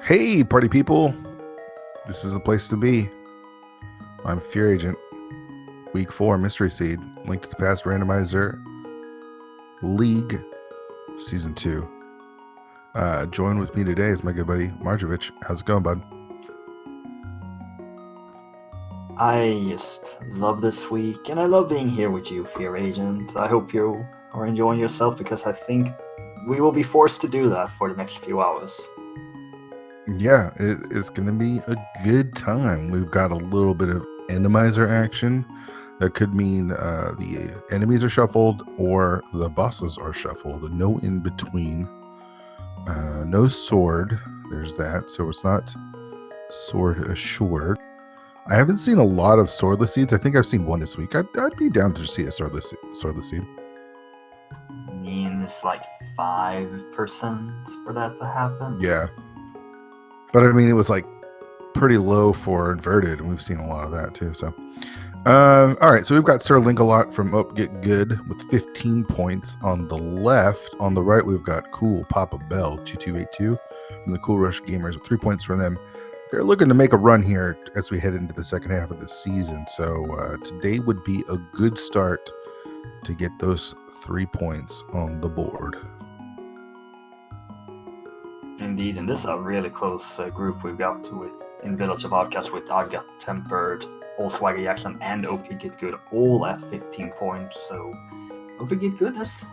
Hey, party people! This is the place to be. I'm Fear Agent. Week 4 Mystery Seed. Link to the Past Randomizer. League. Season 2. Join with me today is my good buddy, Marjovich. How's it going, bud? I just love this week, and I love being here with you, Fear Agent. I hope you are enjoying yourself, because I think we will be forced to do that for the next few hours. Yeah, it's going to be a good time. We've got a little bit of randomizer action. That could mean the enemies are shuffled or the bosses are shuffled. No in between. No sword. There's that. So it's not sword assured. I haven't seen a lot of swordless seeds. I think I've seen one this week. I'd be down to see a swordless seed. I mean, it's like 5% for that to happen. Yeah. But I mean, it was like pretty low for inverted, and we've seen a lot of that too. So, all right. So we've got SirLinkalot from Get Good with 15 points on the left. On the right, we've got coolpapabell2282 from the Cool Rush Gamers with 3 points from them. They're looking to make a run here as we head into the second half of the season. So today would be a good start to get those 3 points on the board. Indeed, and this is a really close group we've got in Village of Outcasts with I've got Tempered, All Swagger Jackson, and OP Get Good all at 15 points. So OP Get Good does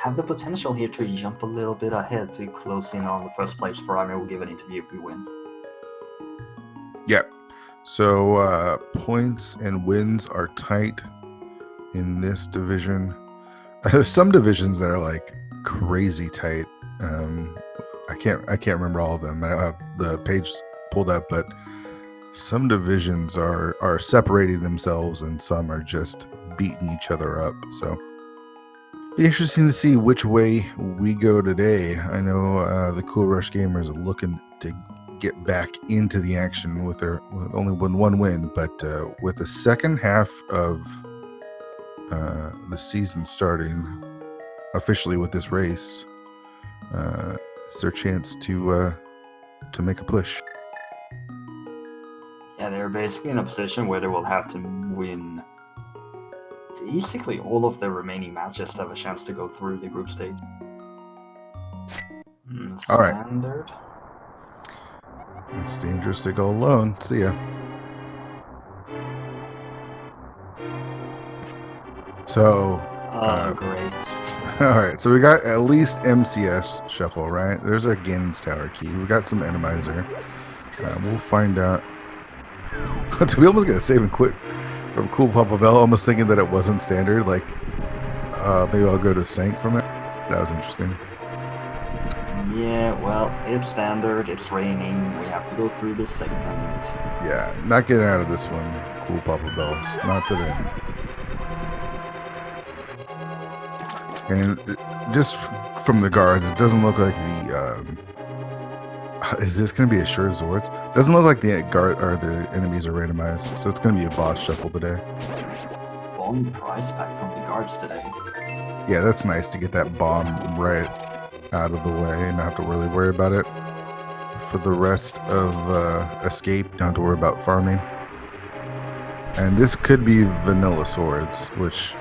have the potential here to jump a little bit ahead to close in on the first place for I will give an interview if we win. Yeah. So points and wins are tight in this division. There's some divisions that are like crazy tight. I can't remember all of them. I don't have the page pulled up, but some divisions are separating themselves and some are just beating each other up. So be interesting to see which way we go today. I know the Cool Rush Gamers are looking to get back into the action with only one win, but with the second half of the season starting officially with this race, it's their chance to make a push. Yeah, they're basically in a position where they will have to win basically all of their remaining matches to have a chance to go through the group stage. All right. Standard. It's dangerous to go alone. See ya. So. Great. All right, so we got at least MCS shuffle, right? There's a Ganon's Tower key. We got some Randomizer. We'll find out. Did we almost get a save and quit from Cool Papa Bell? Almost thinking that it wasn't standard. Like, maybe I'll go to Sank from it. That was interesting. Yeah, well, it's standard. It's raining. We have to go through this segment. Yeah, not getting out of this one. Cool Papa Bells. Not today. And just from the guards, it doesn't look like the. Is this going to be assured swords? Doesn't look like the guard or the enemies are randomized, so it's going to be a boss shuffle today. Bomb prize pack from the guards today. Yeah, that's nice to get that bomb right out of the way and not have to really worry about it. For the rest of escape, don't have to worry about farming. And this could be vanilla swords, which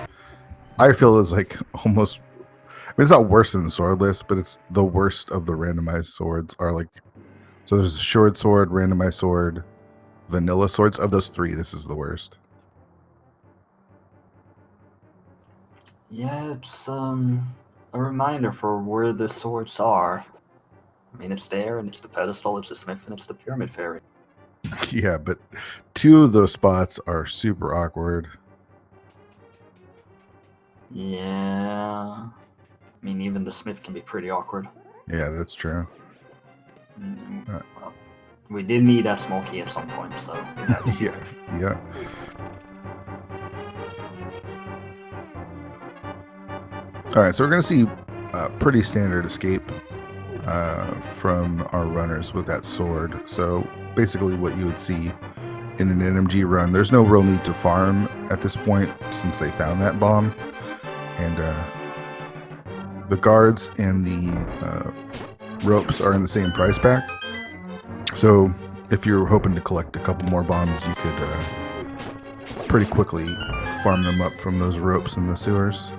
I feel is like almost. I mean, it's not worse than the swordless, but it's the worst of the randomized swords. Are like, so there's assured sword, randomized sword, vanilla swords. Of those three, this is the worst. Yeah, it's a reminder for where the swords are. I mean, it's there, and it's the pedestal, it's the smith, and it's the pyramid fairy. Yeah, but two of those spots are super awkward. Yeah. I mean, even the smith can be pretty awkward. Yeah, that's true. Well, we did need that small key at some point, so. Yeah. All right, so we're going to see pretty standard escape from our runners with that sword. So basically what you would see in an NMG run, there's no real need to farm at this point since they found that bomb. And the guards and the ropes are in the same price pack. So if you're hoping to collect a couple more bombs, you could pretty quickly farm them up from those ropes in the sewers.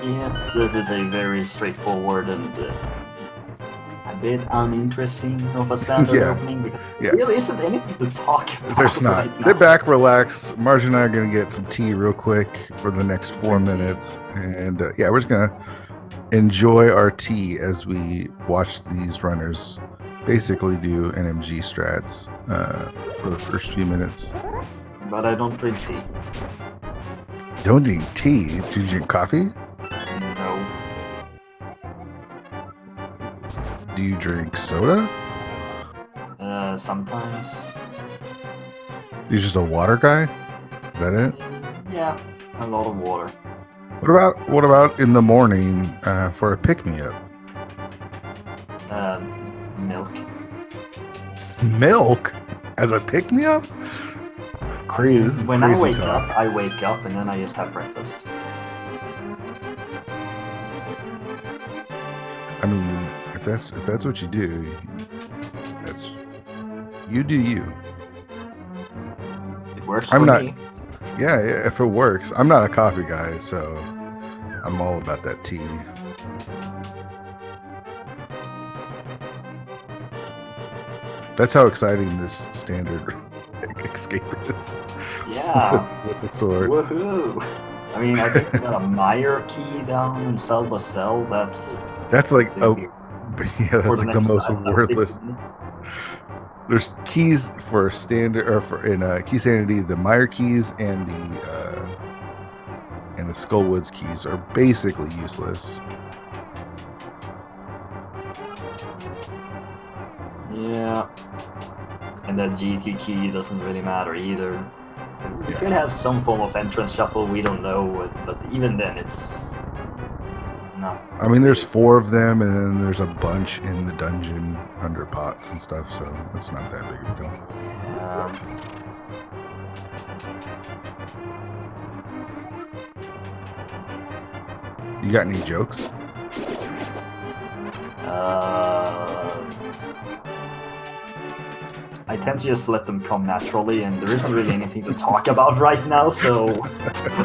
Yeah, this is a very straightforward and a bit uninteresting of a standard Yeah, opening because yeah. there really isn't anything to talk about. There's not. Right Sit now. back, relax. Marge and I are going to get some tea real quick for the next 4 minutes. And yeah, we're just going to enjoy our tea as we watch these runners basically do NMG strats for the first few minutes. But I don't drink tea. Don't drink tea? Do you drink coffee? No. Do you drink soda? Sometimes. You're just a water guy? Is that it? Yeah, a lot of water. What about in the morning for a pick-me-up? Milk. Milk as a pick-me-up? Crazy. This is when crazy I wake talk. up, I wake up and then I just have breakfast. I mean, if that's what you do, that's you do you. It works I'm for not. me. Yeah, if it works. I'm not a coffee guy, so I'm all about that tea. That's how exciting this standard escape is. Yeah. with the sword. Woohoo! I mean, I think we got a Meyer key down in Zelda Cell. That's like the that's like the most worthless. thing. There's keys for standard or for in key sanity. The Meyer keys and the Skullwoods keys are basically useless. Yeah. And that GT key doesn't really matter either. We Yeah. could have some form of entrance shuffle, we don't know, but even then it's not. I mean, there's 4 of them, and then there's a bunch in the dungeon under pots and stuff, so it's not that big of a deal. You got any jokes? I tend to just let them come naturally, and there isn't really anything to talk about right now, so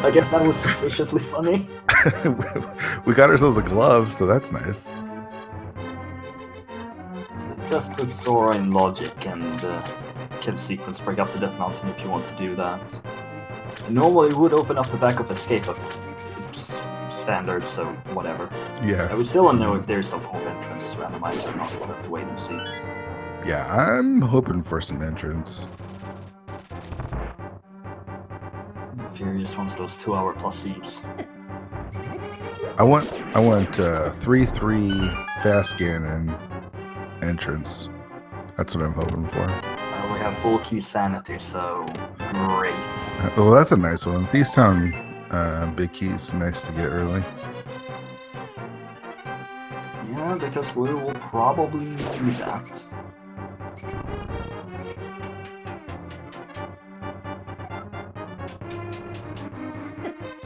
I guess that was sufficiently funny. We got ourselves a glove, so that's nice. So just put Sora in logic and kill sequence, break up the Death Mountain if you want to do that. Normally would open up the back of Escape, but it's standard, so whatever. Yeah. We still don't know if there's some form of entrance randomizer or not. We'll have to wait and see. Yeah, I'm hoping for some entrance. Furious wants those 2-hour plus seeds. I want 3-3 fast scan and entrance. That's what I'm hoping for. We have full key sanity, so great. Well, that's a nice one. These Town big keys, nice to get early. Yeah, because we will probably do that.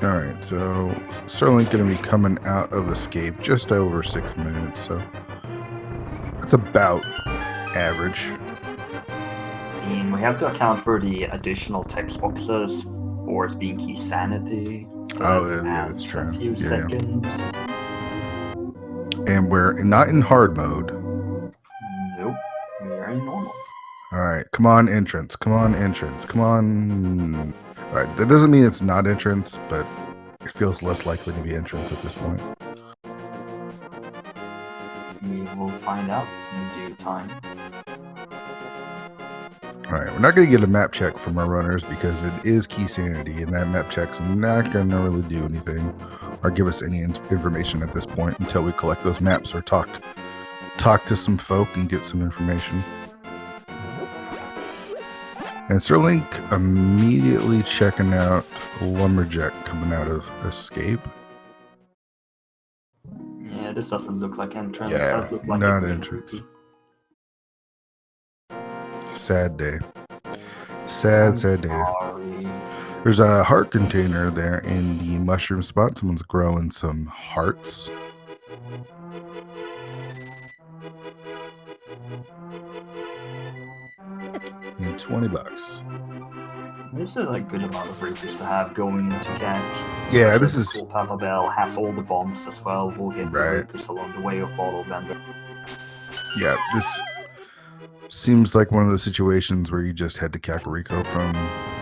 Alright, so SirLink going to be coming out of Escape just over 6 minutes, so that's about average. I mean, we have to account for the additional text boxes for it being key sanity. So yeah, that's true. A few Yeah. seconds. And we're not in hard mode. Nope, we are in normal. Alright, come on, entrance. Come on, entrance. Come on. Alright, that doesn't mean it's not entrance, but it feels less likely to be entrance at this point. We will find out in due time. Alright, we're not going to get a map check from our runners because it is key sanity, and that map check's not going to really do anything or give us any information at this point until we collect those maps or talk to some folk and get some information. And SirLink immediately checking out Lumberjack coming out of Escape. Yeah, this doesn't look like entrance. Yeah, that looked like not a entrance. Sad day. Sad day. Sorry. There's a heart container there in the mushroom spot. Someone's growing some hearts. and 20 bucks. This is a good amount of rupees to have going into CAC. Yeah, Especially this the is Cool Papa Bell has all the bombs as well. We'll get the right. rupees along the way of Bottle Vendor. Yeah, this seems like one of those situations where you just head to Kakariko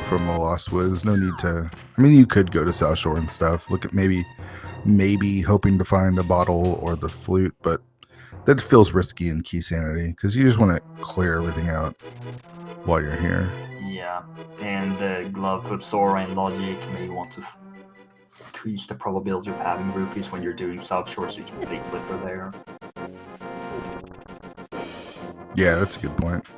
from the Lost Woods. No need to. I mean, you could go to South Shore and stuff. Look at maybe hoping to find a bottle or the flute, but that feels risky in Key Sanity because you just want to clear everything out while you're here. Yeah, and gloved with Sora and Logic may want to increase the probability of having rupees when you're doing South Shore, so you can fake flipper there. Yeah, that's a good point.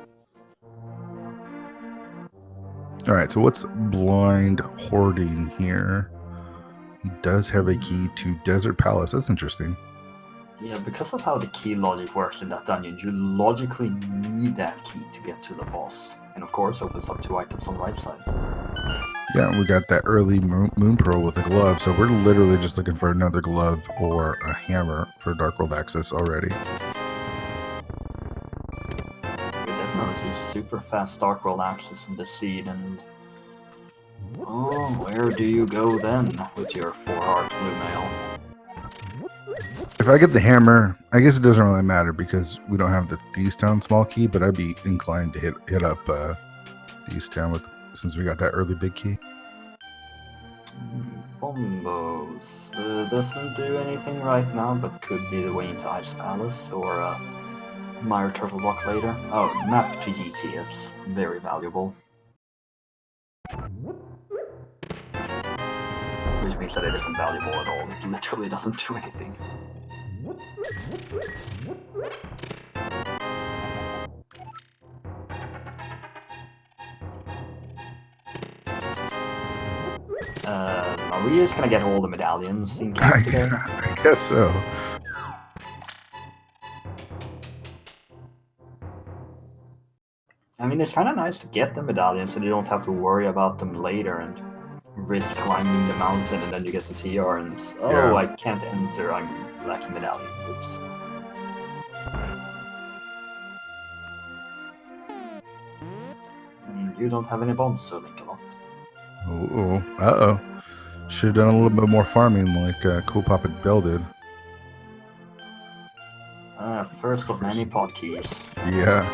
All right, so what's blind hoarding here? He does have a key to Desert Palace. That's interesting. Yeah, because of how the key logic works in that dungeon, you logically need that key to get to the boss. And of course, opens up 2 items on the right side. Yeah, we got that early moon pearl with a glove, so we're literally just looking for another glove or a hammer for Dark World access already. We definitely see super fast Dark World access in the seed, and oh, where do you go then with your 4-heart blue mail? If I get the hammer, I guess it doesn't really matter because we don't have the Thieves Town small key, but I'd be inclined to hit up Thieves Town since we got that early big key. Bombos. Doesn't do anything right now, but could be the way into Ice Palace or Mire Turtle Rock later. Oh, map to GTX. Very valuable. Which means that it isn't valuable at all. It literally doesn't do anything. Are we just gonna get all the medallions in camp today? I guess so. I mean, it's kind of nice to get the medallions so you don't have to worry about them later and risk climbing the mountain and then you get the TR and it's, oh, Yeah. I can't enter, I'm lacking medallion. Oops. And you don't have any bombs, SirLinkalot. Uh-oh. Should have done a little bit more farming like Cool Papa Bell did. First of many pod keys. Yeah.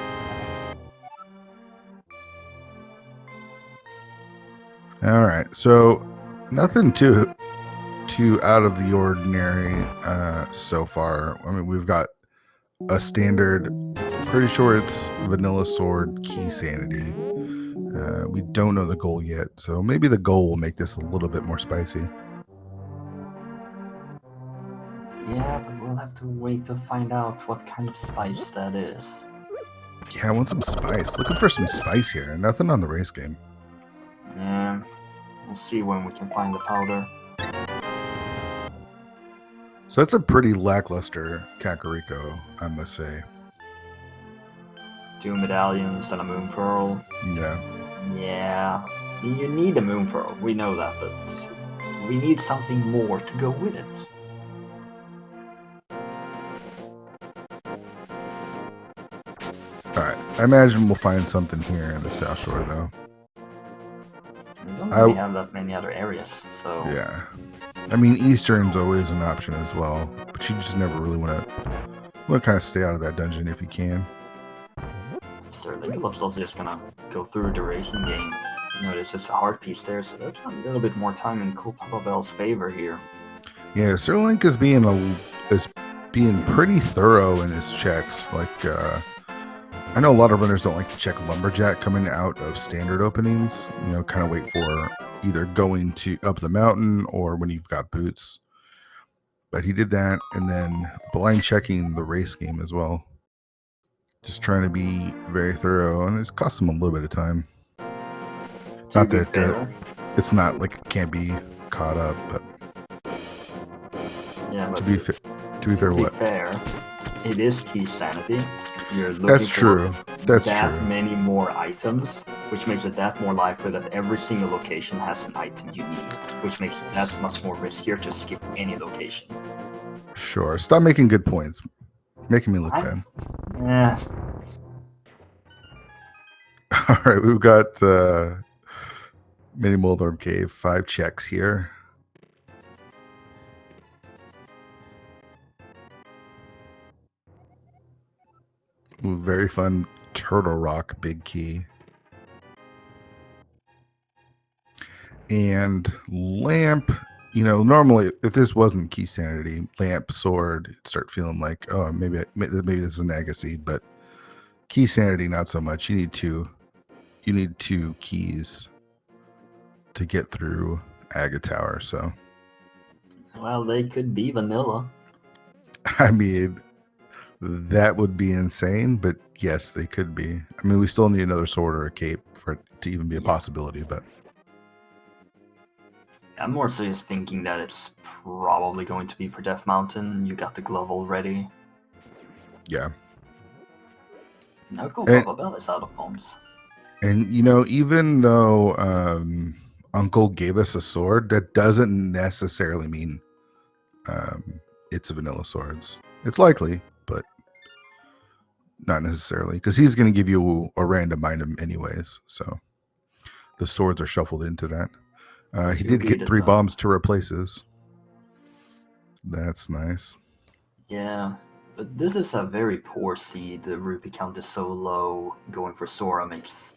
All right, so nothing too out of the ordinary so far. I mean, we've got a standard, pretty sure it's vanilla sword key sanity. We don't know the goal yet, so maybe the goal will make this a little bit more spicy. Yeah, but we'll have to wait to find out what kind of spice that is. Yeah, I want some spice. Looking for some spice here. Nothing on the race game. Yeah, we'll see when we can find the powder. So that's a pretty lackluster Kakariko, I must say. 2 medallions and a moon pearl. Yeah. Yeah, you need a moon pearl. We know that, but we need something more to go with it. Alright, I imagine we'll find something here in the South Shore, though. We don't really have that many other areas, so... Yeah. I mean, Eastern's always an option as well, but you just never really want to kind of stay out of that dungeon if you can. SirLinkalot's also just gonna go through the racing game. You know, there's just a heart piece there, so that's a little bit more time in Cool Papa Bell's favor here. Yeah, SirLink is being pretty thorough in his checks. Like, I know a lot of runners don't like to check Lumberjack coming out of standard openings. You know, kind of wait for either going up the mountain or when you've got boots. But he did that, and then blind checking the race game as well. Just trying to be very thorough, and it's cost him a little bit of time. Not that it's not like it can't be caught up, but yeah. But to be fair, it is key sanity. You're looking That's true. That's that true. many more items, which makes it that more likely that every single location has an item you need, which makes it that much more riskier to skip any location. Sure. Stop making good points. Making me look bad. Yeah. All right, we've got Mini Moldorm Cave, 5 checks here. Ooh, very fun Turtle Rock Big Key. And Lamp, you know, normally if this wasn't Key Sanity, Lamp, Sword, start feeling like, oh, maybe this is an Agassi, but Key Sanity, not so much. You need 2 keys to get through Aga Tower, so. Well, they could be vanilla. I mean, that would be insane, but yes, they could be. I mean, we still need another sword or a cape for it to even be a possibility, but. I'm more so just thinking that it's probably going to be for Death Mountain. You got the glove already. Yeah. Now coolpapabell is out of bombs. And, you know, even though Uncle gave us a sword, that doesn't necessarily mean it's a vanilla swords. It's likely, but not necessarily, because he's going to give you a random item anyways. So the swords are shuffled into that. He did get 3 bombs to replace his. That's nice. Yeah, but this is a very poor seed. The rupee count is so low. Going for Sora makes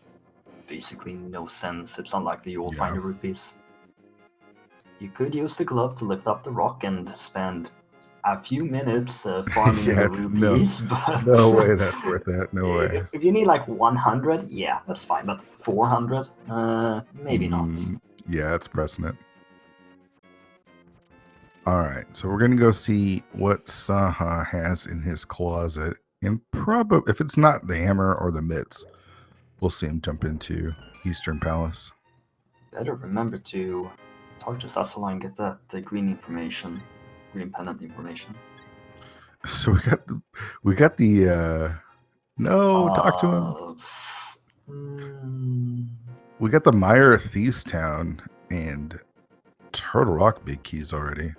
basically no sense. It's unlikely you will find the rupees. You could use the glove to lift up the rock and spend a few minutes farming the rupees, but no way that's worth that. No way. If you need like 100, yeah, that's fine. But 400, maybe not. Yeah, it's pressing it. All right, so we're gonna go see what Saha has in his closet, and probably if it's not the hammer or the mitts, we'll see him jump into Eastern Palace. Better remember to talk to Sasala and get that green pendant information. So we got the talk to him. We got the Meyer Thieves Town and Turtle Rock big keys already.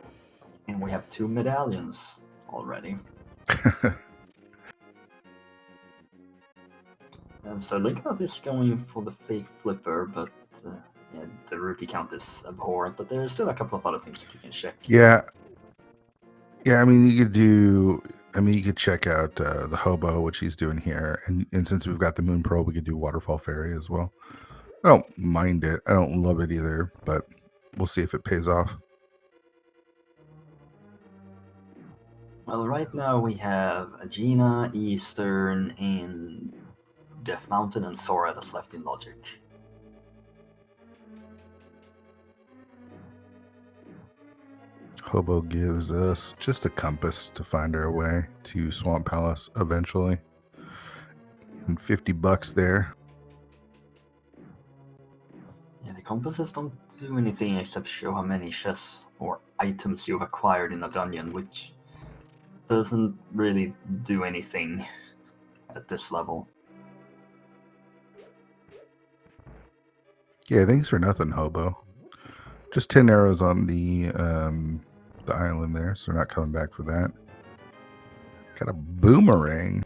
And we have 2 medallions already. And SirLinkalot is going for the fake flipper, but yeah, the rupee count is abhorrent. But there's still a couple of other things that you can check. Yeah. I mean, you could check out the hobo, which he's doing here, and since we've got the Moon Pearl, we could do Waterfall Fairy as well. I don't mind it. I don't love it either, but we'll see if it pays off. Well, right now we have Agena, Eastern, and Death Mountain, and Sora that's left in Logic. Hobo gives us just a compass to find our way to Swamp Palace eventually. And $50 there. Yeah, the compasses don't do anything except show how many chests or items you've acquired in a dungeon, which doesn't really do anything at this level. Yeah, thanks for nothing, Hobo. Just 10 arrows on the island there, so they're not coming back for that. Got a boomerang.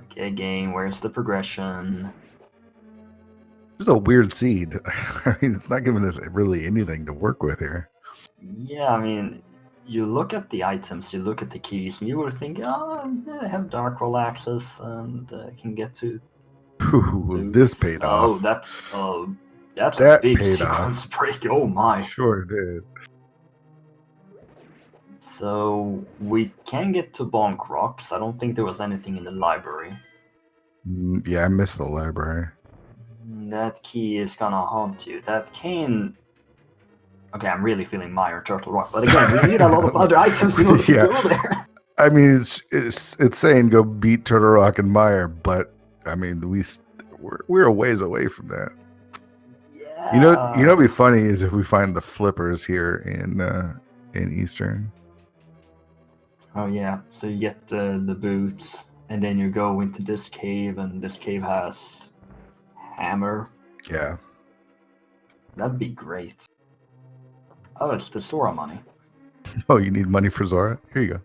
Okay, game, where's the progression? This is a weird seed. I mean, it's not giving us really anything to work with here. Yeah, I mean, you look at the items, you look at the keys, and you would think, oh, I have dark roll access and can get to. Ooh, this paid off. That's a big paid sequence off. break. Oh my! Sure did. So we can get to Bonk Rocks. I don't think there was anything in the library. Yeah, I missed the library. That key is gonna haunt you. That cane. Okay, I'm really feeling Meyer Turtle Rock, but again, we need a lot of other items in order to go there. I mean, it's saying go beat Turtle Rock and Meyer, but I mean, we're a ways away from that. Yeah. You know, what'd be funny is if we find the flippers here in Eastern. Oh yeah, so you get the boots, and then you go into this cave, and this cave has hammer. Yeah. That'd be great. Oh, it's the Sora money. Oh, you need money for Zora? Here you go.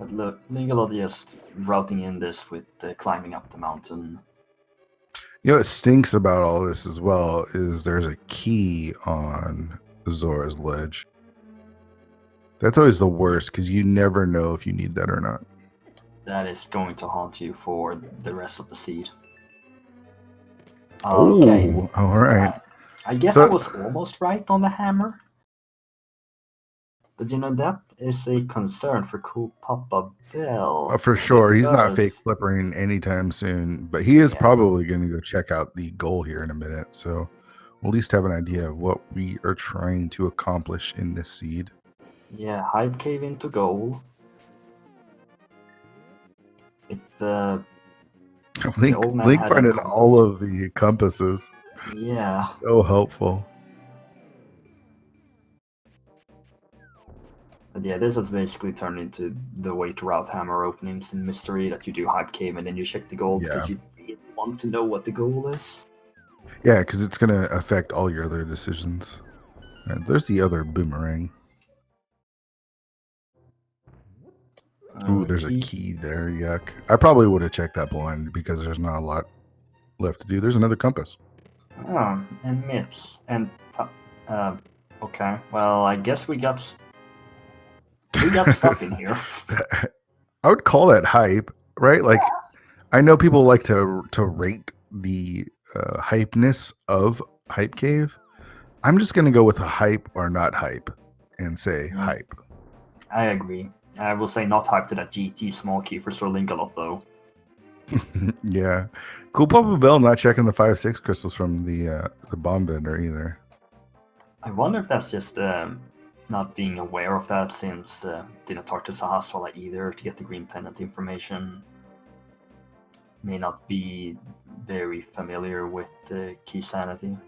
But look, Linkalot just routing in this with climbing up the mountain. You know what stinks about all this as well is there's a key on Zora's ledge. That's always the worst because you never know if you need that or not. That is going to haunt you for the rest of the seed. Oh, Okay. all right. I guess So- I was almost right on the hammer. But you know, that is a concern for coolpapabell. For sure. He's not because- fake flippering anytime soon, but he is Yeah. probably going to go check out the goal here in a minute. So we'll at least have an idea of what we are trying to accomplish in this seed. Yeah, hype cave into goal. If Link old man had a finding compass. all of the compasses. Yeah. So helpful. But yeah, this has basically turned into the way to route hammer openings in Mystery, that you do hype cave and then you check the goal because you really want to know what the goal is. Yeah, because it's going to affect all your other decisions. And there's the other boomerang. Ooh, there's a key there. Yuck. I probably would have checked that blind because there's not a lot left to do. There's another compass. Oh, and myths. And okay. Well, I guess we got stuff in here. I would call that hype, right? Like, I know people like to rate the hypeness of Hype Cave. I'm just going to go with a hype or not hype and say hype. I agree. I will say not hype to that GT small key for SirLinkalot though. Yeah. coolpapabell not checking the 5-6 crystals from the bomb vendor either. I wonder if that's just not being aware of that, since didn't talk to Sahaswala either to get the green pendant information. May not be very familiar with key sanity.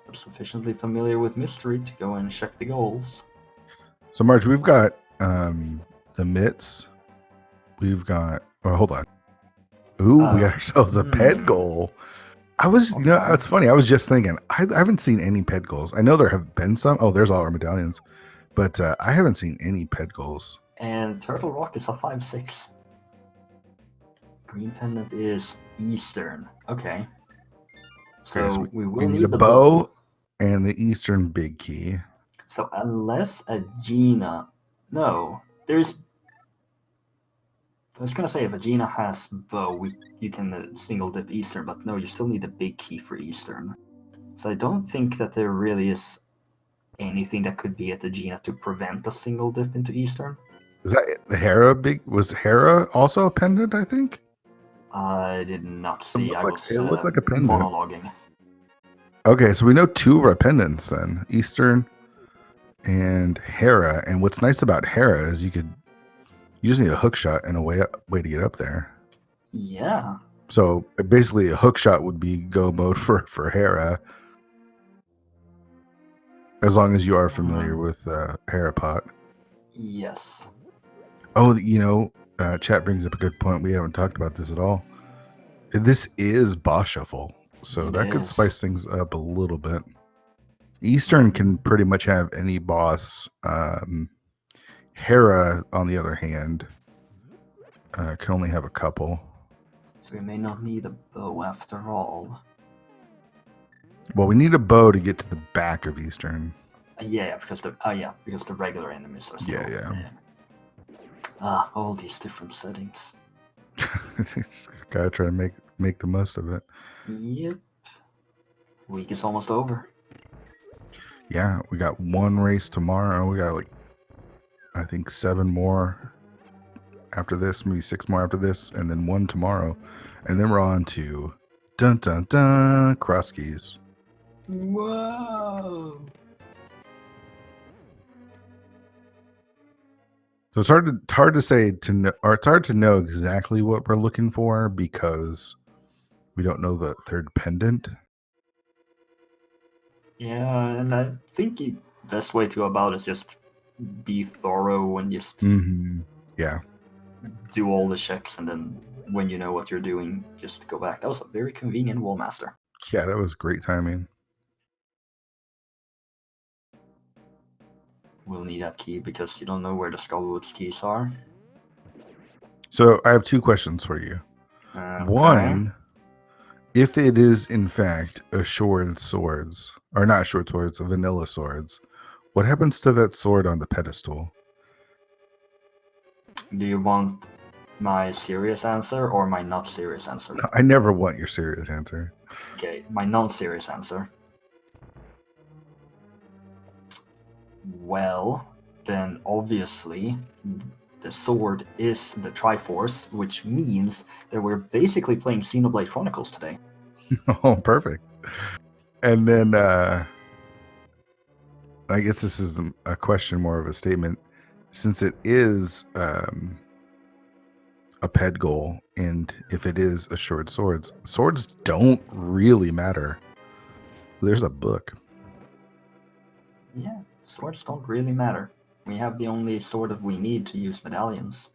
But sufficiently familiar with mystery to go and check the goals. So, Marge, we've got the mitts. We've got... Oh, hold on. Ooh, we got ourselves a ped goal. I was, you know, it's funny. I was just thinking, I haven't seen any ped goals. I know there have been some. Oh, there's all our medallions. But I haven't seen any ped goals. And Turtle Rock is a 5-6. Green pendant is Eastern. Okay. So we will need the bow and the Eastern big key. So unless a Gina... No, there's... I was going to say, if a Gina has bow, you can single dip Eastern, but no, you still need the big key for Eastern. So I don't think that there really is anything that could be at the Gina to prevent a single dip into Eastern. Is that the Hera big? Was Hera also a pendant, I think? I did not see. It looked like a pendant. Monologuing. Okay, so we know two of our pendants then. Eastern and Hera. And what's nice about Hera is you just need a hook shot and a way to get up there. Yeah. So basically a hook shot would be go mode for Hera. As long as you are familiar with Hera pot. Yes. Oh, you know, chat brings up a good point. We haven't talked about this at all. This is boss shuffle. So that could spice things up a little bit. Eastern can pretty much have any boss. Hera, on the other hand, can only have a couple. So we may not need a bow after all. Well, we need a bow to get to the back of Eastern. Yeah, because the regular enemies are still. Yeah. All these different settings. Just gotta try to make the most of it. Yep. Week is almost over. Yeah, we got one race tomorrow. We got I think 7 more after this, maybe 6 more after this, and then 1 tomorrow. And then we're on to dun dun dun cross keys. Whoa. So it's hard to say or it's hard to know exactly what we're looking for because we don't know the third pendant. Yeah, and I think the best way to go about it is just be thorough and just do all the checks, and then when you know what you're doing, just go back. That was a very convenient Wallmaster. Yeah, that was great timing. will need that key because you don't know where the Skullwood's keys are. So I have 2 questions for you. Okay. One, if it is in fact a short swords, or not short swords, a vanilla swords, what happens to that sword on the pedestal? Do you want my serious answer or my not serious answer? I never want your serious answer. Okay, my non-serious answer. Well, then obviously the sword is the Triforce, which means that we're basically playing Xenoblade Chronicles today. Oh, perfect. And then I guess this is a question more of a statement. Since it is a ped goal, and if it is a short swords, swords don't really matter. There's a book. Yeah, swords don't really matter. We have the only sword that we need to use medallions.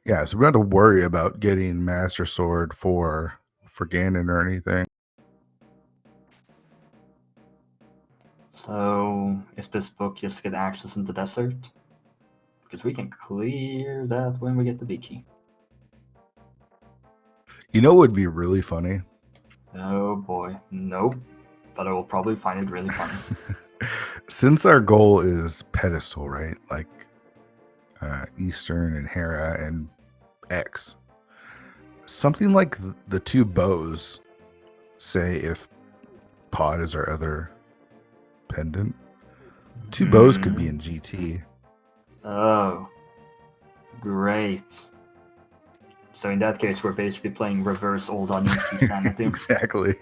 Yeah, so we don't have to worry about getting Master Sword for Ganon or anything. So, is this book just get access in the desert? Because we can clear that when we get the big key. You know what would be really funny? Oh boy, nope. But I will probably find it really funny. Since our goal is pedestal, right? Like Eastern and Hera and X. Something like the 2 bows, say if Pod is our other pendant. 2 bows could be in GT. Oh, great. So in that case, we're basically playing reverse old onions to sanity. Exactly.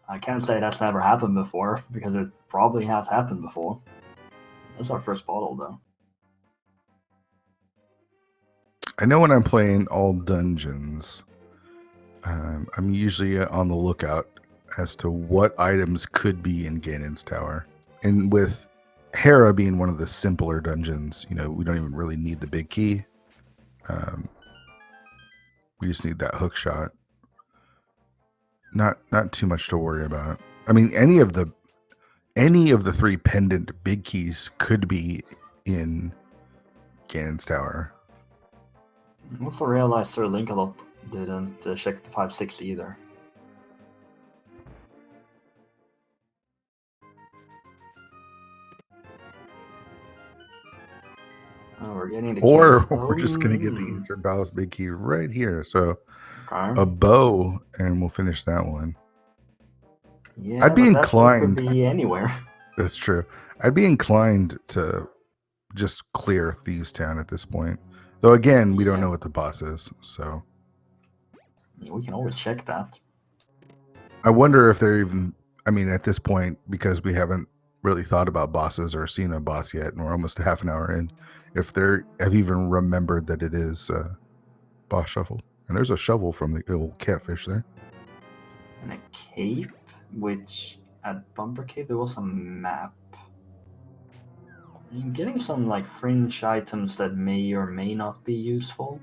I can't say that's never happened before, because it probably has happened before. That's our first bottle, though. I know when I'm playing all dungeons, I'm usually on the lookout as to what items could be in Ganon's tower. And with Hera being one of the simpler dungeons, we don't even really need the big key. We just need that hook shot. Not too much to worry about. I mean, any of the 3 pendant big keys could be in Ganon's tower. I also realized SirLinkalot didn't check the 560 either. Oh, we're getting the Or keys. we're just going to get the Eastern Palace big key right here. So Okay. a bow, and we'll finish that one. Yeah, I'd be but that bow inclined. could be anywhere. That's true. I'd be inclined to just clear Thieves Town at this point. Though again, we don't know what the boss is, so Yeah, we can always check that. I wonder if they're even. I mean, at this point, because we haven't really thought about bosses or seen a boss yet, and we're almost a half an hour in, if they have even remembered that it is boss shuffle. And there's a shovel from the old catfish there. And a cape, which at Bumper Cave there was a map. I'm getting some like fringe items that may or may not be useful.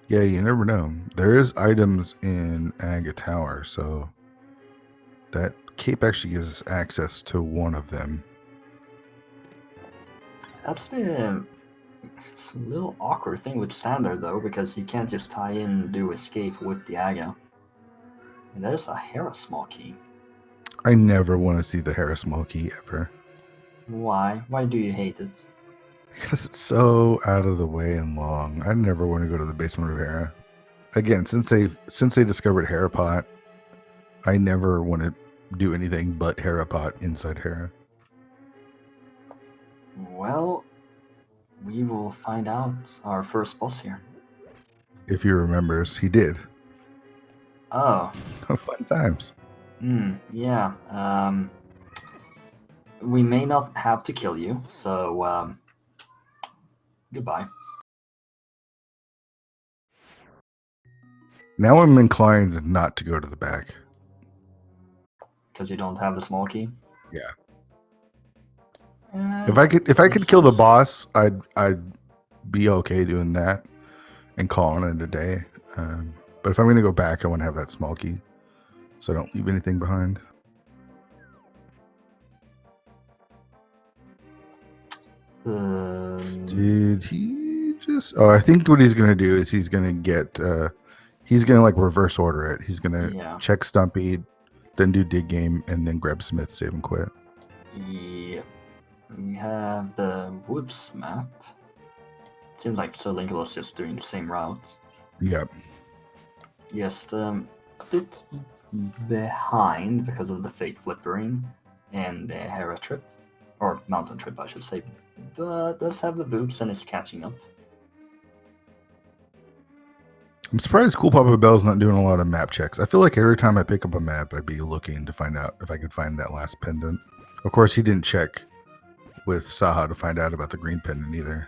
Yeah, you never know. There is items in Aga Tower, so that cape actually gives us access to one of them. That's it's a little awkward thing with standard though, because you can't just tie in and do escape with the Aga. And there's a Hera small key. I never want to see the Hera small key ever. Why? Why do you hate it? Because it's so out of the way and long. I never want to go to the basement of Hera. Again, since they discovered Hera Pot, I never want to do anything but Hera Pot inside Hera. Well, we will find out our first boss here. If he remembers, he did. Oh. Fun times. Yeah. We may not have to kill you, so goodbye. Now I'm inclined not to go to the back. Because you don't have the small key? Yeah. If I could kill the boss, I'd be okay doing that and calling it a day. But if I'm gonna go back, I want to have that small key. so I don't leave anything behind. Did he just... Oh, I think what he's gonna do is he's gonna get he's gonna like reverse order it. He's gonna check Stumpy, then do dig game, and then grab Smith, save and quit. Yeah. We have the woods map. Seems like SirLinkalot's just doing the same route. Yep. Just a bit behind because of the fake flippering and the Hera trip. Or mountain trip, I should say. But does have the boots and is catching up. I'm surprised coolpapabell's not doing a lot of map checks. I feel like every time I pick up a map, I'd be looking to find out if I could find that last pendant. Of course, he didn't check with Saha to find out about the green pendant either.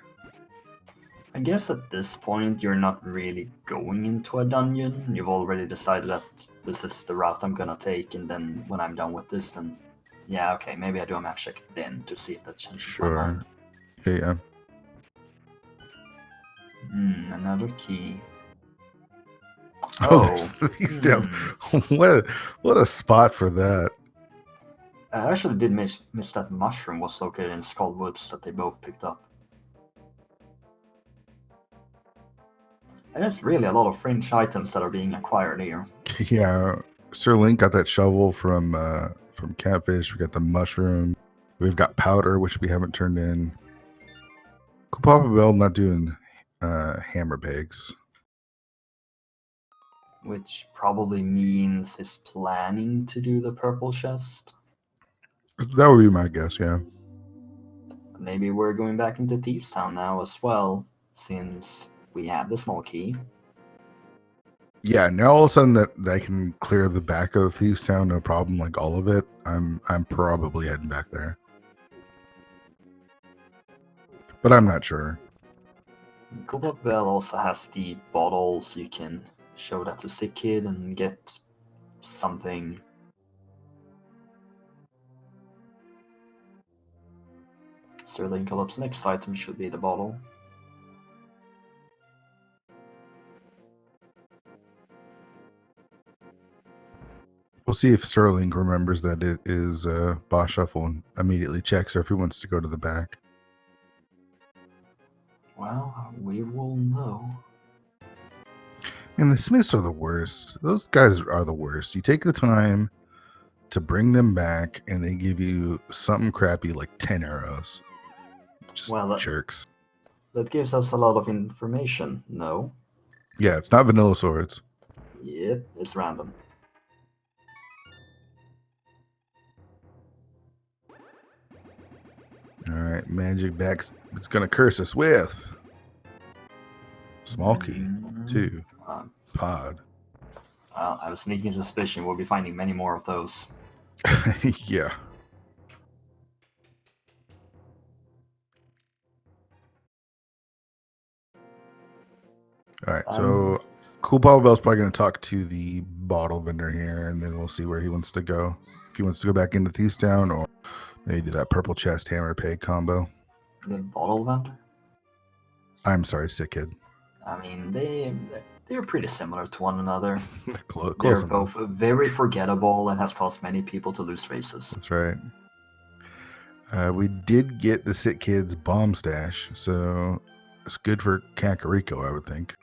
I guess at this point, you're not really going into a dungeon. You've already decided that this is the route I'm gonna take, and then when I'm done with this, then yeah, okay, maybe I do a map check then to see if that changes my mind. Yeah. Another key. He's down. What a spot for that. I actually did miss that mushroom was located in Skull Woods that they both picked up. And there's really a lot of fringe items that are being acquired here. Yeah, SirLink got that shovel from Catfish. We got the mushroom. We've got powder, which we haven't turned in. coolpapabell not doing hammer pegs. Which probably means he's planning to do the purple chest. That would be my guess, yeah. Maybe we're going back into Thieves Town now as well, since we have the small key. Yeah, now all of a sudden that I can clear the back of Thieves Town, no problem, like all of it, I'm probably heading back there. But I'm not sure. coolpapabell also has the bottles. You can show that to Sick Kid and get something. SirLinkalot's next item should be the bottle. We'll see if SirLink remembers that it is boss shuffle and immediately checks, or if he wants to go to the back. Well, we will know. And the Smiths are the worst. Those guys are the worst. You take the time to bring them back, and they give you something crappy like 10 arrows. Just jerks. That gives us a lot of information, no? Yeah, it's not vanilla swords. Yep, it's random. Alright, magic back. It's gonna curse us with small key, 2, pod. I have a sneaking suspicion we'll be finding many more of those. Yeah. Alright, so coolpapabell's probably going to talk to the bottle vendor here, and then we'll see where he wants to go. If he wants to go back into Thieves Town, or maybe do that purple chest hammer peg combo. The bottle vendor? I'm sorry, Sick Kid. I mean, they're pretty similar to one another. Close they're enough. both very forgettable and has caused many people to lose faces. That's right. We did get the Sick Kid's bomb stash, so it's good for Kakariko, I would think.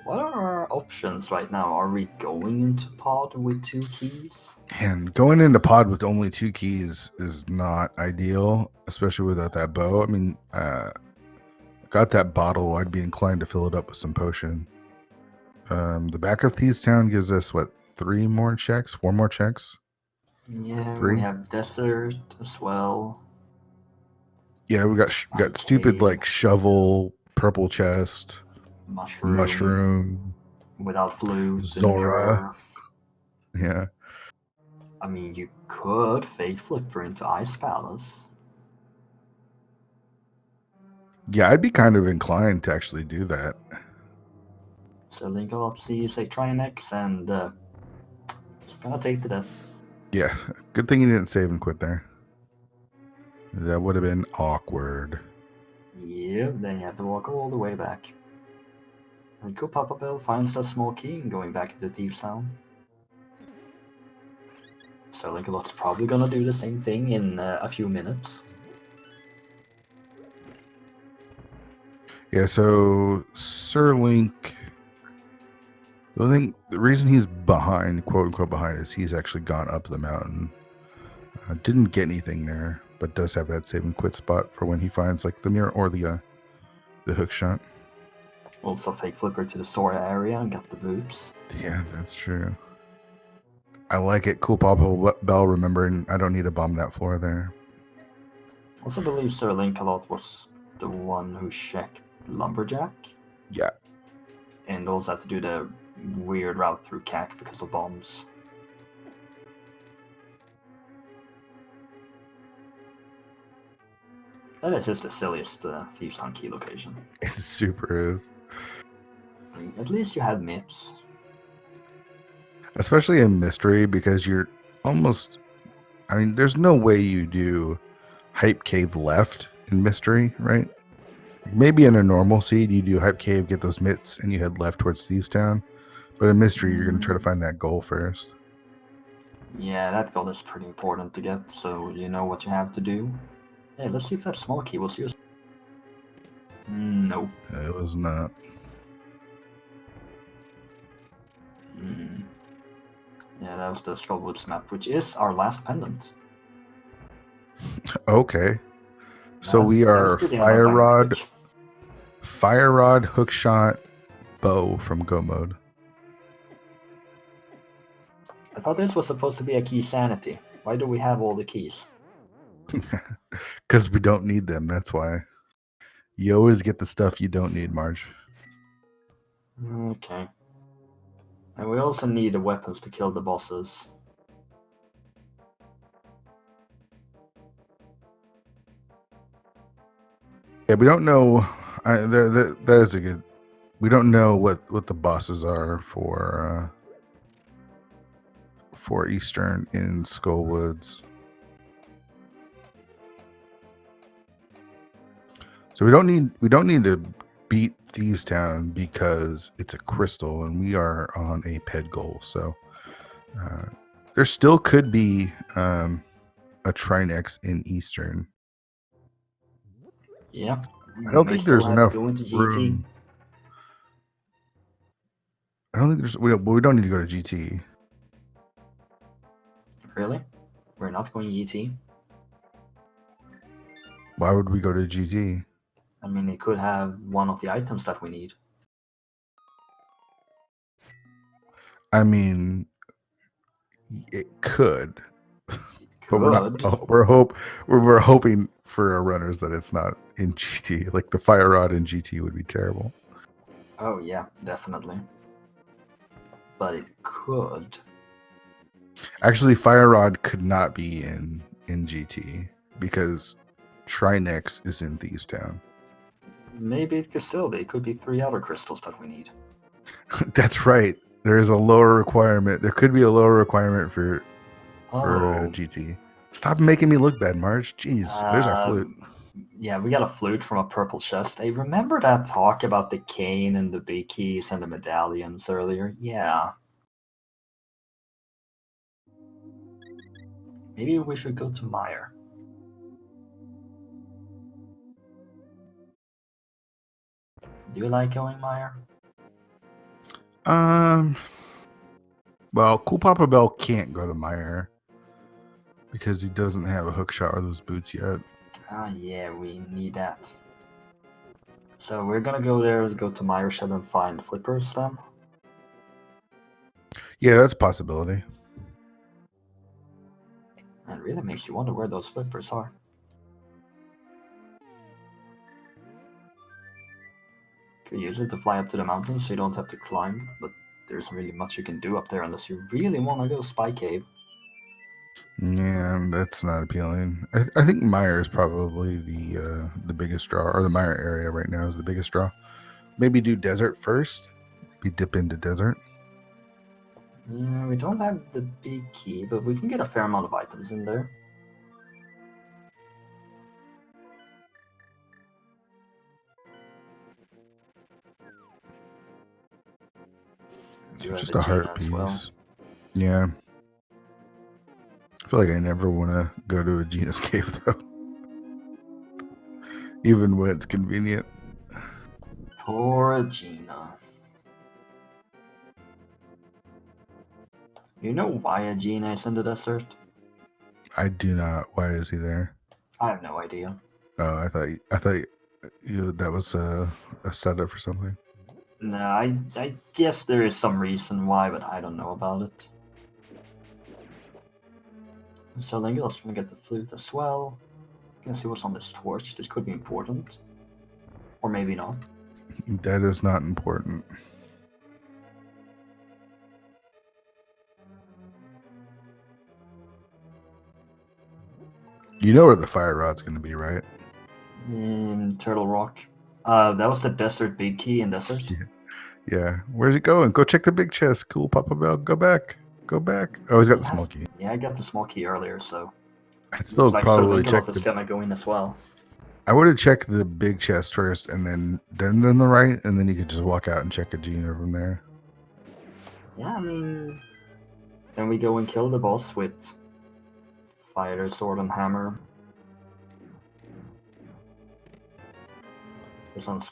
What are our options right now? Are we going into pod with 2 keys? And going into pod with only 2 keys is not ideal, especially without that bow. I mean, got that bottle, I'd be inclined to fill it up with some potion. The back of Thieves Town gives us, what, 4 more checks? Yeah, 3? We have desert as well. Yeah, we got stupid like shovel, purple chest, mushroom without flute, Zora. Yeah. I mean, you could fake flipper into Ice Palace. Yeah, I'd be kind of inclined to actually do that. SirLinkalot sees a Trinex and it's gonna take the death. Yeah, good thing you didn't save and quit there. That would have been awkward. Yeah, then you have to walk all the way back. And coolpapabell finds that small key and going back into Thieves Town. SirLinkalot's probably gonna do the same thing in a few minutes. Yeah, so SirLink, the reason he's behind, quote unquote behind, is he's actually gone up the mountain. Didn't get anything there, but does have that save and quit spot for when he finds like the mirror or the hook shot. Also fake flipper to the Soria area and got the boots. Yeah, that's true. I like it. Cool Papa Bell remembering I don't need to bomb that floor there. Also believe SirLinkalot was the one who checked Lumberjack. Yeah. And also had to do the weird route through CAC because of bombs. That is just the silliest Thieves on Key location. It super is. I mean, at least you had myths. Especially in Mystery, because you're almost... I mean, there's no way you do Hype Cave left in Mystery, right? Maybe in a normal seed, you do Hype Cave, get those mitts, and you head left towards Thieves Town. But in Mystery, you're going to try to find that goal first. Yeah, that goal is pretty important to get, so you know what you have to do. Hey, let's see if that small key was used. Nope. It was not. Yeah, that was the Skullwoods map, which is our last pendant. Okay. So we are Fire Rod, Hookshot, Bow from Go Mode. I thought this was supposed to be a key sanity. Why do we have all the keys? Because we don't need them, that's why. You always get the stuff you don't need, Marge. Okay. And we also need the weapons to kill the bosses. Yeah, we don't know. That is a good... We don't know what the bosses are for Eastern in Skullwoods. So we don't need to beat Thieves Town because it's a crystal and we are on a ped goal. So there still could be a Trinex in Eastern. Yeah. I don't think there's enough room. I don't think there's... We don't need to go to GT. Really? We're not going GT? Why would we go to GT? I mean, it could have one of the items that we need. I mean, it could. But we're hoping for our runners that it's not in GT. Like the Fire Rod in GT would be terrible. Oh yeah, definitely. But it could. Actually, Fire Rod could not be in GT because Trinex is in Thieves Town. Maybe it could still be. It could be 3 other crystals that we need. That's right. There is a lower requirement. There could be a lower requirement for GT. Stop making me look bad, Marge. Jeez, there's our flute. Yeah, we got a flute from a purple chest. Hey, remember that talk about the cane and the big keys and the medallions earlier? Yeah. Maybe we should go to Meyer. Do you like going Meyer? Well, Cool Papa Bell can't go to Meyer because he doesn't have a hook shot or those boots yet. Ah, yeah, we need that. So we're gonna go there, go to Meyer Shed and find flippers then? Yeah, that's a possibility. And it really makes you wonder where those flippers are. Could use it to fly up to the mountain so you don't have to climb, but there isn't really much you can do up there unless you really want to go Spy Cave. Yeah, that's not appealing. I think Meyer is probably the biggest draw, or the Meyer area right now is the biggest draw. Maybe do desert first. Maybe dip into desert. Yeah, we don't have the big key, but we can get a fair amount of items in there. You have Just the a Gina heart as well. piece. Yeah. I feel like I never want to go to a Gina's cave though. Even when it's convenient. Poor Gina. You know why a Gina is in the desert? I do not. Why is he there? I have no idea. Oh, I thought you that was a setup for something. No, I guess there is some reason why, but I don't know about it. SirLinkalot's gonna get the flute as well. Gonna see what's on this torch. This could be important. Or maybe not. That is not important. You know where the fire rod's going to be, right? Turtle Rock. That was the desert big key in desert. Yeah. Where's it going? Go check the big chest. Cool, Papa Bell. Go back. Go back. Oh, he's got the small key. Yeah, I got the small key earlier, so I'd still like probably check SirLinkalot is gonna go in as well. I would have checked the big chest first, and then the right, and then you could just walk out and check a Gina from there. Yeah, I mean, then we go and kill the boss with fire, sword, and hammer. This sounds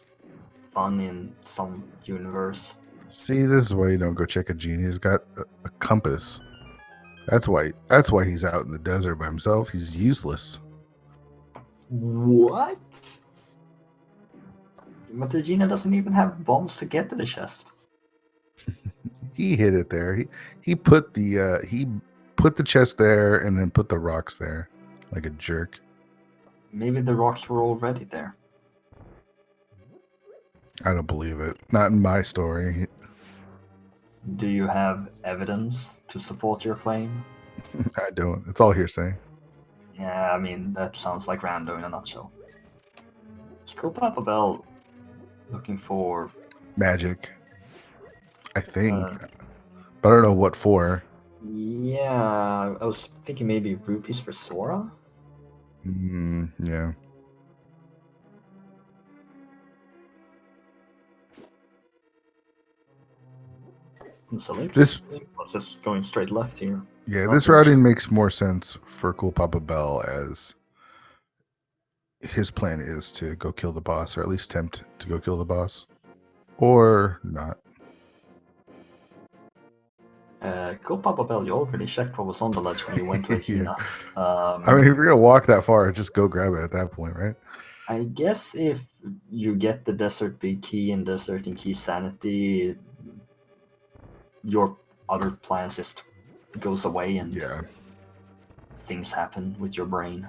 fun in some universe. See, this is why you don't go check a Genie. He's got a compass. That's why he's out in the desert by himself. He's useless. What? But the Gina doesn't even have bombs to get to the chest. He hid it there. He put the chest there and then put the rocks there, like a jerk. Maybe the rocks were already there. I don't believe it. Not in my story. Do you have evidence to support your claim? I don't. It's all hearsay. Yeah, I mean, that sounds like Rando in a nutshell. Is coolpapabell looking for Magic, I think. But I don't know what for. Yeah, I was thinking maybe rupees for Sora? Yeah. So This was just going straight left here. Yeah, this routing makes more sense for Cool Papa Bell, as his plan is to go kill the boss, or at least attempt to go kill the boss. Or not. coolpapabell, you already checked what was on the ledge when you went to Akina. I mean, if you're gonna walk that far, just go grab it at that point, right? I guess if you get the desert big key and desert and key sanity, your other plans just goes away and things happen with your brain.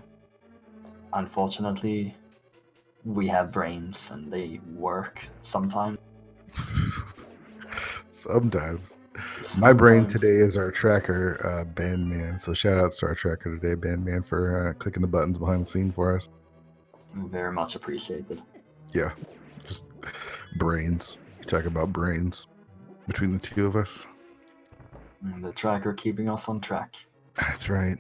Unfortunately, we have brains and they work sometimes. Sometimes. My brain today is our tracker, Bandman. So shout out to our tracker today, Bandman, for clicking the buttons behind the scene for us. Very much appreciated. Yeah, just brains. You talk about brains between the two of us. And the tracker keeping us on track. That's right.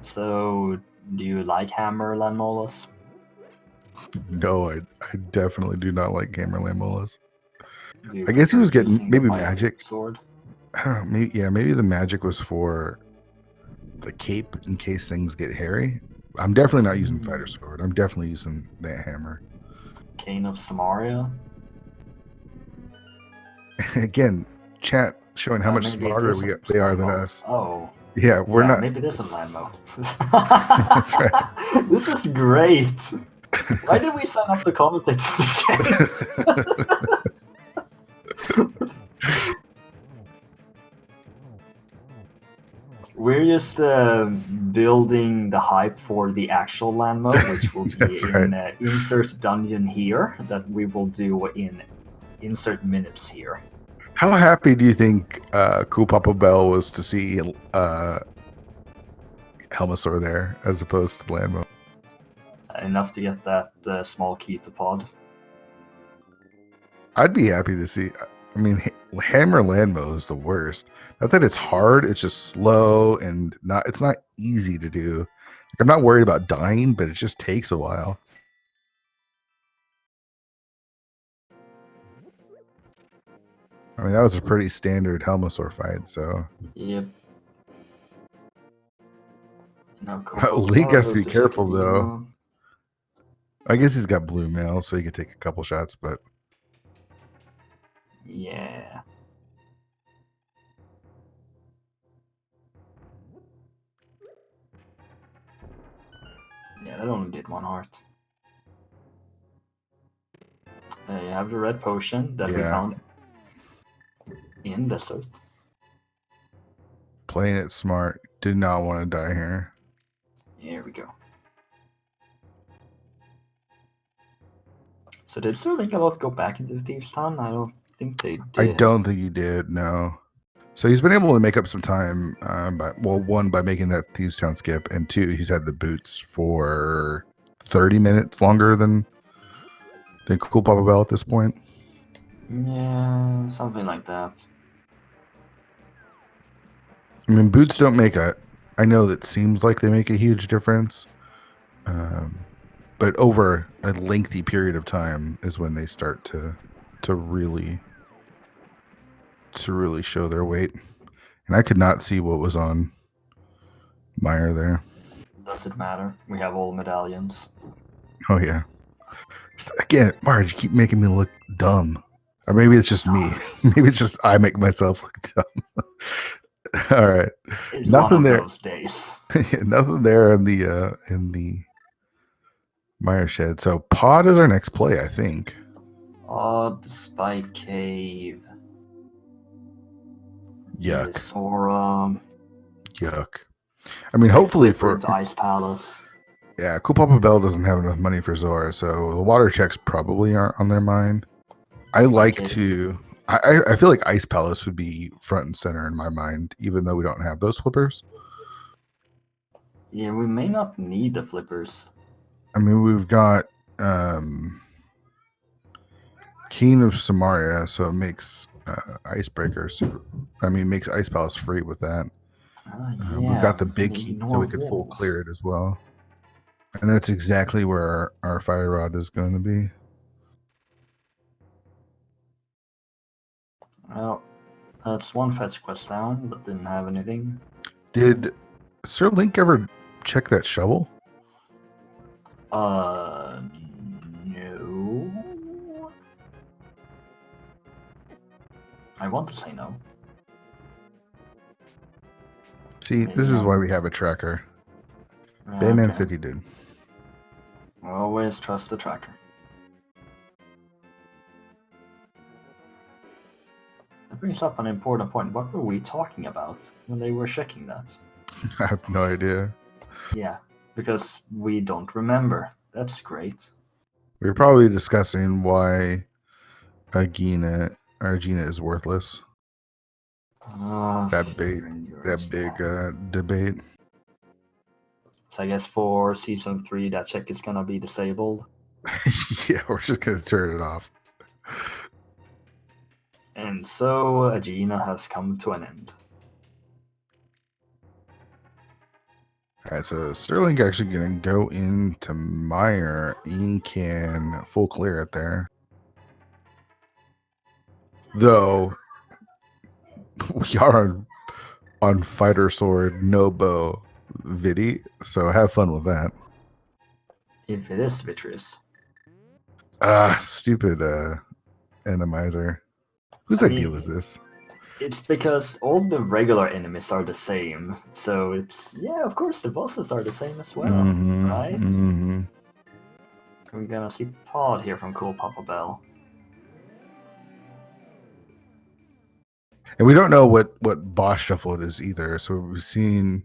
So, do you like hammer landmollas? No, I definitely do not like Hammerland Molas. I guess he was getting maybe magic. Sword. I don't know. Maybe the magic was for the cape in case things get hairy. I'm definitely not using fighter sword. I'm definitely using that hammer. Cane of Samaria. Again, chat showing how much smarter they are than us. Oh. Yeah, we're not. Maybe this is landmo. That's right. This is great. Why did we sign up the commentators again? We're just building the hype for the actual landmo, which will be in insert dungeon here, that we will do in insert minutes here. How happy do you think Cool Papa Bell was to see Helmasaur there as opposed to Landmo? Enough to get that small key to pod. I'd be happy to see. I mean, Hammer Landmo is the worst. Not that it's hard; it's just slow and it's not easy to do. Like, I'm not worried about dying, but it just takes a while. I mean, that was a pretty standard Helmosaur fight, so Yep. Now Link has to goes be to careful, though. Agina. I guess he's got blue mail, so he could take a couple shots, but Yeah. Yeah, that only did 1 heart. You have the red potion that we Yeah. found in desert. Playing it smart. Did not want to die here. Here we go. So did SirLinkalot go back into the Thieves' Town? I don't think they did. I don't think he did, no. So he's been able to make up some time, one, by making that Thieves Town skip, and two, he's had the boots for 30 minutes longer than Cool Papa Bell at this point. Yeah, something like that. I mean, boots don't make I know that seems like they make a huge difference, but over a lengthy period of time is when they start to really show their weight. And I could not see what was on Meyer there. Does it matter? We have all medallions. Oh yeah. Again, Marge, you keep making me look dumb. Or maybe it's just me. Maybe it's just I make myself look dumb. All right. It's Nothing one of there. those days. Nothing there in the Meyer shed. So Pod is our next play, I think. Oh, the Spike Cave. Yuck. Sora. Yuck. I mean, hopefully for the Ice Palace. Yeah, Cool Papa Bell doesn't have enough money for Zora, so the water checks probably aren't on their mind. I feel like Ice Palace would be front and center in my mind, even though we don't have those flippers. Yeah, we may not need the flippers. I mean, we've got Keen of Samaria, so it makes makes Ice Palace free with that. Yeah, we've got the big heat, so we could full clear it as well. And that's exactly where our Fire Rod is going to be. Well, that's one fetch quest down, but didn't have anything. Did Sir Link ever check that shovel? No. I want to say no. See, this is why we have a tracker. Bayman said he did. Always trust the tracker. That brings up an important point. What were we talking about when they were checking that? I have no idea. Yeah, because we don't remember. That's great. We were probably discussing why Agina is worthless. That big debate. So I guess for season 3, that check is gonna be disabled. Yeah, we're just gonna turn it off. And so Agina has come to an end. Alright, so Sterling actually gonna go into Meyer. He can full clear it there. Though we are on Fighter Sword no bow Vidi, so have fun with that. If it is Vitreous. Stupid Randomizer. Whose idea was this? It's because all the regular enemies are the same. So it's, yeah, of course the bosses are the same as well, right? Mm-hmm. We're gonna see Pod here from Cool Papa Bell. And we don't know what boss shuffle it is either. So we've seen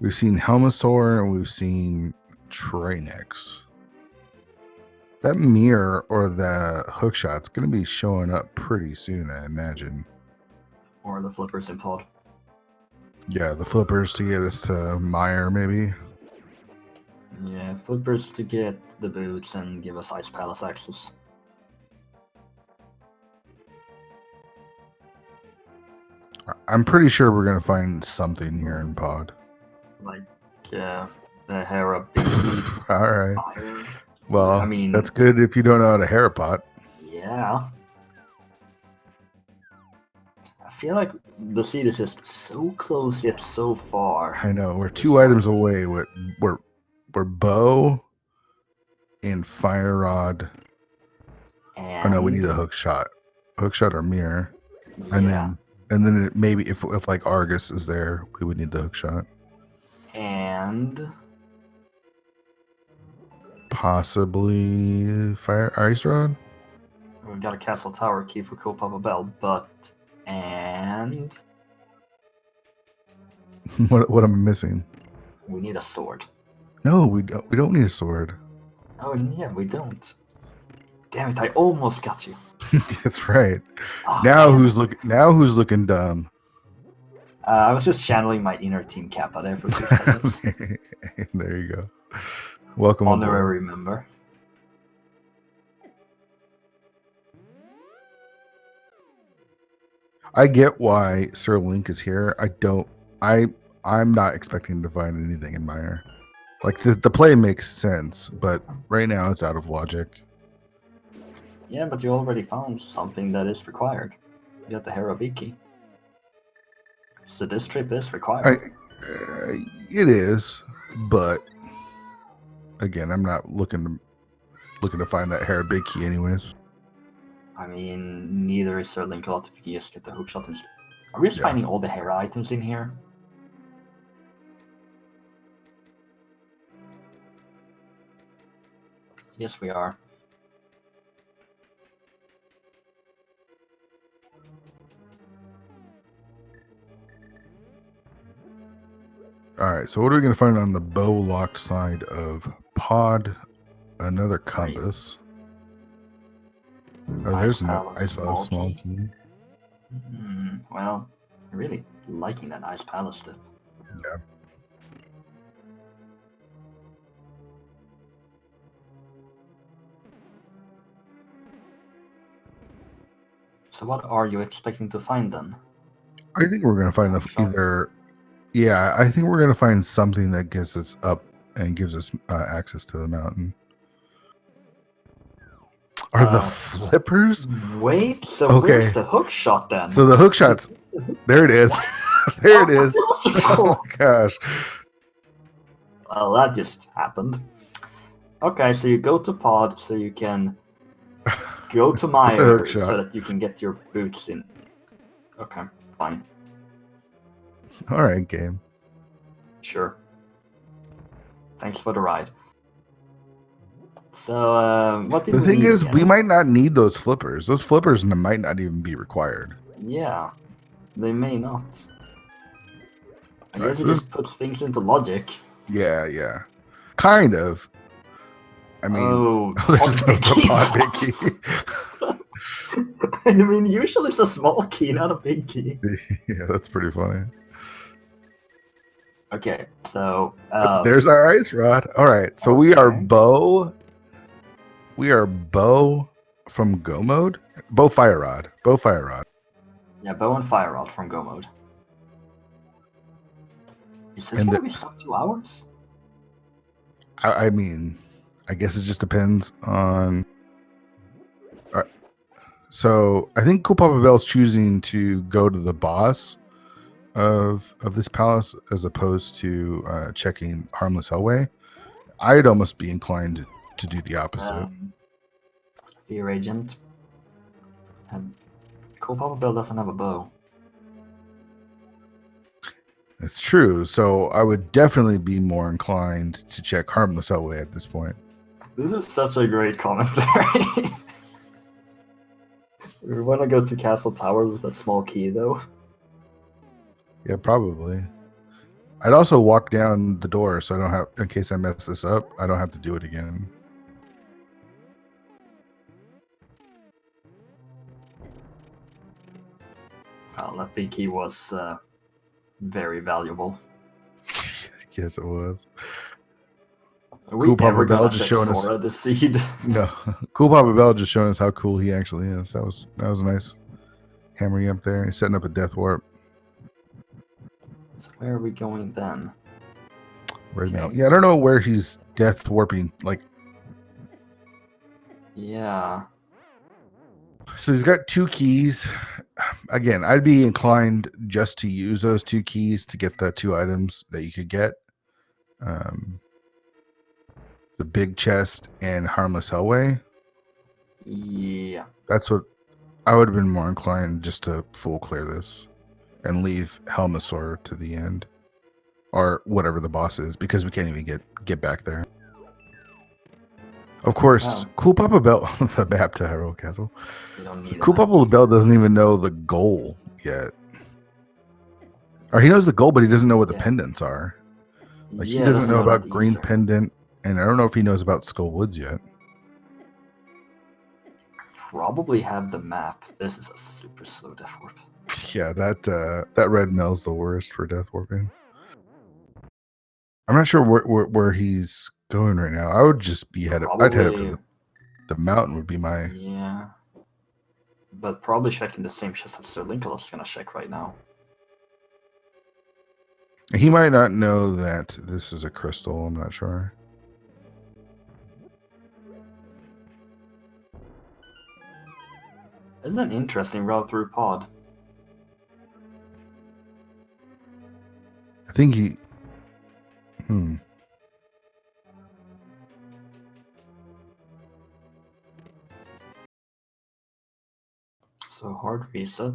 Helmosaur and we've seen Trinex. That mirror or the hookshot's going to be showing up pretty soon, I imagine. Or the flippers in Pod. Yeah, the flippers to get us to Meyer, maybe. Yeah, flippers to get the boots and give us Ice Palace access. I'm pretty sure we're going to find something here in Pod. Like, the Hera B. All right. Fire. Well, I mean, that's good if you don't know how to Hera pot. Yeah. feel like the seed is just so close yet so far. I know we're 2 items away. We're bow and fire rod. And Oh no, we need a hook shot or mirror, yeah. and then it, maybe if like Argus is there, we would need the hook shot. And possibly fire ice rod. we've got a castle tower key for Cool Papa Bell, and what am I missing? we need a sword. No, we don't need a sword. Oh yeah, we don't. Damn it! I almost got you. That's right. Oh, now man. who's looking dumb? I was just channeling my inner Team Kappa there for 2 seconds. There you go. Welcome Honorary member. I get why Sir Link is here. I'm not expecting to find anything in Mire. Like the play makes sense, but right now it's out of logic. Yeah, but you already found something that is required. You got the Herobiki. So this trip is required. It is, but again, I'm not looking to find that Herobiki anyways. I mean, neither is SirLinkalot if you just get the hookshot instead. Are we just finding all the Hera items in here? Yes, we are. All right, so what are we going to find on the bow lock side of pod? Another compass. Oh, there's an ice palace small key. Well, I'm really liking that ice palace tip. Yeah. So what are you expecting to find then? I think we're going to find either. Yeah, I think we're going to find something that gets us up and gives us access to the mountain. Are the flippers? Wait, so where's the hook shot then? So the hook shots, there it is. There it is. Oh my gosh. Well, that just happened. Okay, so you go to pod so you can go to Mire so that you can get your boots in. Okay, fine. All right, game. Sure. Thanks for the ride. So, what did the thing is, again? we might not need those flippers. Those flippers might not even be required. Yeah, they may not. I guess it just puts things into logic. Yeah. Kind of. I mean, there's no pod big key. I mean, usually it's a small key, not a big key. Yeah, that's pretty funny. Okay, so there's our ice rod. All right, so we are bow. We are bow from go mode. Bow fire rod. Yeah, bow and fire rod from go mode. Is this gonna be sub 2 hours? I mean, I guess it just depends on. So I think Cool Papa Bell's choosing to go to the boss of this palace as opposed to checking Harmless Hellway. I'd almost be inclined to do the opposite. Fear agent. Cool Papa Bell doesn't have a bow. It's true. So I would definitely be more inclined to check Harmless Hellway at this point. This is such a great commentary. We want to go to Castle Tower with a small key, though. Yeah, probably. I'd also walk down the door so I don't have, in case I mess this up, I don't have to do it again. Well, that big key was very valuable. Yes, it was. Cool Papa Bell just showing us the seed. No, Cool Papa Bell just showing us how cool he actually is. That was nice. Hammering up there. He's setting up a death warp. So where are we going then? Right now. Yeah, I don't know where he's death warping. Like, yeah. So he's got 2 keys. again, I'd be inclined just to use those 2 keys to get the 2 items that you could get. The big chest and harmless hellway. Yeah. That's what I would have been more inclined just to full clear this and leave Helmasaur to the end, or whatever the boss is, because we can't even get back there. Of course, Oh. Cool Papa Bell, the map to Hyrule Castle. You don't need Cool Papa Bell doesn't even know the goal yet. Or he knows the goal, but he doesn't know what the pendants are. Like, he doesn't know about Green Easter. Pendant, and I don't know if he knows about Skull Woods yet. Probably have the map. This is a super slow death warp. Yeah, that red mill's the worst for death warping. I'm not sure where he's going right now. I would just be I'd head up to the mountain would be my... Yeah. But probably checking the same chest that SirLinkalot is going to check right now. He might not know that this is a crystal. I'm not sure. Isn't an interesting route through pod? I think he... So hard reset.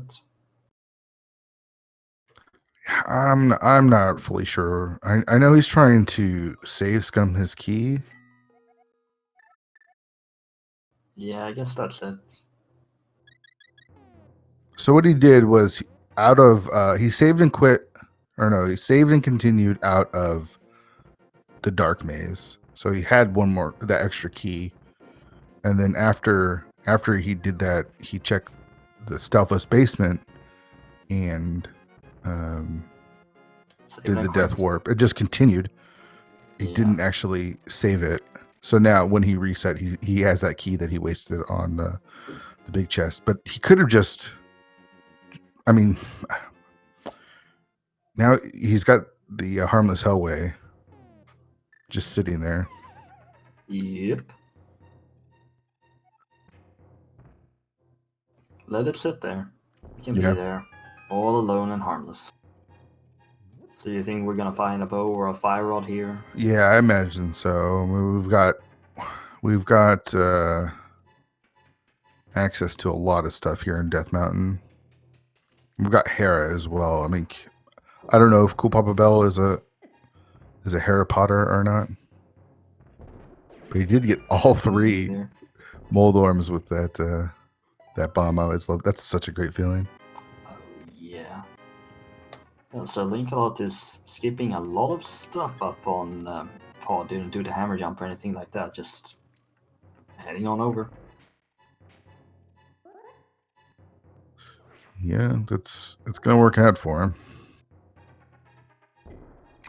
I'm not fully sure. I know he's trying to save scum his key. Yeah, I guess that's it. So what he did was he saved and quit, or no, he saved and continued out of the dark maze. So he had one more, that extra key, and then after he did that, he checked the stealthless basement and did the death warp. It just continued. He didn't actually save it. So now when he reset, he has that key that he wasted on the big chest. But he could have just, I mean, now he's got the harmless hellway just sitting there. Yep. Let it sit there. It can be there, all alone and harmless. So you think we're gonna find a bow or a fire rod here? Yeah, I imagine so. We've got access to a lot of stuff here in Death Mountain. We've got Hera as well. I mean, I don't know if Cool Papa Bell is a Harry Potter or not, but he did get all 3 Moldorms with that bomb. That's such a great feeling. Oh yeah. So SirLinkalot is skipping a lot of stuff up on pod. Didn't do the hammer jump or anything like that. Just heading on over. Yeah, it's gonna work out for him.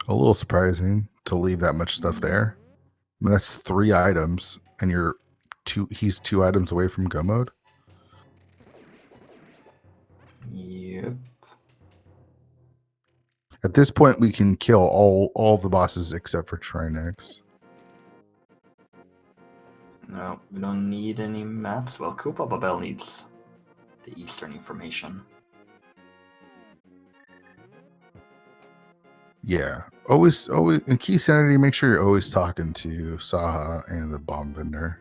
A little surprising to leave that much stuff there. I mean, that's 3 items, and he's 2 items away from go mode. Yep. At this point, we can kill all the bosses except for Trinex. No, we don't need any maps. Well, Cool Papa Bell needs the Eastern information. Yeah, always in Key Sanity, make sure you're always talking to Saha and the bomb vendor.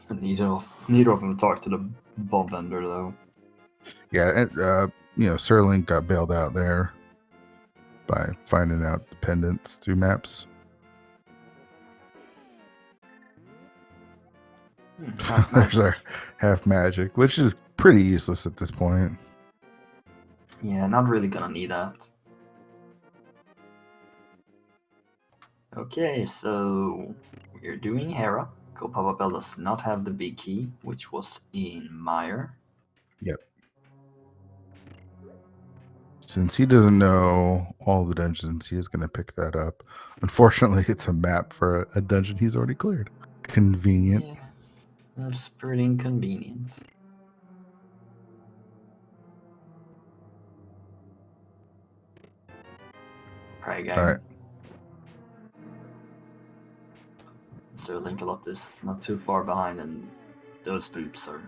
Neither of them talk to the bomb vendor though. Yeah, and SirLink got bailed out there by finding out the pendants through maps. There's our half magic, which is pretty useless at this point. Yeah, not really gonna need that. Okay, so we're doing Hera. Cool Papa Bell does not have the big key, which was in Meyer. Yep. Since he doesn't know all the dungeons, he is going to pick that up. Unfortunately, it's a map for a dungeon he's already cleared. Convenient. Yeah, that's pretty inconvenient. Try again. All right. SirLinkalot is not too far behind, and those boots are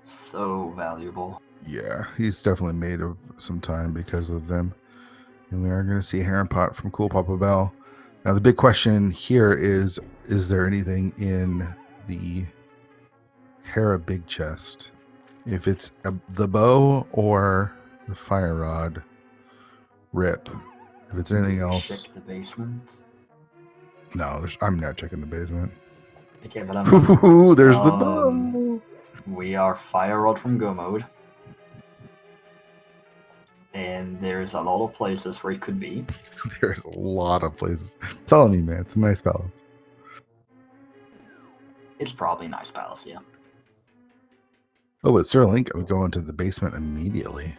so valuable. Yeah, he's definitely made of some time because of them. And we are going to see Heron Pot from Cool Papa Bell. Now, the big question here is there anything in the Hera Big Chest? If it's the bow or the fire rod, rip. If it's anything else, check the basement. no, I'm not checking the basement. Okay, but I'm Ooh, there's the bow. We are Fire Rod from Go Mode. And there's a lot of places where it could be. There's a lot of places. I'm telling you, man, it's a nice palace. It's probably a nice palace, yeah. Oh, but SirLinkalot would go into the basement immediately.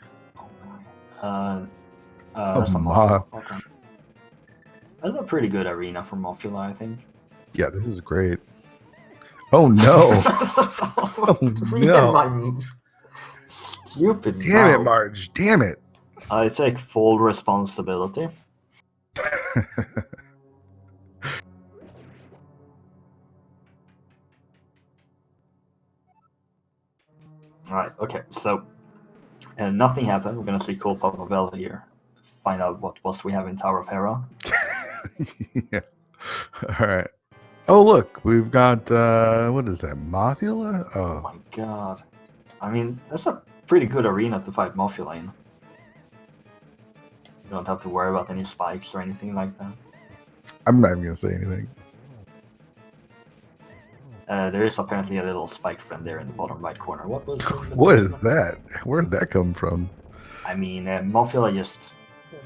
That's a Mafia. Okay. That's a pretty good arena for Mafia, I think. Yeah, this is great. Oh no! Oh no! Stupid. Damn it, Marge! Damn it! I take full responsibility. Alright, okay, so nothing happened. We're gonna see coolpapabell here. Find out what boss we have in Tower of Hera. Yeah. Alright. Oh look, we've got what is that? Mothula? Oh my god. I mean, that's a pretty good arena to fight Mafia in. You don't have to worry about any spikes or anything like that. I'm not even gonna say anything. There is apparently a little spike friend there in the bottom right corner. What was What is that? Where did that come from? I mean, Mafia just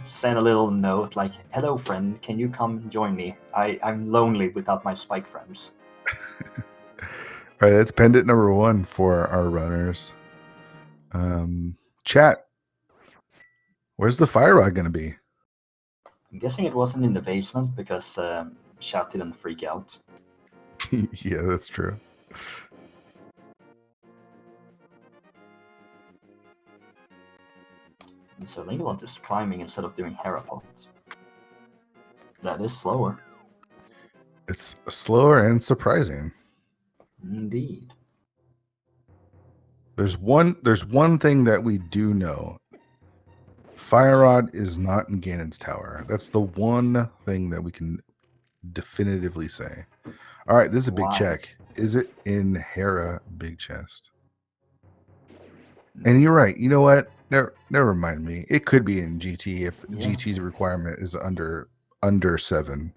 sent a little note like, "Hello, friend. Can you come join me? I'm lonely without my spike friends." All right, that's pendant number 1 for our runners. Chat. Where's the fire rod gonna be? I'm guessing it wasn't in the basement because chat didn't freak out. Yeah, that's true. And so SirLinkalot is climbing instead of doing Hera pot. That is slower. It's slower and surprising. Indeed. There's one thing that we do know. Fire Rod is not in Ganon's tower. That's the one thing that we can definitively say. All right, this is a big check. Is it in Hera Big Chest? And you're right. You know what? Never mind me. It could be in GT if GT's requirement is under 7.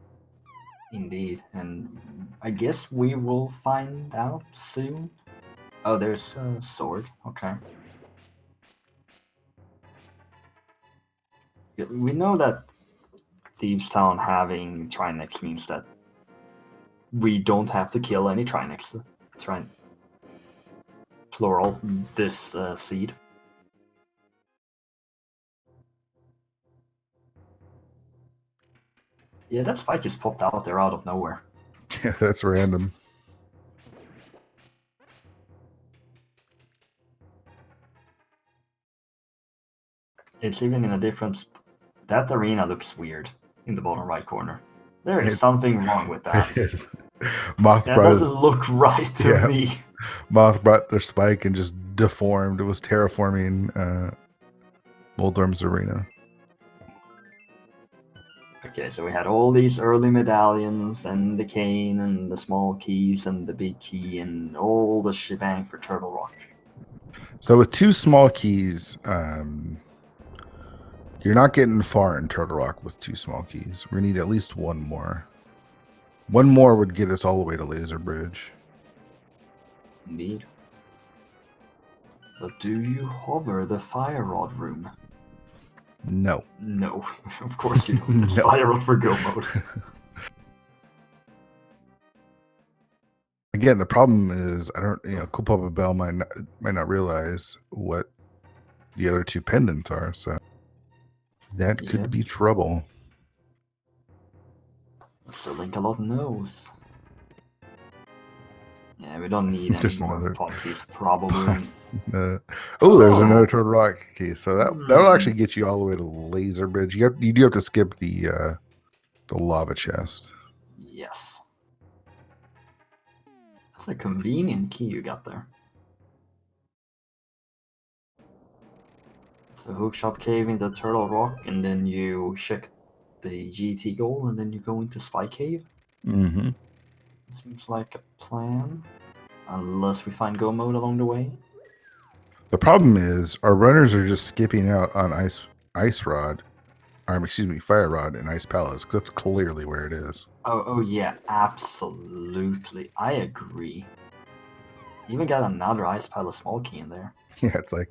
Indeed, and I guess we will find out soon. Oh, there's a sword. Okay. We know that Thieves Town having Trinex means that we don't have to kill any Trinex. Plural, this seed. Yeah, that spike just popped out there out of nowhere. Yeah, that's random. It's even in a different... That arena looks weird in the bottom right corner. There is something wrong with that. It is. Moth that doesn't look right to me. Moth brought their spike and just deformed. It was terraforming Moldorm's arena. Okay, so we had all these early medallions and the cane and the small keys and the big key and all the shebang for Turtle Rock. So with 2 small keys, you're not getting far in Turtle Rock with 2 small keys. We need at least 1 more. 1 more would get us all the way to Laser Bridge. Indeed. But do you hover the Fire Rod room? No. No, of course you don't. It's Fire Rod for Go Mode. Again, the problem is coolpapabell might not realize what the other 2 pendants are, so that could be trouble. SirLinkalot knows. Yeah, we don't need any more pot keys, probably. There's another Turtle Rock key, so that'll actually get you all the way to Laser Bridge. You do have to skip the lava chest. Yes. That's a convenient key you got there. So hookshot cave into Turtle Rock, and then you check the GT goal, and then you go into Spy Cave. Mm-hmm. Seems like a plan. Unless we find go mode along the way. The problem is our runners are just skipping out on ice rod, fire rod and ice palace. That's clearly where it is. Oh yeah, absolutely. I agree. Even got another ice palace small key in there. Yeah, it's like,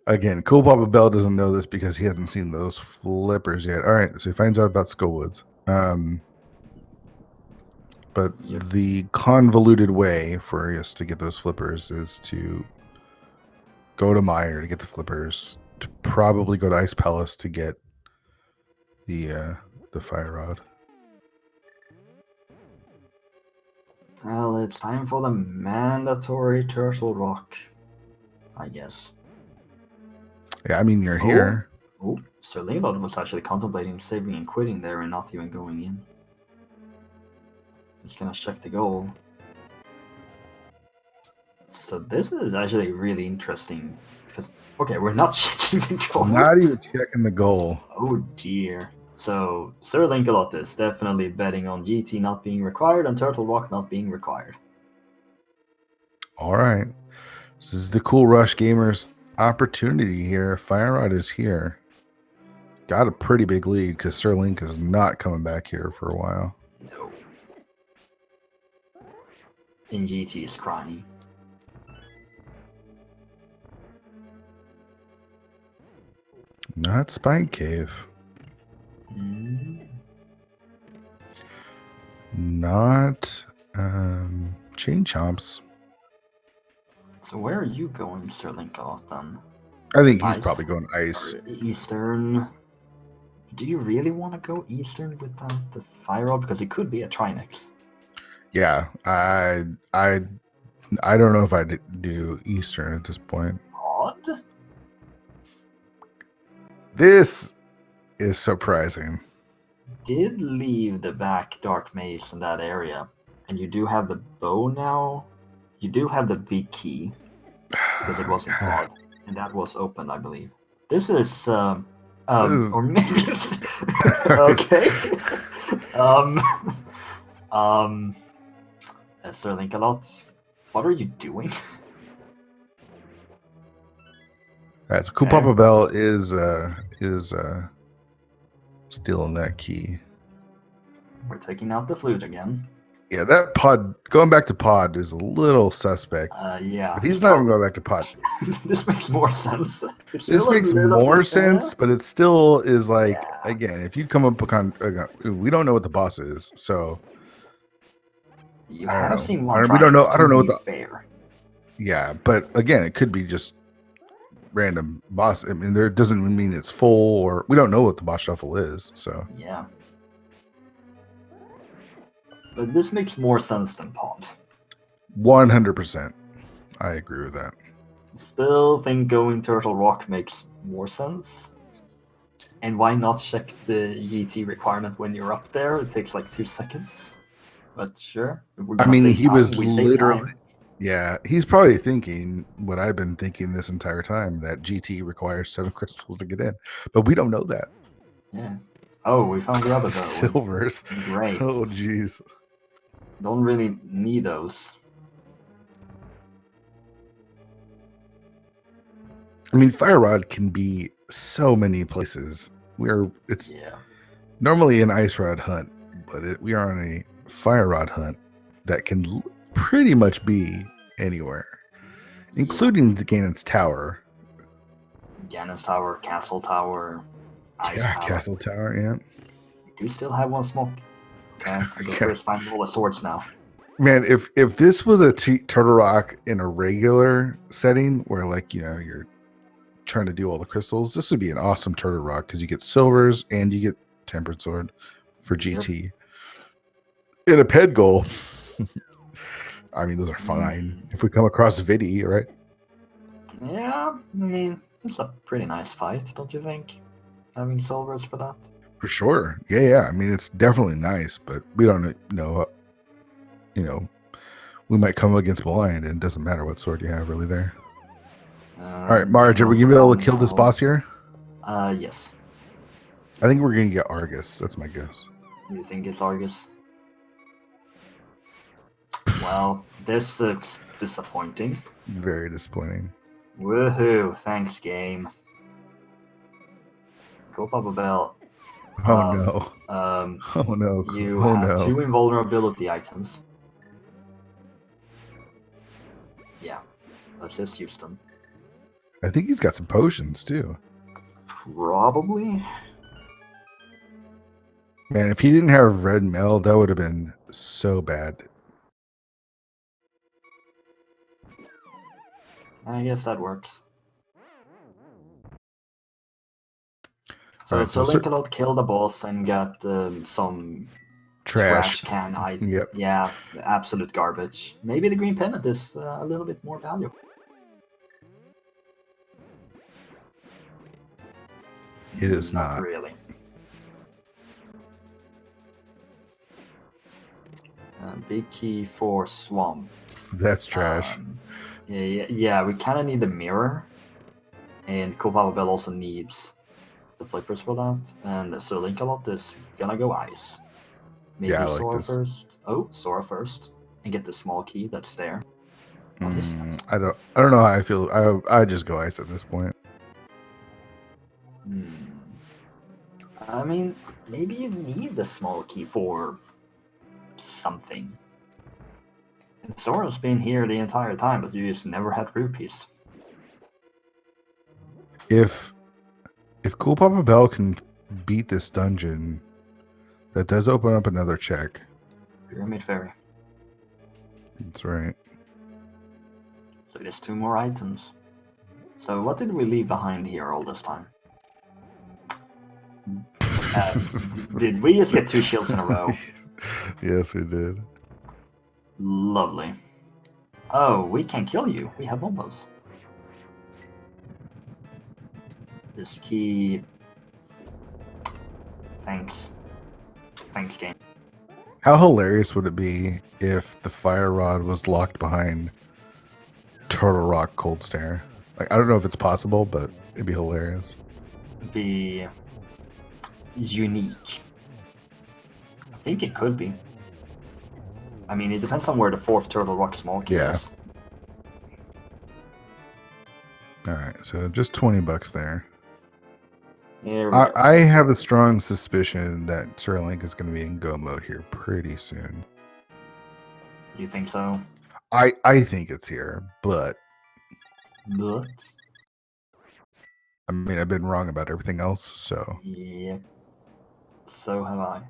again, Cool Papa Bell doesn't know this because he hasn't seen those flippers yet. All right, so he finds out about Skullwoods. But Yep. the convoluted way for us to get those flippers is to go to Meyer to get the flippers, to probably go to Ice Palace to get the fire rod. Well, it's time for the mandatory Turtle Rock, I guess. Yeah, I mean, you're here. Oh, SirLinkalot was actually contemplating saving and quitting there and not even going in. He's gonna check the goal. So this is actually really interesting because, okay, we're not checking the goal. Not even checking the goal. Oh dear. So SirLinkalot is definitely betting on GT not being required and Turtle Rock not being required. All right. This is the Cool Rush Gamers opportunity here. Fire Rod is here. Got a pretty big lead because SirLink is not coming back here for a while. No. And GT is crying. Not Spike Cave. Not Chain Chomps. So where are you going, SirLinkalot, then? I think he's Ice? probably going ice. Or Eastern? Do you really want to go Eastern without the Fire Rod? Because it could be a Trinex. Yeah, I don't know if I do Eastern at this point. Odd? This is surprising. Did leave the back Dark Maze in that area, and you do have the bow now. You do have the big key because it wasn't odd, and that was open, I believe. This is or maybe okay. SirLinkalot, what are you doing? Right, so Cool Papa Bell is stealing that key. We're taking out the flute again. Yeah, that pod, going back to pod is a little suspect. Yeah. But he's not even going back to pod. This makes more sense. This makes more sense, but it still is like, again, if you come up with we don't know what the boss is, so you I have don't know. seen one. We don't know. I don't know what the fair. Yeah, but again, it could be just random boss. I mean, there doesn't mean it's full, or we don't know what the boss shuffle is. So yeah. But this makes more sense than pod. 100%. I agree with that. Still think going Turtle Rock makes more sense. And why not check the GT requirement when you're up there? It takes like 2 seconds. But sure. I mean, he was literally... Yeah, he's probably thinking what I've been thinking this entire time, that GT requires 7 crystals to get in. But we don't know that. Yeah. Oh, we found the other silvers. Great. Oh, jeez. Don't really need those. I mean, Fire Rod can be so many places. It's normally an Ice Rod hunt, but we are on a Fire Rod hunt that can pretty much be anywhere, including the Ganon's Tower. Ganon's Tower, Castle Tower, Ice Tower. Castle Tower, yeah. We do still have one smoke. I guess we're finding all the swords now. Man, if this was a Turtle Rock in a regular setting where, like, you know, you're trying to do all the crystals, this would be an awesome Turtle Rock because you get silvers and you get Tempered Sword for GT. In a ped goal, I mean, those are fine. If we come across Vidi, right? Yeah, I mean, it's a pretty nice fight, don't you think? Having silvers for that? For sure. Yeah. I mean, it's definitely nice, but we don't know, you know, we might come against blind and it doesn't matter what sword you have really there. All right, Marge, are we gonna be able to kill this boss here? Yes. I think we're gonna get Argus. That's my guess. You think it's Argus? Well, this is disappointing. Very disappointing. Woohoo! Thanks, game. Coolpapabell. Oh no. Oh no. You Oh have no. 2 invulnerability items. Yeah, let's just use them. I think he's got some potions too. Probably. Man, if he didn't have red mail, that would have been so bad. I guess that works. So Alright, so SirLinkalot killed the boss and got some trash can item. Yep. Yeah, absolute garbage. Maybe the green pennant is a little bit more valuable. It is not. Really. Big key for swamp. That's trash. Yeah, we kind of need the mirror, and Coolpapabell also needs the flippers for that. And SirLinkalot is gonna go ice. Maybe Yeah, I like Sora this. first. Oh, Sora first, and get the small key that's there. I don't know how I feel. I just go ice at this point. I mean, maybe you need the small key for something. And Sora's been here the entire time, but you just never had rupees. If Coolpapabell can beat this dungeon, that does open up another check. Pyramid Fairy. That's right. So there's 2 more items. So what did we leave behind here all this time? Did we just get 2 shields in a row? Yes, we did. Lovely. Oh, we can kill you. We have bombos. This key. Thanks. Thanks, game. How hilarious would it be if the fire rod was locked behind Turtle Rock Cold Stare? Like, I don't know if it's possible, but it'd be hilarious. Be unique. I think it could be. I mean, it depends on where the 4th Turtle Rock small key is. All right, so just $20 there. Here I have a strong suspicion that SirLink is going to be in go mode here pretty soon. You think so? I think it's here, but I mean, I've been wrong about everything else, so yeah. So have I.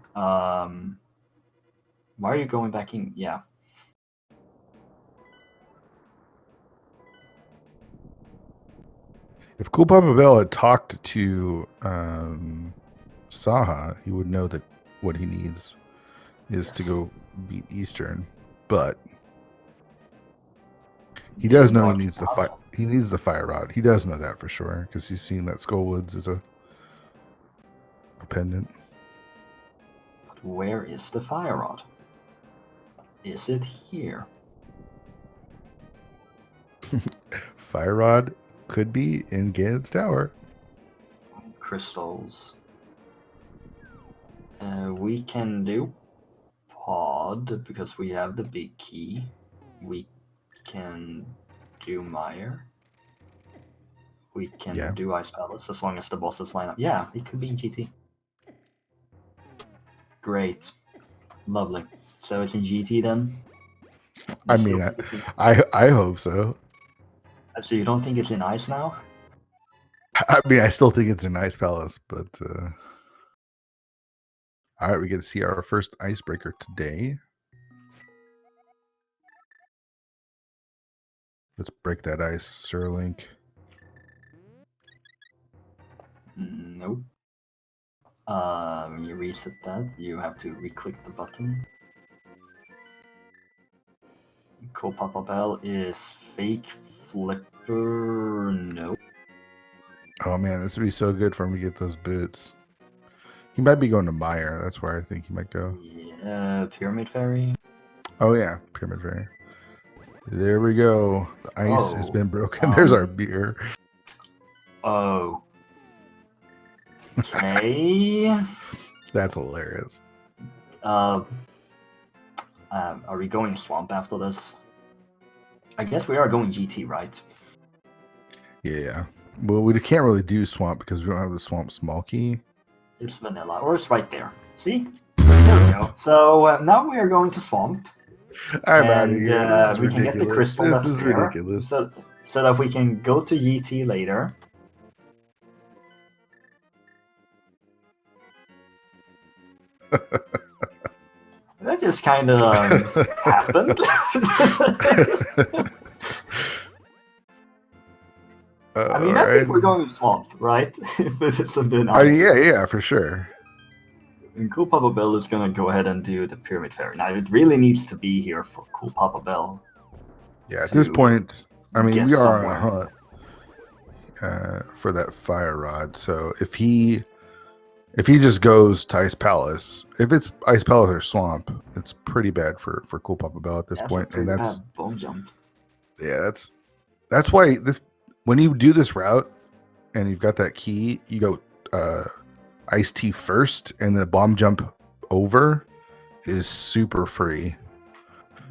Why are you going back in? Yeah. if Coolpapabell had talked to Saha, he would know that what he needs is to go beat Eastern, but he does know he needs the fire. He needs the fire rod. He does know that for sure because he's seen that Skullwoods is a pendant. But where is the fire rod? Is it here? Fire rod could be in Ganon's tower. Crystals. We can do pod because we have the big key. We can do Mire. We can do Ice Palace as long as the bosses line up. Yeah, it could be in GT. Great. Lovely. So it's in GT then? I mean, I hope so. So you don't think it's in Ice now? I mean, I still think it's in Ice Palace, but all right, we get to see our first icebreaker today. Let's break that ice, SirLink. Nope. When you reset that, you have to re-click the button. Coolpapabell is fake flipper. Nope. Oh man, this would be so good for him to get those boots. He might be going to Mire. That's where I think he might go. Yeah, Pyramid Fairy. Oh yeah, Pyramid Fairy. There we go. The ice has been broken. There's our beer. Oh. Okay. That's hilarious. Are we going swamp after this? I guess we are going GT, right? Yeah. Well, we can't really do swamp because we don't have the swamp small key. It's vanilla, or it's right there. See? There we go. So now we are going to swamp. I'm out of here. This is we can ridiculous. get the crystal This that's is there, ridiculous. so that we can go to GT later. That just kind of happened. I mean, I think we're going to swamp, right? If it isn't been ice. Yeah, for sure. And coolpapabell is going to go ahead and do the Pyramid Fairy. Now, it really needs to be here for coolpapabell. Yeah, at this point, I mean, we are on a hunt for that fire rod. So if he just goes to Ice Palace, if it's Ice Palace or Swamp, it's pretty bad for coolpapabell at this point. And that's bone jump. Yeah, that's why when you do this route and you've got that key, you go Ice Tea first, and the bomb jump over is super free.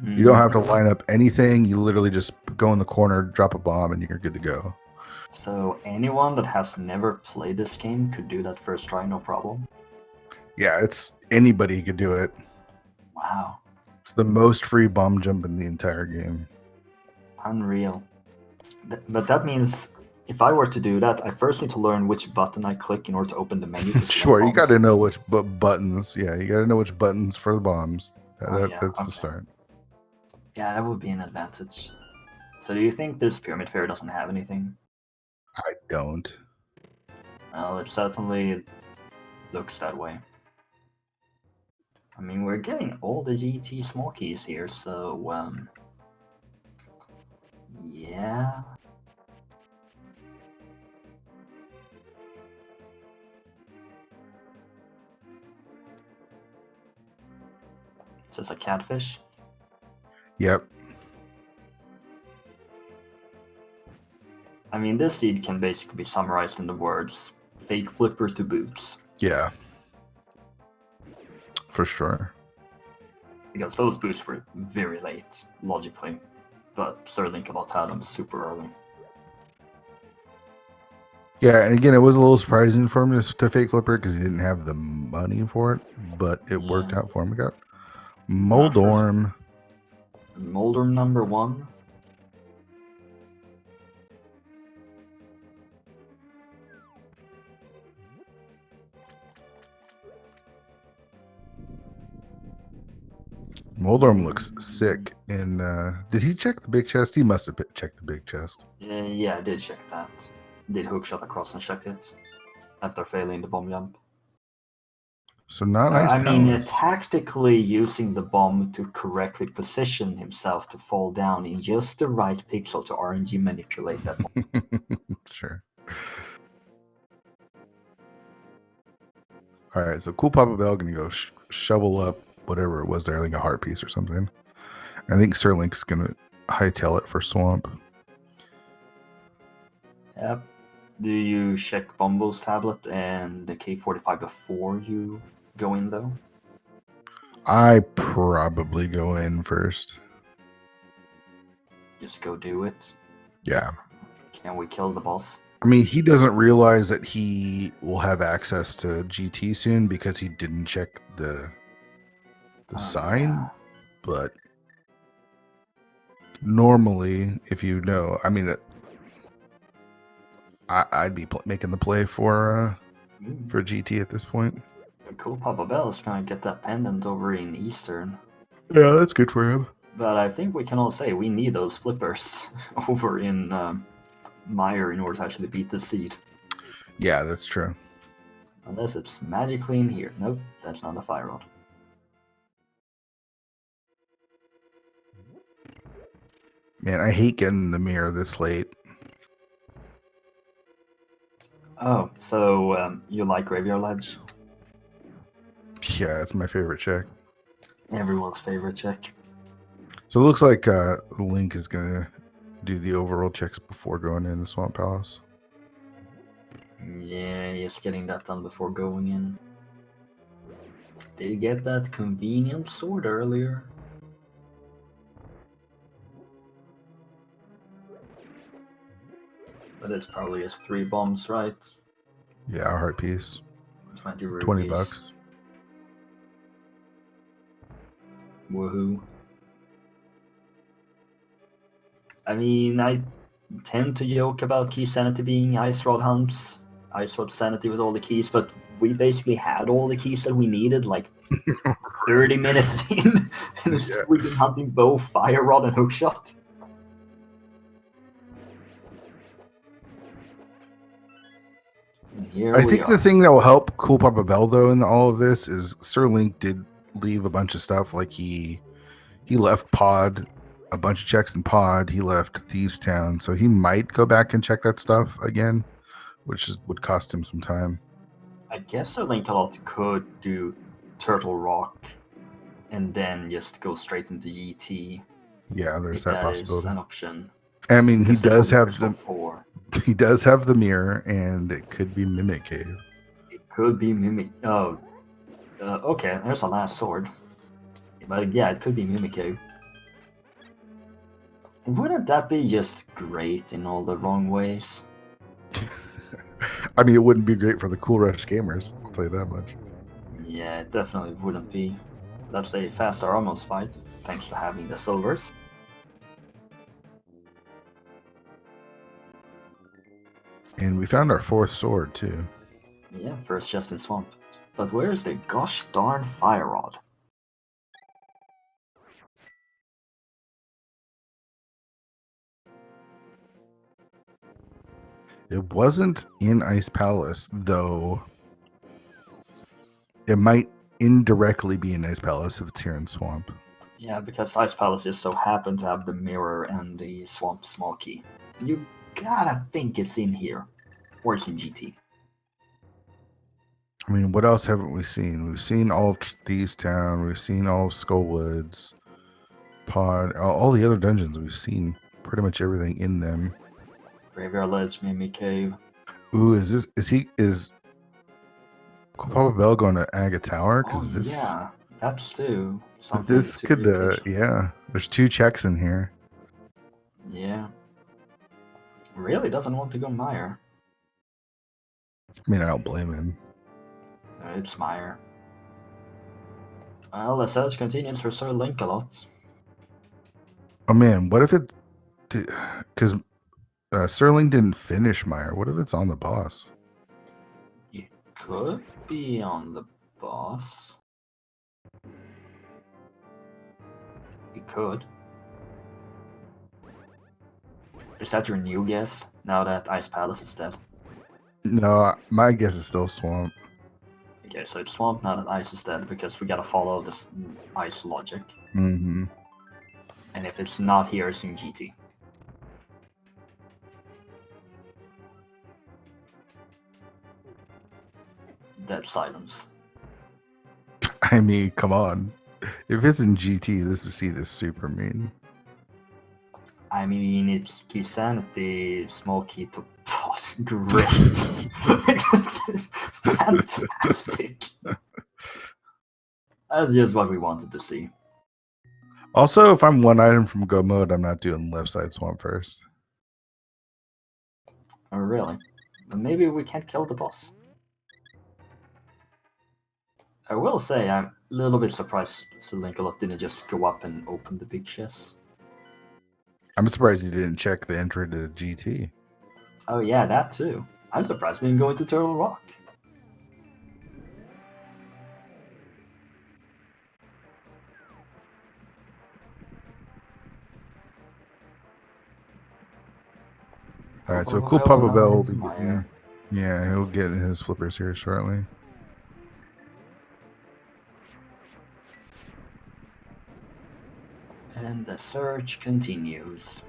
You don't have to line up anything. You literally just go in the corner, drop a bomb, and you're good to go. So anyone that has never played this game could do that first try, no problem? Yeah, anybody could do it. Wow. It's the most free bomb jump in the entire game. Unreal. But that means if I were to do that, I first need to learn which button I click in order to open the menu. Sure, you got to know which buttons. Yeah, you got to know which buttons for the bombs. That's the start. Yeah, that would be an advantage. So do you think this Pyramid Fairy doesn't have anything? I don't. Well, it certainly looks that way. I mean, we're getting all the GT small keys here, so yeah. Is this a catfish? Yep. I mean, this seed can basically be summarized in the words fake flipper to boots. Yeah. For sure. Because those boots were very late, logically. But SirLinkalot had them super early. Yeah, and again, it was a little surprising for him to fake flipper because he didn't have the money for it, but it worked out for him. We got Moldorm. Moldorm number 1. Moldorm looks sick. And did he check the big chest? He must have checked the big chest. Yeah, I did check that. Did hookshot across and check it after failing the bomb jump. So not nice. I mean, tactically using the bomb to correctly position himself to fall down in just the right pixel to RNG manipulate that bomb. Sure. All right, so coolpapabell gonna go shovel up whatever it was there, like a heart piece or something. I think SirLink's gonna hightail it for swamp. Yep. Do you check Bombo's tablet and the K45 before you go in, though? I probably go in first. Just go do it. Yeah. Can we kill the boss? I mean, he doesn't realize that he will have access to GT soon because he didn't check the sign. But normally, if you know, I mean, I'd be making the play for GT at this point. coolpapabell is gonna get that pendant over in Eastern. Yeah, that's good for him. But I think we can all say we need those flippers over in Meyer in order to actually beat the seed. Yeah, that's true. Unless it's magically in here. Nope, that's not a fire rod. Man, I hate getting the mirror this late. Oh, so you like Graveyard Ledge? Yeah, it's my favorite check. Everyone's favorite check. So it looks like Link is gonna do the overall checks before going in the Swamp Palace. Yeah, just getting that done before going in. Did you get that convenient sword earlier? But it's probably just 3 bombs, right? Yeah, a heart piece. 20 rupees. 20 bucks. Woohoo. I mean, I tend to joke about key sanity being Ice Rod Hunts, Ice Rod Sanity with all the keys, but we basically had all the keys that we needed like 30 minutes in, and instead we've been hunting bow, Fire Rod, and Hookshot. I think the thing that will help Cool Papa Bell though in all of this is Sir Link did leave a bunch of stuff. Like he left Pod, a bunch of checks in Pod. He left Thieves Town, so he might go back and check that stuff again, which would cost him some time. I guess SirLinkalot could do Turtle Rock and then just go straight into GT. Yeah, there's that possibility. Is an option. I mean, he does have the mirror, and it could be Mimic Cave. It could be Mimic. Oh, okay. There's a last sword. But yeah, it could be Mimic Cave. Wouldn't that be just great in all the wrong ways? I mean, it wouldn't be great for the Cool Rush gamers. I'll tell you that much. Yeah, it definitely wouldn't be. That's a faster almost fight, thanks to having the silvers. And we found our 4th sword, too. Yeah, first chest in Swamp. But where's the gosh darn Fire Rod? It wasn't in Ice Palace, though. It might indirectly be in Ice Palace if it's here in Swamp. Yeah, because Ice Palace just so happened to have the mirror and the Swamp small key. You gotta think it's in here. Or it's in GT. I mean, what else haven't we seen? We've seen all of Thieves Town. We've seen all of Skullwoods. Pod. All the other dungeons. We've seen pretty much everything in them. Graveyard Ledge, Mimic Cave. Ooh, is Cool Papa Bell going to Aga Tower? Because yeah, that's too. This could, yeah. There's 2 checks in here. Yeah. Really doesn't want to go Meyer. I mean, I don't blame him. It's Meyer. Well, the search continues for SirLinkalot. Oh man, what if it? Because Sterling didn't finish Meyer. What if it's on the boss? It could be on the boss. It could. Is that your new guess, now that Ice Palace is dead? No, my guess is still Swamp. Okay, so it's Swamp now that Ice is dead, because we gotta follow this Ice logic. Mm-hmm. And if it's not here, it's in GT. Dead silence. I mean, come on. If it's in GT, this is super mean. I mean, it's key sanity, small key to pot. Great. Fantastic. That's just what we wanted to see. Also, if I'm 1 item from Go Mode, I'm not doing left side Swamp first. Oh, really? Then maybe we can't kill the boss. I will say, I'm a little bit surprised SirLinkalot didn't just go up and open the big chest. I'm surprised he didn't check the entry to GT. Oh yeah, that too. I'm surprised he didn't go into Turtle Rock. Alright, so Cool Papa Bell will be getting, yeah, he'll get his flippers here shortly. And the search continues.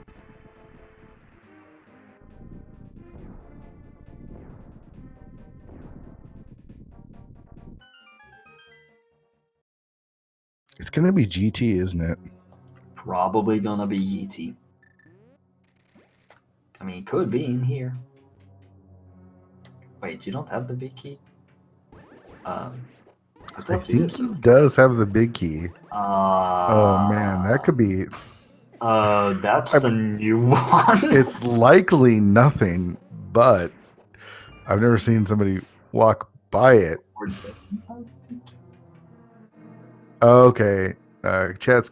It's gonna be GT, isn't it? probably gonna be Yeetie. I mean, it could be in here. Wait, you don't have the big key? I I thought you did. think he does have the big key. Oh man, that could be. That's a new one. It's likely nothing, but I've never seen somebody walk by it. Or doesn't have big key? Okay, Chat's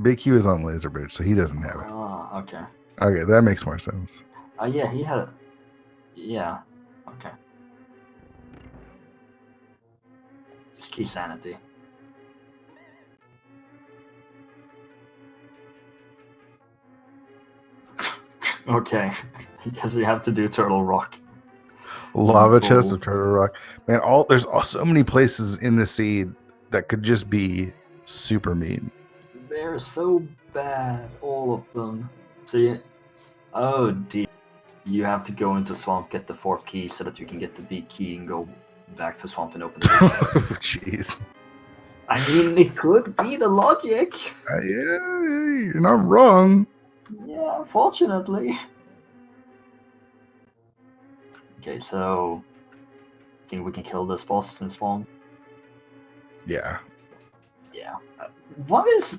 big Q is on Laser Bridge, so he doesn't have it. Ah, okay. Okay, that makes more sense. Yeah, he had. Yeah, okay. It's key sanity. Okay, I guess we have to do Turtle Rock. Lava chest Cool. of Turtle Rock. Man, there's so many places in the seed that could just be super mean. They're so bad, all of them. So you, oh dear, you have to go into Swamp, get the 4th key so that you can get the big key and go back to Swamp and open the big key. Jeez. I mean, it could be the logic. Yeah, you're not wrong. Yeah, unfortunately. Okay, so I think we can kill this boss in Swamp. Yeah. Yeah. What is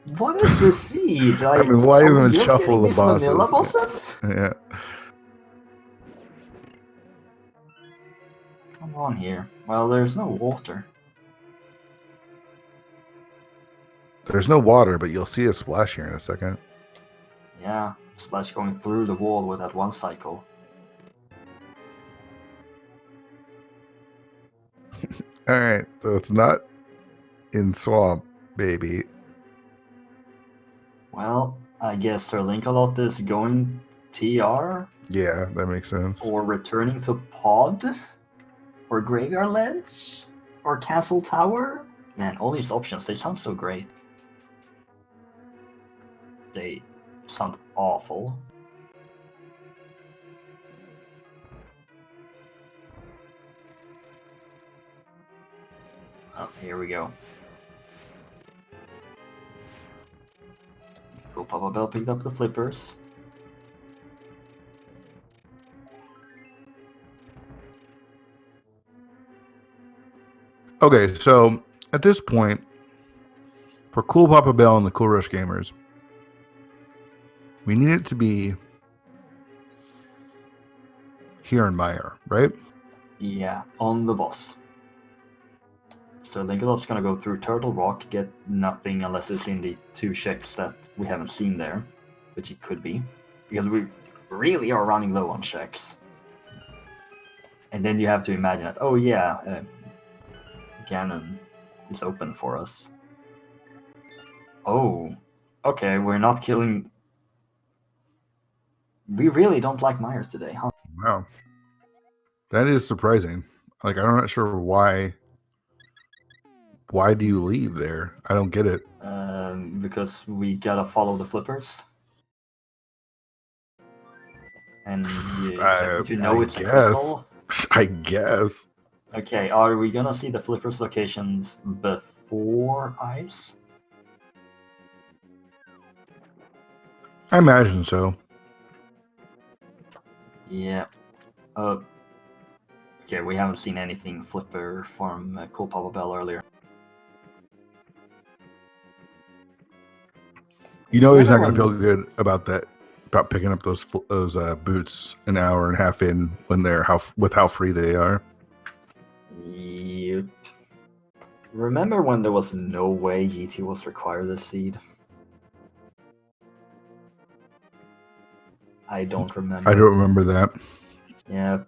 the seed? Like, I mean, why are we even just shuffle getting the these vanilla bosses? bosses? Yeah. Come on here. Well, there's no water. There's no water, but you'll see a splash here in a second. Yeah, Splash going through the wall with that one cycle. All right, so it's not in Swamp, baby. Well, I guess SirLinkalot is going TR? Yeah, that makes sense. Or returning to Pod? Or Graveyard Ledge? Or Castle Tower? Man, all these options, they sound so great. They sound awful. Oh, here we go. Coolpapabell picked up the flippers. Okay, so at this point, for Cool Papa Bell and the Cool Rush gamers, we need it to be here in Meyer, right? Yeah, on the boss. So SirLinkalot's gonna go through Turtle Rock, get nothing unless it's in the 2 checks that we haven't seen there, which it could be, because we really are running low on checks. And then you have to imagine that, oh yeah, Ganon is open for us. Oh, okay, we're not killing... We really don't like Meyer today, huh? Wow. That is surprising. Like, I'm not sure why. Why do you leave there? I don't get it. Because we gotta follow the flippers. And you know it's a crystal. I guess. Okay, are we gonna see the flippers locations before ice? I imagine so. Yeah. Okay, we haven't seen anything flipper from Cool Bell earlier. You know he's not going to feel good about that, about picking up those boots an hour and a half in when they're with how free they are. Yep. Remember when there was no way GT was required this seed? I don't remember. I don't remember that. Yeah.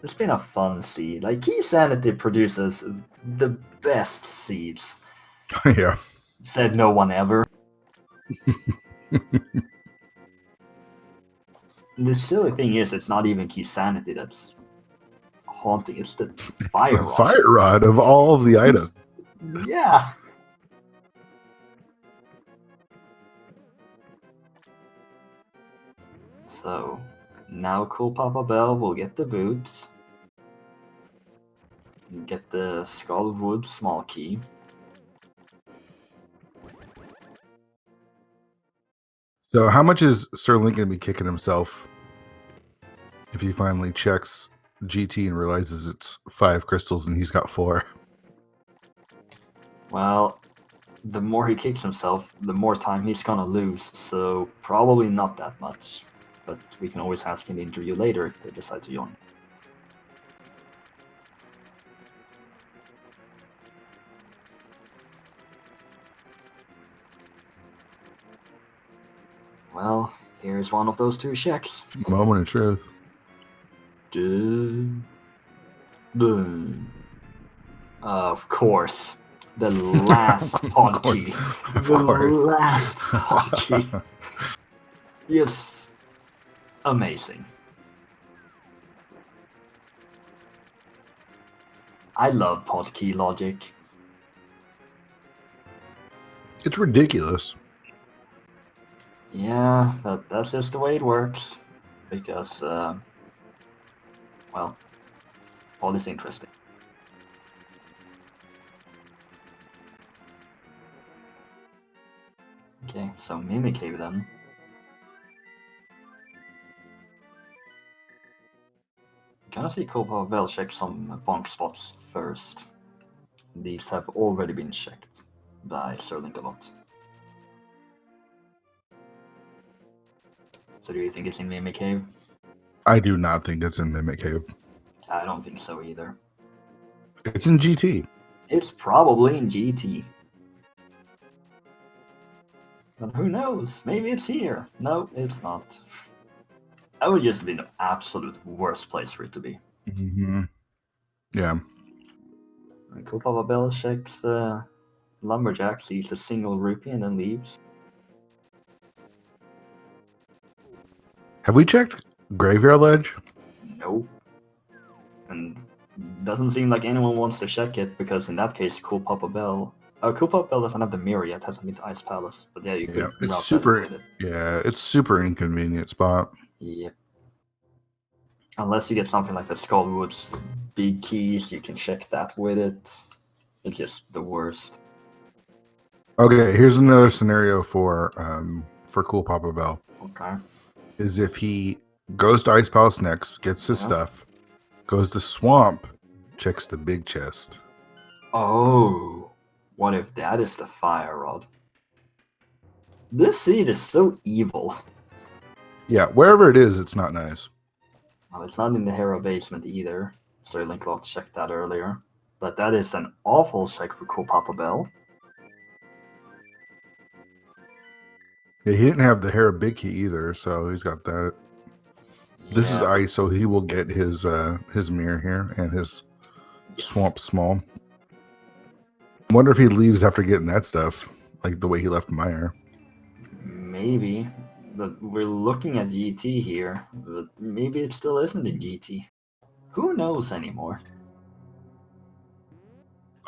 It's been a fun seed. Like, Key Sanity produces the best seeds. Yeah. Said no one ever. The silly thing is, it's not even Key Sanity that's haunting. It's the fire rod. Fire rod of all of the items. Yeah. So now Cool Papa Bell will get the boots. Get the Skull Wood small key. So how much is Sir Link going to be kicking himself if he finally checks GT and realizes it's 5 crystals and he's got 4? Well, the more he kicks himself, the more time he's gonna lose, so probably not that much. But we can always ask in the interview later if they decide to join. Well, here's one of those 2 checks. Moment of truth. Of course. The last pod key. Of The course. last pod key. Yes. Amazing. I love pod key logic. It's ridiculous. Yeah, but that's just the way it works. Because, well, pod is interesting. Okay, so Mimic Cave then. Gonna see coolpapabell check some bonk spots first. These have already been checked by SirLinkalot. So do you think it's in Mimic Cave? I do not think it's in Mimic Cave. I don't think so either. It's in GT. It's probably in GT. But who knows? Maybe it's here. No, it's not. That would just be the absolute worst place for it to be. Mm-hmm. Yeah. And coolpapabell checks Lumberjack, sees the single rupee, and then leaves. Have we checked Graveyard Ledge? Nope. And doesn't seem like anyone wants to check it, because in that case, coolpapabell doesn't have the mirror yet, hasn't been to Ice Palace. But yeah, you could. Yeah, route it's that super. with it. Yeah, it's super inconvenient spot. Yep. Unless you get something like the Skullwood's big keys, you can check that with it. It's just the worst. Okay, here's another scenario for coolpapabell. Okay. Is if he goes to Ice Palace next, gets his stuff, goes to Swamp, checks the big chest. Oh, what if that is the fire rod? This seed is so evil. Yeah, wherever it is, it's not nice. Well, it's not in the hero basement either. SirLinkalot checked that earlier. But that is an awful check for coolpapabell. Yeah, he didn't have the hair big key either, so he's got that. This is Ice, so he will get his mirror here and his Swamp small. I wonder if he leaves after getting that stuff, like the way he left Meyer. Maybe, but we're looking at GT here, but maybe it still isn't in GT. Who knows anymore?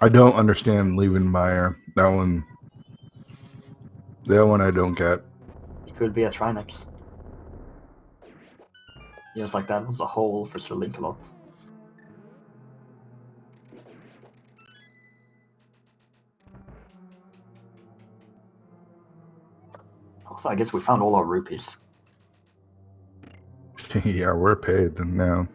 I don't understand leaving Meyer. That one I don't get. It could be a Trinex. Just like that was a hole for SirLinkalot. Also, I guess we found all our rupees. Yeah, we're paid now.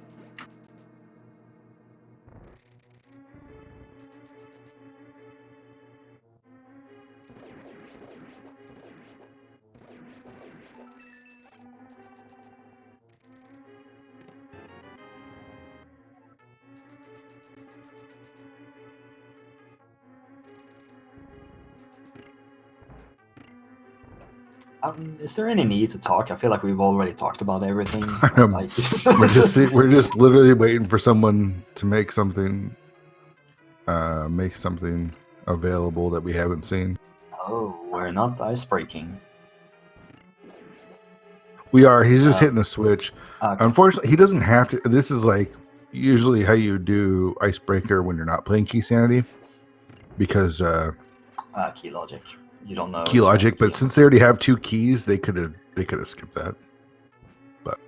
Is there any need to talk? I feel like we've already talked about everything. We're just literally waiting for someone to make something available that we haven't seen. Oh, we're not ice breaking. We are. He's just hitting the switch. Okay. Unfortunately, he doesn't have to. This is like usually how you do Icebreaker when you're not playing Key Sanity, because Key logic. You don't know Key logic. But since they already have 2 keys, they could have skipped that. But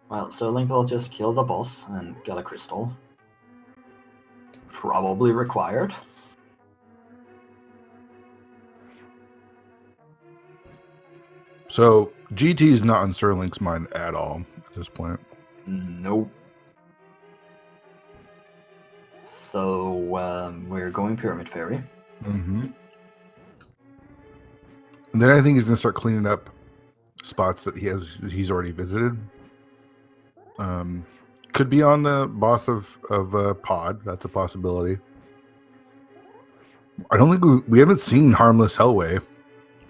well, SirLinkalot just killed the boss and got a crystal. Probably required. So GT is not on SirLink's mind at all at this point. Nope. So we're going Pyramid Fairy. Mm-hmm. And then I think he's gonna start cleaning up spots that he's already visited. Could be on the boss of Pod. That's a possibility. I don't think we haven't seen Harmless Hellway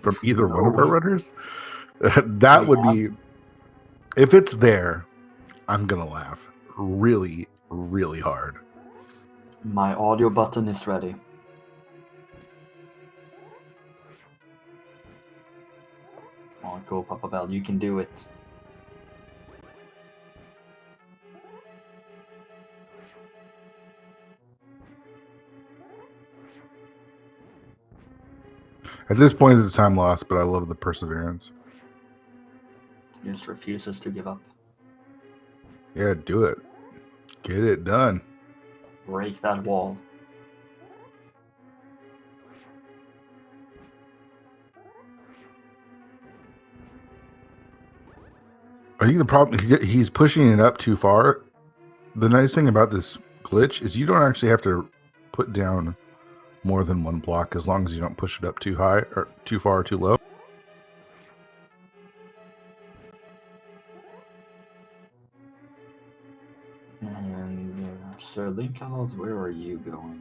from either one of our runners. That would be, if it's there, I'm gonna laugh really, really hard. My audio button is ready. Come on, cool, Papa Bell, you can do it. At this point, it's a time lost, but I love the perseverance. He just refuses to give up. Yeah, do it. Get it done. Break that wall. I think the problem, he's pushing it up too far. The nice thing about this glitch is you don't actually have to put down more than one block as long as you don't push it up too high or too far or too low. And SirLinkalot, where are you going?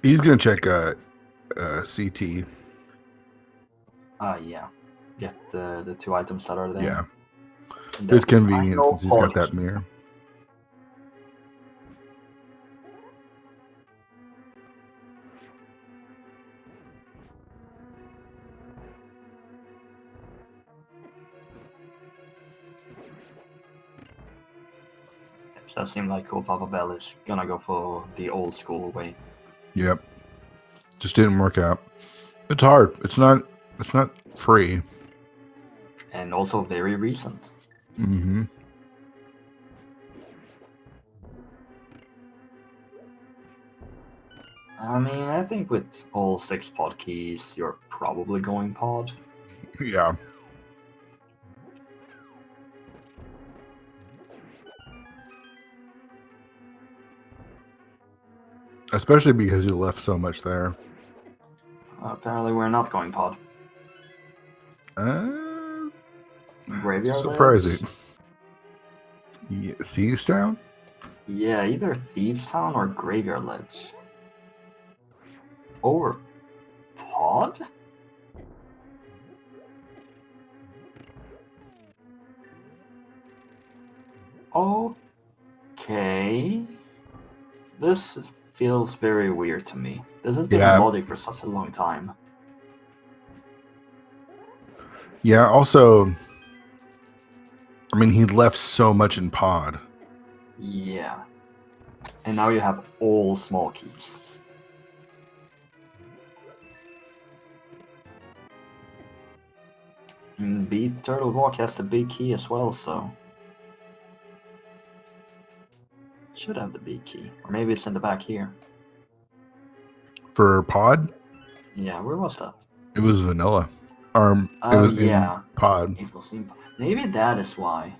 He's gonna check CT. Yeah. Get the 2 items that are there. Yeah. It's convenient since he's got that mirror. That seemed like cool Papa Bell is gonna go for the old school way. Yep. Just didn't work out. It's hard. It's not free. And also very recent. Mm-hmm. I mean, I think with all 6 pod keys, you're probably going pod. Yeah. Especially because you left so much there. Apparently we're not going pod. Graveyard surprising. Ledge? Yeah, Thieves Town? Yeah, either Thieves Town or Graveyard Ledge. Or pod? Okay. This feels very weird to me. This has been logic for such a long time. Yeah, also, I mean, he left so much in pod. Yeah. And now you have all small keys. And Beat Turtle Walk has the big key as well, so... should have the big key. Or maybe it's in the back here. For pod? Yeah, where was that? It was vanilla. It was in pod. It was in... maybe that is why.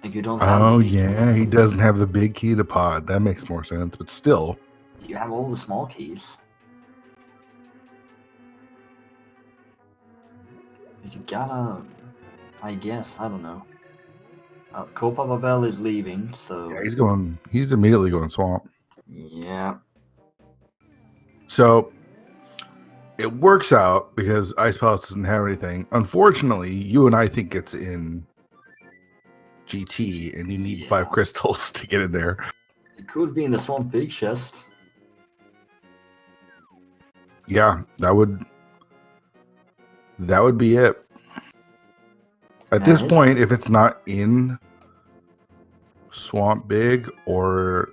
Like you don't have he doesn't have the big key to pod. That makes more sense, but still. You have all the small keys. You gotta... I guess, I don't know. Cool Papa Bell is leaving, so... yeah, he's immediately going swamp. Yeah. So, it works out because Ice Palace doesn't have anything. Unfortunately, you and I think it's in GT, and you need 5 crystals to get in there. It could be in the Swamp Big Chest. Yeah, that would be it. At this point, if it's not in Swamp Big or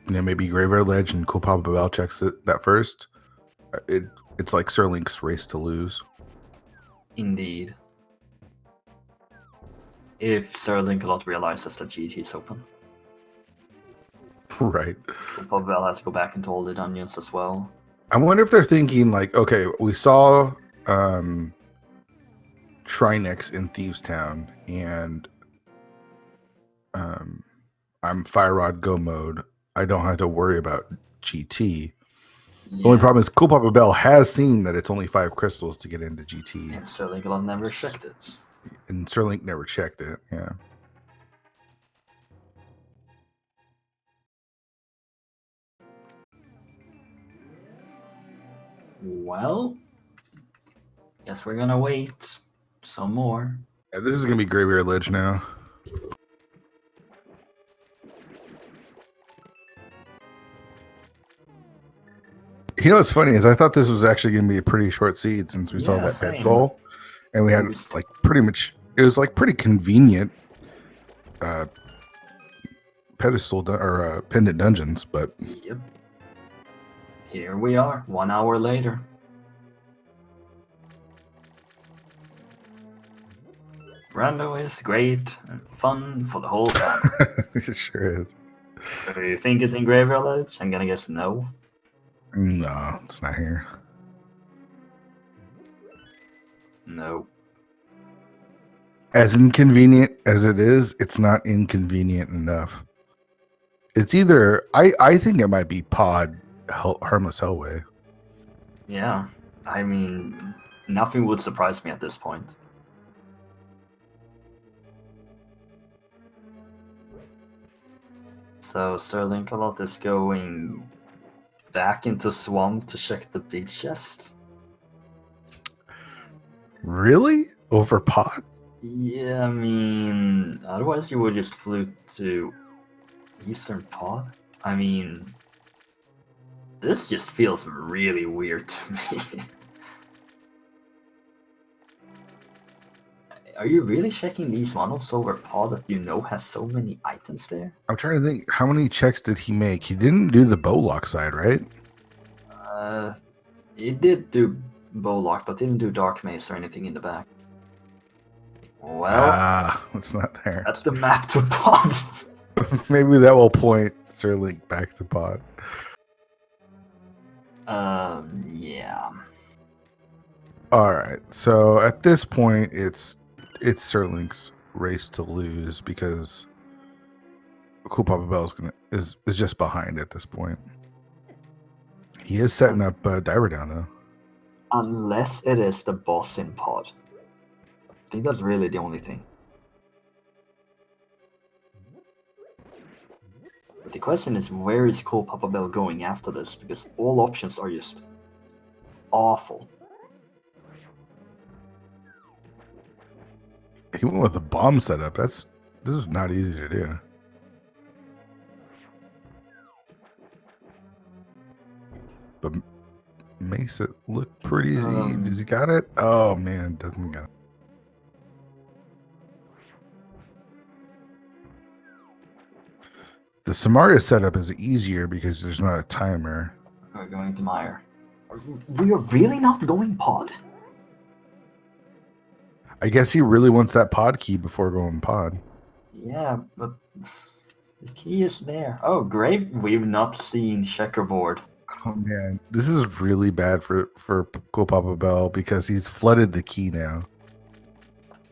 maybe Graveyard Ledge and Cool Papa Bell checks that first, it's like SirLink's race to lose. Indeed. If SirLinkalot realizes that GT is open. Right. Cool Papa Bell has to go back into all the dungeons as well. I wonder if they're thinking like, okay, we saw Trinex in Thieves Town, and I'm Fire Rod Go mode, I don't have to worry about GT. The only problem is Cool Papa Bell has seen that it's only 5 crystals to get into GT. And SirLinkalot never checked it. And SirLink never checked it, yeah. Well, guess we're gonna wait some more. Yeah, this is going to be Graveyard Ledge now. You know what's funny is I thought this was actually going to be a pretty short seed since we saw that same. bed goal. And we had like pretty much, it was like pretty convenient pedestal or pendant dungeons, but Yep. Here we are, 1 hour later. Rando is great and fun for the whole family. It sure is. So do you think it's in Graveyard Ledge? I'm gonna guess no. No, it's not here. No. As inconvenient as it is, it's not inconvenient enough. It's either I think it might be Pod Harmless Hellway. Yeah, I mean, nothing would surprise me at this point. So SirLinkalot is going back into Swamp to check the big chest. Really? Over Pod? Yeah, I mean, otherwise you would just flew to Eastern Pod. I mean, this just feels really weird to me. Are you really checking these one-offs over Pod that you know has so many items there? I'm trying to think, how many checks did he make? He didn't do the Bowlock side, right? He did do Bowlock, but didn't do Dark Maze or anything in the back. Well, it's not there. That's the map to Pod. Maybe that will point SirLink back to Pod. Yeah. All right. So at this point, it's SirLink's race to lose because Cool Papa Bell is just behind at this point. He is setting up Diver Down though. Unless it is the boss in Pod. I think that's really the only thing. But the question is, where is Cool Papa Bell going after this? Because all options are just awful. He went with a bomb setup. This is not easy to do. But makes it look pretty easy. Does he got it? Oh man, doesn't got it. The Samaria setup is easier because there's not a timer. We're going to Meyer. We are really not going Pod? I guess he really wants that pod key before going Pod. Yeah, but the key is there. Oh, great. We've not seen Checkerboard. Oh man, this is really bad for Cool Papa Bell because he's flooded the key now.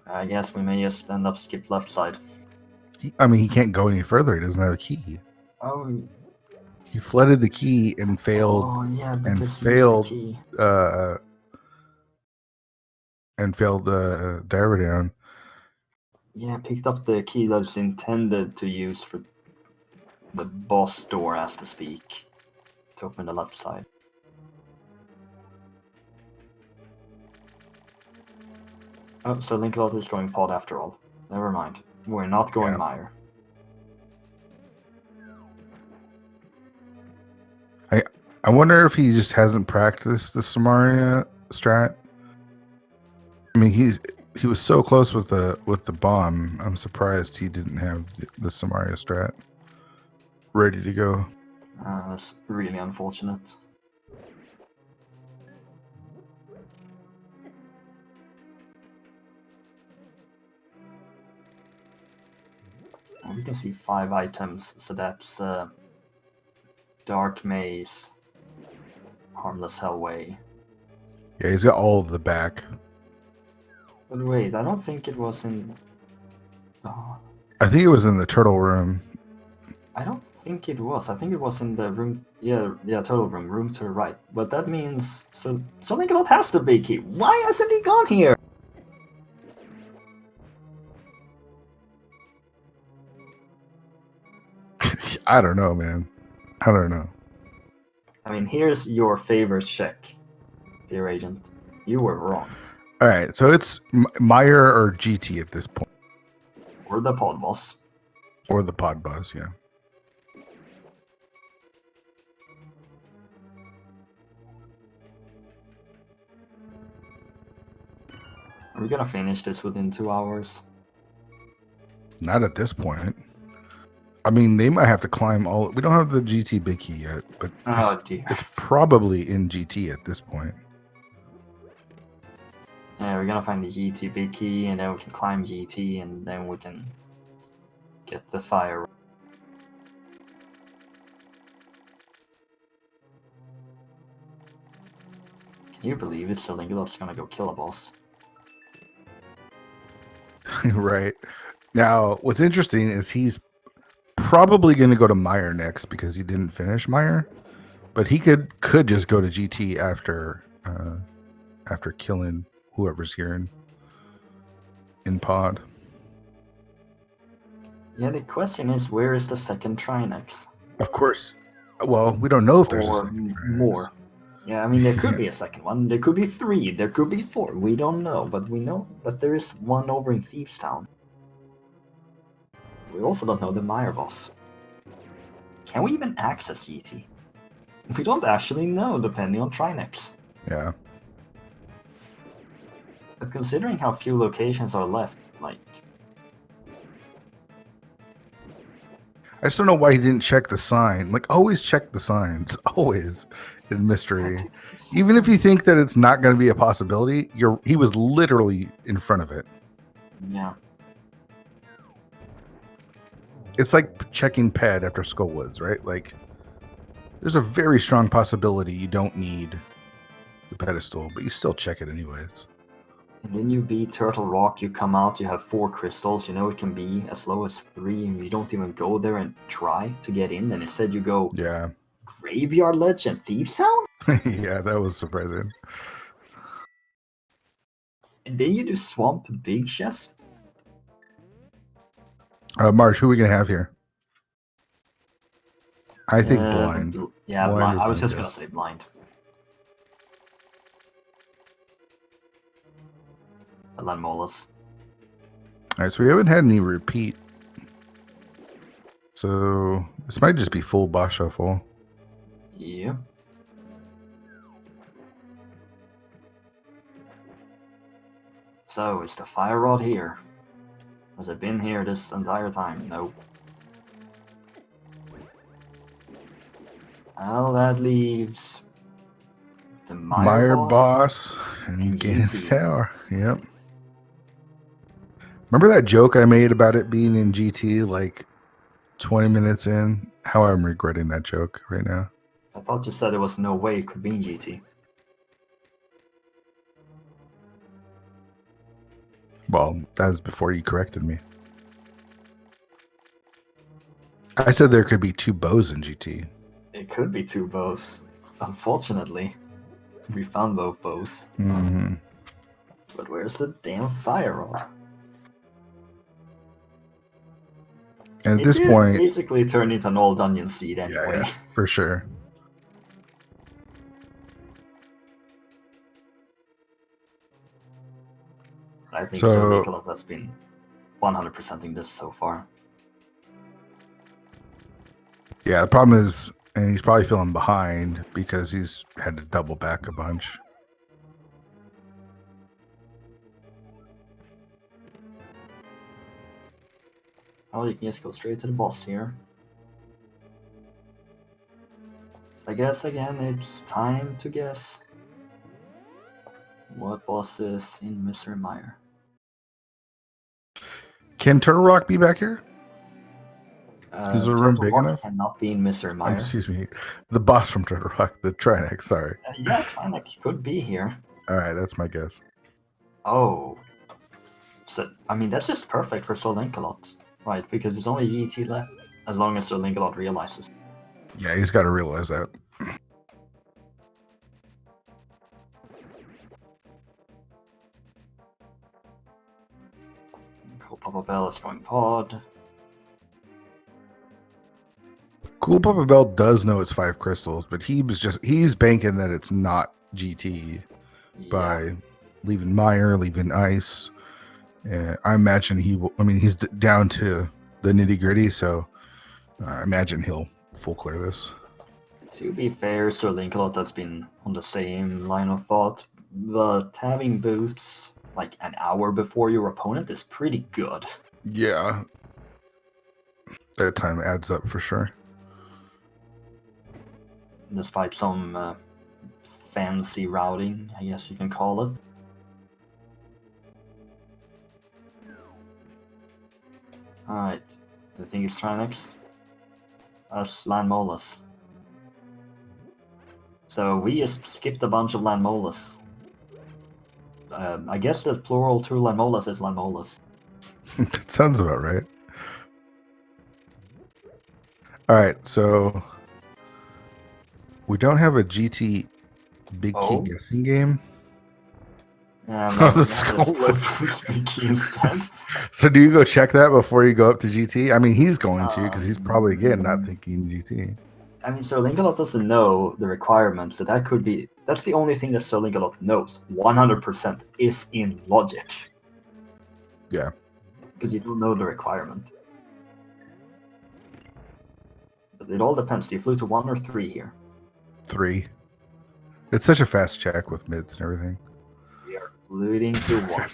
I guess we may just end up skip left side. He can't go any further. He doesn't have a key. Oh. He flooded the key and failed. Oh yeah, and failed. Diver Down. Yeah, picked up the key that's intended to use for the boss door, as to speak, to open the left side. Oh, so SirLinkalot is going Pod after all. Never mind. We're not going Meyer. I wonder if he just hasn't practiced the Samaria strat. I mean, he was so close with the bomb. I'm surprised he didn't have the Samaria strat ready to go. That's really unfortunate. We can see 5 items, so that's Dark Maze, Harmless Hellway. Yeah, he's got all of the back. But wait, I don't think it was in. Oh, I think it was in the turtle room. I don't think it was. I think it was in the room. Yeah, turtle room to the right. But that means so SirLinkalot has the big key. Why hasn't he gone here? I don't know, man. I don't know. I mean, here's your favorite check, dear agent. You were wrong. All right, so it's Meyer or GT at this point, Or the pod boss. or the pod buzz, yeah. Are we gonna finish this within 2 hours? Not at this point. I mean, they might have to climb all. We don't have the GT big key yet, but Oh dear. it's probably in GT at this point. Yeah, we're gonna find the GT big key, and then we can climb GT, and then we can get the fire. Can you believe it? SirLinkalot's gonna go kill a boss. Right. Now, what's interesting is he's probably going to go to Meyer next because he didn't finish Meyer, but he could just go to GT after killing whoever's here in pod. Yeah, the question is, where is the second Trinex? Of course. Well, we don't know if there's a Or second more. Yeah, I mean, there could be a second one. There could be 3. There could be 4. We don't know, but we know that there is one over in Thieves Town. We also don't know the Meyer boss. Can we even access GT? We don't actually know, depending on Trinex. Yeah. But considering how few locations are left, like... I just don't know why he didn't check the sign. Like, always check the signs. Always in mystery. Even if you think that it's not going to be a possibility, he was literally in front of it. Yeah. It's like checking ped after Skullwoods, right? Like, there's a very strong possibility you don't need the pedestal, but you still check it anyways. And then you beat Turtle Rock, you come out, you have 4 crystals, you know it can be as low as 3, and you don't even go there and try to get in, and instead you go... Yeah. Graveyard Ledge and Thieves Town? Yeah, that was surprising. And then you do Swamp Big Chest? Marsh, who are we going to have here? I think blind. Yeah, blind. I was just going to say blind. And then Molus. Alright, so we haven't had any repeat. So this might just be full boss shuffle. Yeah. So, is the fire rod here? Has it been here this entire time? No. Well, that leaves the Meyer boss and Ganon's Tower. Yep. Remember that joke I made about it being in GT like 20 minutes in? How I'm regretting that joke right now. I thought you said there was no way it could be in GT. Well, that was before you corrected me. I said there could be 2 bows in GT. It could be 2 bows. Unfortunately, we found both bows. Mm-hmm. But where's the damn fire rod? And at this point, basically turned into an old dungeon seed anyway. Yeah, for sure. I think SirLinkalot has been 100%ing this so far. Yeah, the problem is, and he's probably feeling behind because he's had to double back a bunch. Oh, you can just go straight to the boss here. So I guess again it's time to guess what boss is in Mr. Meyer. Can Turtle Rock be back here? Is the room big enough? Cannot be in Mr. Meyer. Excuse me. The boss from Turtle Rock, the Trinex, sorry. Yeah, Trinex could be here. Alright, that's my guess. Oh. So, I mean, that's just perfect for SirLinkalot, right? Because there's only GT left, as long as SirLinkalot realizes. Yeah, he's got to realize that. coolpapabell is going pod. coolpapabell does know it's 5 crystals, but he's banking that it's not GT by leaving Mire, leaving Ice. I imagine he will. I mean, he's down to the nitty gritty, so I imagine he'll full clear this. To be fair, SirLinkalot has been on the same line of thought, but having boots like an hour before your opponent is pretty good. Yeah, that time adds up for sure. Despite some fancy routing, I guess you can call it. Alright, I think it's Trinex. Us Landmolas. So we just skipped a bunch of Landmolas. I guess the plural to Landmolas is Landmolas. That sounds about right. All right, so we don't have a GT big key guessing game. Yeah, the skull instead. So do you go check that before you go up to GT? I mean, he's going to, because he's probably again not thinking GT. I mean, SirLinkalot doesn't know the requirements, so that's the only thing that SirLinkalot knows 100% is in logic. Yeah. Because you don't know the requirement. But it all depends. Do you flew to 1 or 3 here? 3. It's such a fast check with mids and everything. We are fluting to 1.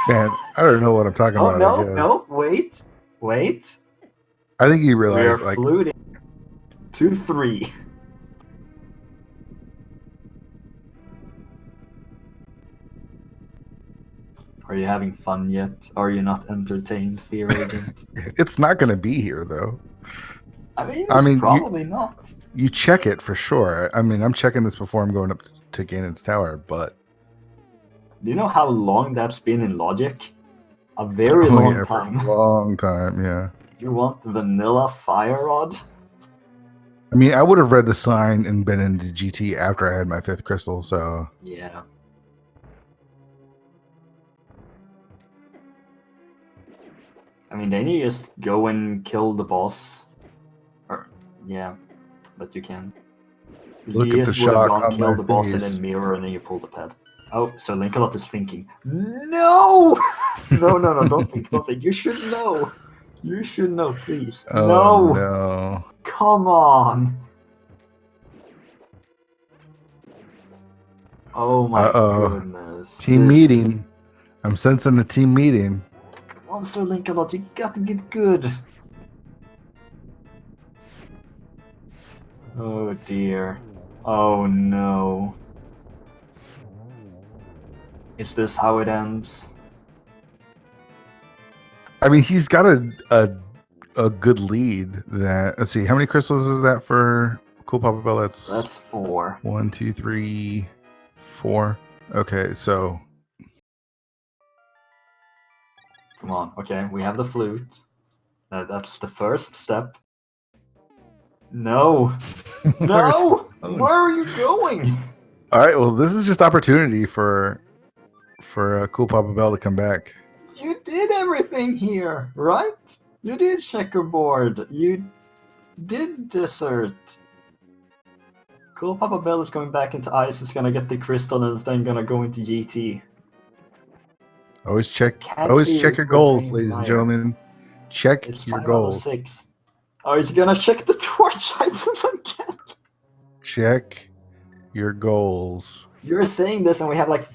Man, I don't know what I'm talking about. No, wait. I think you realize, we are fluting to 3. Are you having fun yet? Are you not entertained, Fear Agent? It's not going to be here, though. I mean, probably not. You check it for sure. I mean, I'm checking this before I'm going up to Ganon's Tower, but... Do you know how long that's been in logic? A very long time. For a long time, yeah. You want vanilla fire rod? I mean, I would have read the sign and been into GT after I had my 5th crystal, so... Yeah. I mean, then you just go and kill the boss. Or, yeah, but you can. Look at the shock on kill my the boss and face. then mirror and then you pull the pad. Oh, so SirLinkalot is thinking, no! No, don't think. You should know. You should know, please. Oh, no. Come on. Oh my goodness. Team meeting. I'm sensing a team meeting. Come on, SirLinkalot, you gotta get good. Oh dear. Oh no. Is this how it ends? I mean, he's got a good lead. That, let's see, how many crystals is that for coolpapabell? That's 4. 1, 2, 3, 4. Okay, so come on. Okay, we have the flute. That's the first step. No. No. Where are you going? All right. Well, this is just opportunity for coolpapabell to come back. You did everything here, right? You did checkerboard. You did desert. coolpapabell is going back into ice. Is gonna get the crystal and is then gonna go into GT. Always check your goals, ladies and gentlemen. Check your goals. 6. Oh, he's gonna check the torch item again. Check your goals. You're saying this, and we have like,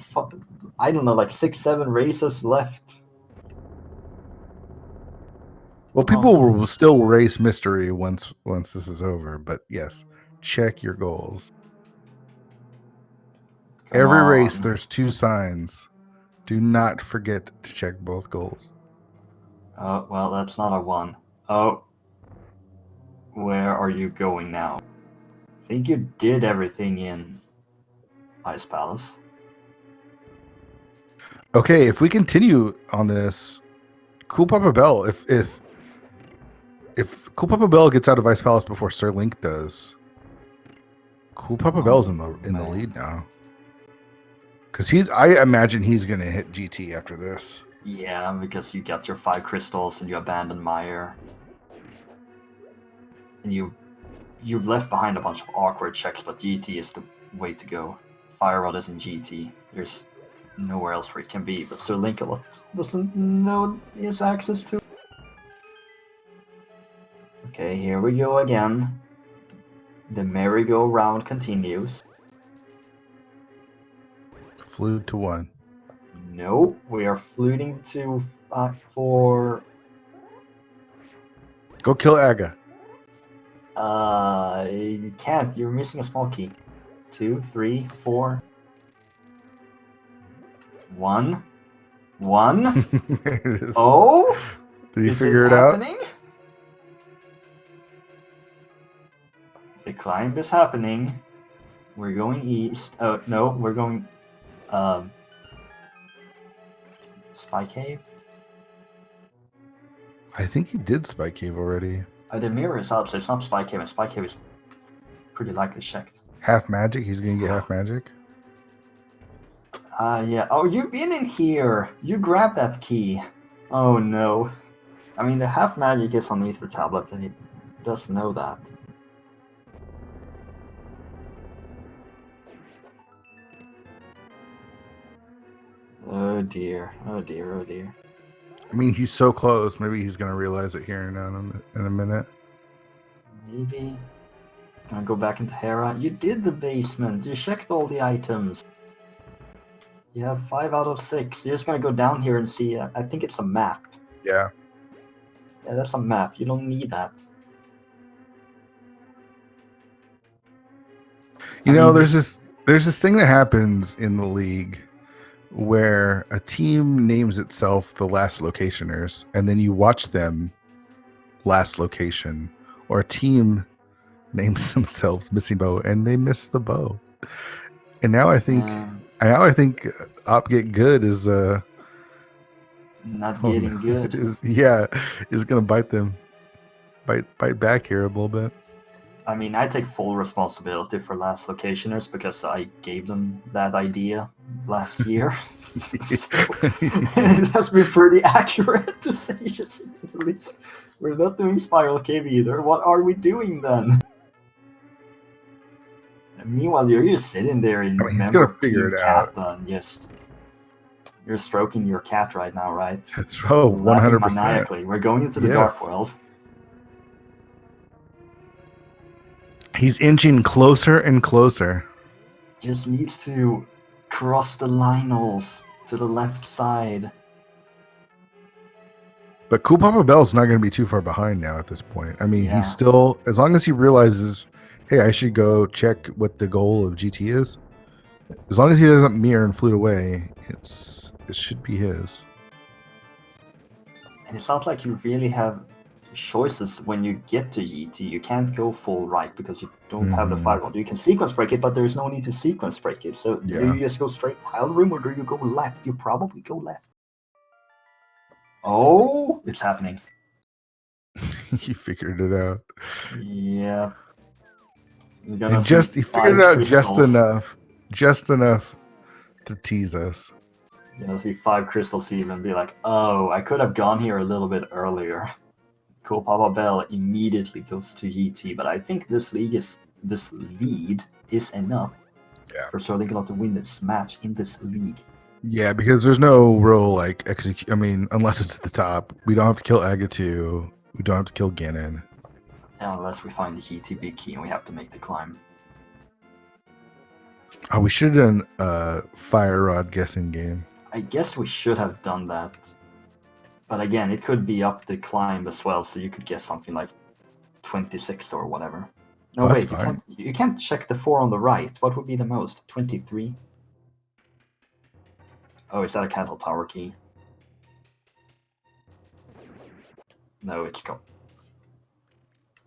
I don't know, like 6, 7 races left. Well, people will still race mystery once this is over, but yes, check your goals. Every race, there's 2 signs. Do not forget to check both goals. Oh, well, that's not a 1. Oh. Where are you going now? I think you did everything in Ice Palace. Okay, if we continue on this, Cool Papa Bell, if Cool Papa Bell gets out of Ice Palace before Sir Link does, Cool Papa Bell's in the man. lead now. Because I imagine he's gonna hit GT after this. Yeah, because you got your 5 crystals and you abandon Mire. And you've left behind a bunch of awkward checks, but GT is the way to go. Fire Rod is in GT. There's nowhere else where it can be, but SirLinkalot doesn't know he has access to. Okay, here we go again. The merry-go-round continues. Flute to 1. No, we are fluting to 4. Go kill Aga. You can't. You're missing a small key. 2, 3, 4. 1. 1. There it is. Oh! Did you Is figure it happening? out? The climb is happening. We're going east. Oh, no, we're going... Spy Cave? I think he did Spy Cave already. The mirror is out, so it's not Spy Cave, and Spy Cave is pretty likely checked. Half magic? He's gonna get half magic? Yeah. Oh, you've been in here! You grabbed that key. Oh, no. I mean, the half magic is on Ether Tablet, and he does know that. Oh dear, oh dear, oh dear. I mean, he's so close. Maybe he's gonna realize it here in a minute. Maybe. Gonna go back into Hera. You did the basement. You checked all the items. You have 5 out of 6. You're just gonna go down here and see. I think it's a map. Yeah. Yeah, that's a map. You don't need that. You know, there's this thing that happens in the league where a team names itself the last locationers, and then you watch them last location, or a team names themselves missing bow and they miss the bow. And now I think Op Get Good is not getting good. is gonna bite back here a little bit. I mean, I take full responsibility for last locationers because I gave them that idea last year. It has been pretty accurate, to say just the least. We're not doing Spiral Cave either. What are we doing then? And meanwhile, you're just sitting there in he's gonna figure it out. And just you're stroking your cat right now, right? That's 100%. Maniacally. We're going into the dark world. He's inching closer and closer. Just needs to cross the linos to the left side. But Cool Papa Bell's not going to be too far behind now at this point. I mean, he's still, as long as he realizes, hey, I should go check what the goal of GT is. As long as he doesn't mirror and flute away, it should be his. And it's not like you really have choices when you get to GT. You can't go full right because you don't have the firewall. You can sequence break it, but there's no need to sequence break it. So do you just go straight tile room or do you go left? You probably go left. Oh, it's happening. He figured it out. Yeah. He figured it out just enough to tease us. You're gonna see 5 crystals even and be like, oh, I could have gone here a little bit earlier. Cool Papa Bell immediately goes to GT, but I think this lead is enough for SirLinkalot to win this match in this league. Yeah, because there's no real execute. I mean, unless it's at the top, we don't have to kill Agatu. We don't have to kill Ganon. Unless we find the GT big key and we have to make the climb. Oh, we should have done a Fire Rod guessing game. I guess we should have done that. But again, it could be up the climb as well, so you could guess something like 26 or whatever. No, wait, you can't check the 4 on the right. What would be the most? 23? Oh, is that a Castle Tower key? No, it's go.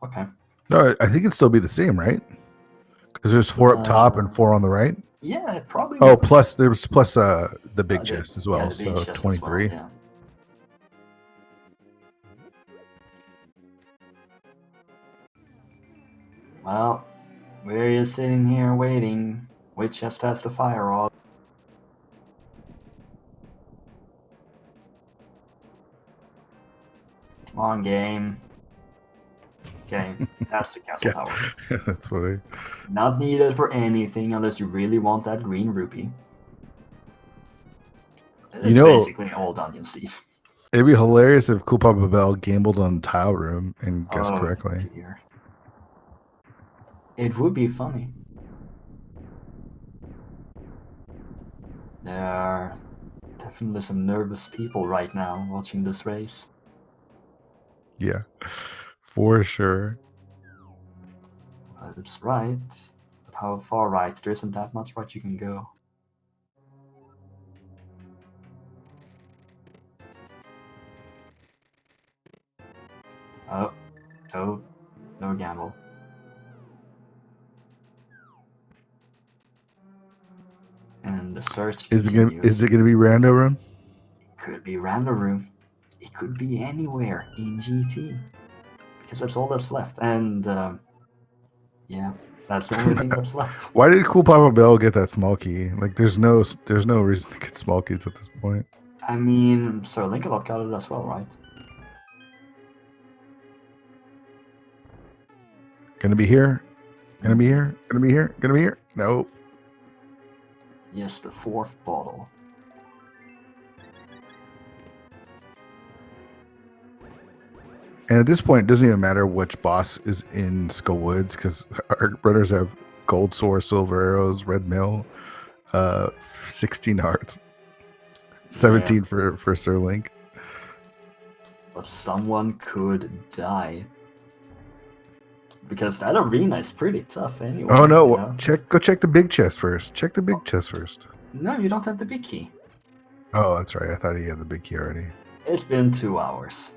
Okay. No, I think it'd still be the same, right? Because there's 4 up top and 4 on the right. Yeah, it probably. Oh, plus there's the big chest as well. Yeah, the big So chest 23. as well, yeah. Well, we're just sitting here waiting. Which chest has the fire rod? Come on, game. Okay, that's the castle tower. That's funny. Not needed for anything unless you really want that green rupee. It's basically all dungeon seed. It'd be hilarious if Cool Papa Bell gambled on Tile Room and guessed correctly. Dear. It would be funny. There are definitely some nervous people right now watching this race. Yeah, for sure. That's right. But how far right? There isn't that much right you can go. Oh, no gamble. And the search continues. Is it gonna be Rando Room? It could be Random Room. It could be anywhere in GT. Because that's all that's left. And yeah, that's the only thing that's left. Why did Cool Papa Bell get that small key? Like there's no reason to get small keys at this point. I mean, SirLinkalot got it as well, right? Gonna be here. Gonna be here. Gonna be here. Gonna be here. Nope. Yes, the 4th bottle. And at this point, it doesn't even matter which boss is in Skull Woods because our runners have gold sword, silver arrows, red mill, 16 hearts, 17 for Sir Link. But someone could die. Because that arena is pretty tough anyway. Oh no! You know? Go check the big chest first. Check the big chest first. No, you don't have the big key. Oh, that's right. I thought he had the big key already. It's been 2 hours.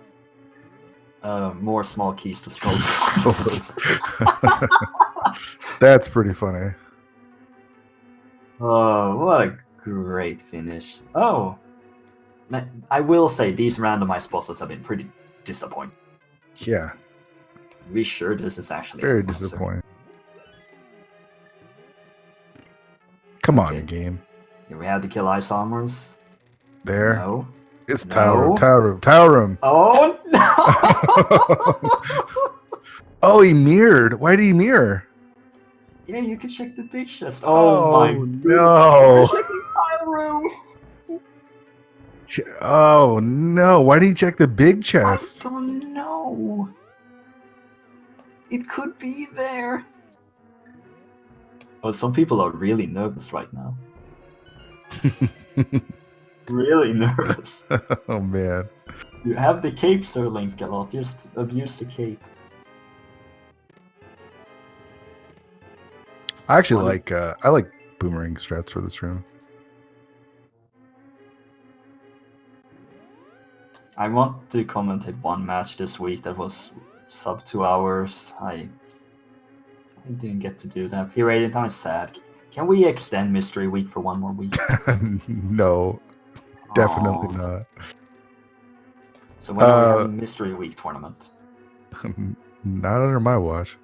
More small keys to Skull. That's pretty funny. Oh, what a great finish. Oh, I will say these randomized bosses have been pretty disappointing. Yeah. Be sure this is actually very disappointing. Come on, game. Here we have to kill ice armors. There. No. It's Tile Room. Oh no! Oh, he mirrored. Why did he mirror? Yeah, you can check the big chest. Oh my no! Tile Room. Oh no! Why did he check the big chest? I don't know. It could be there. Oh, some people are really nervous right now. Really nervous. Oh man. You have the cape, SirLinkalot. Just abuse the cape. I actually I like boomerang strats for this room. I want to commentate one match this week that was sub 2 hours. I didn't get to do that. P-rated time is sad. Can we extend Mystery Week for 1 more week? No, definitely not. So when are we having Mystery Week tournament? Not under my watch.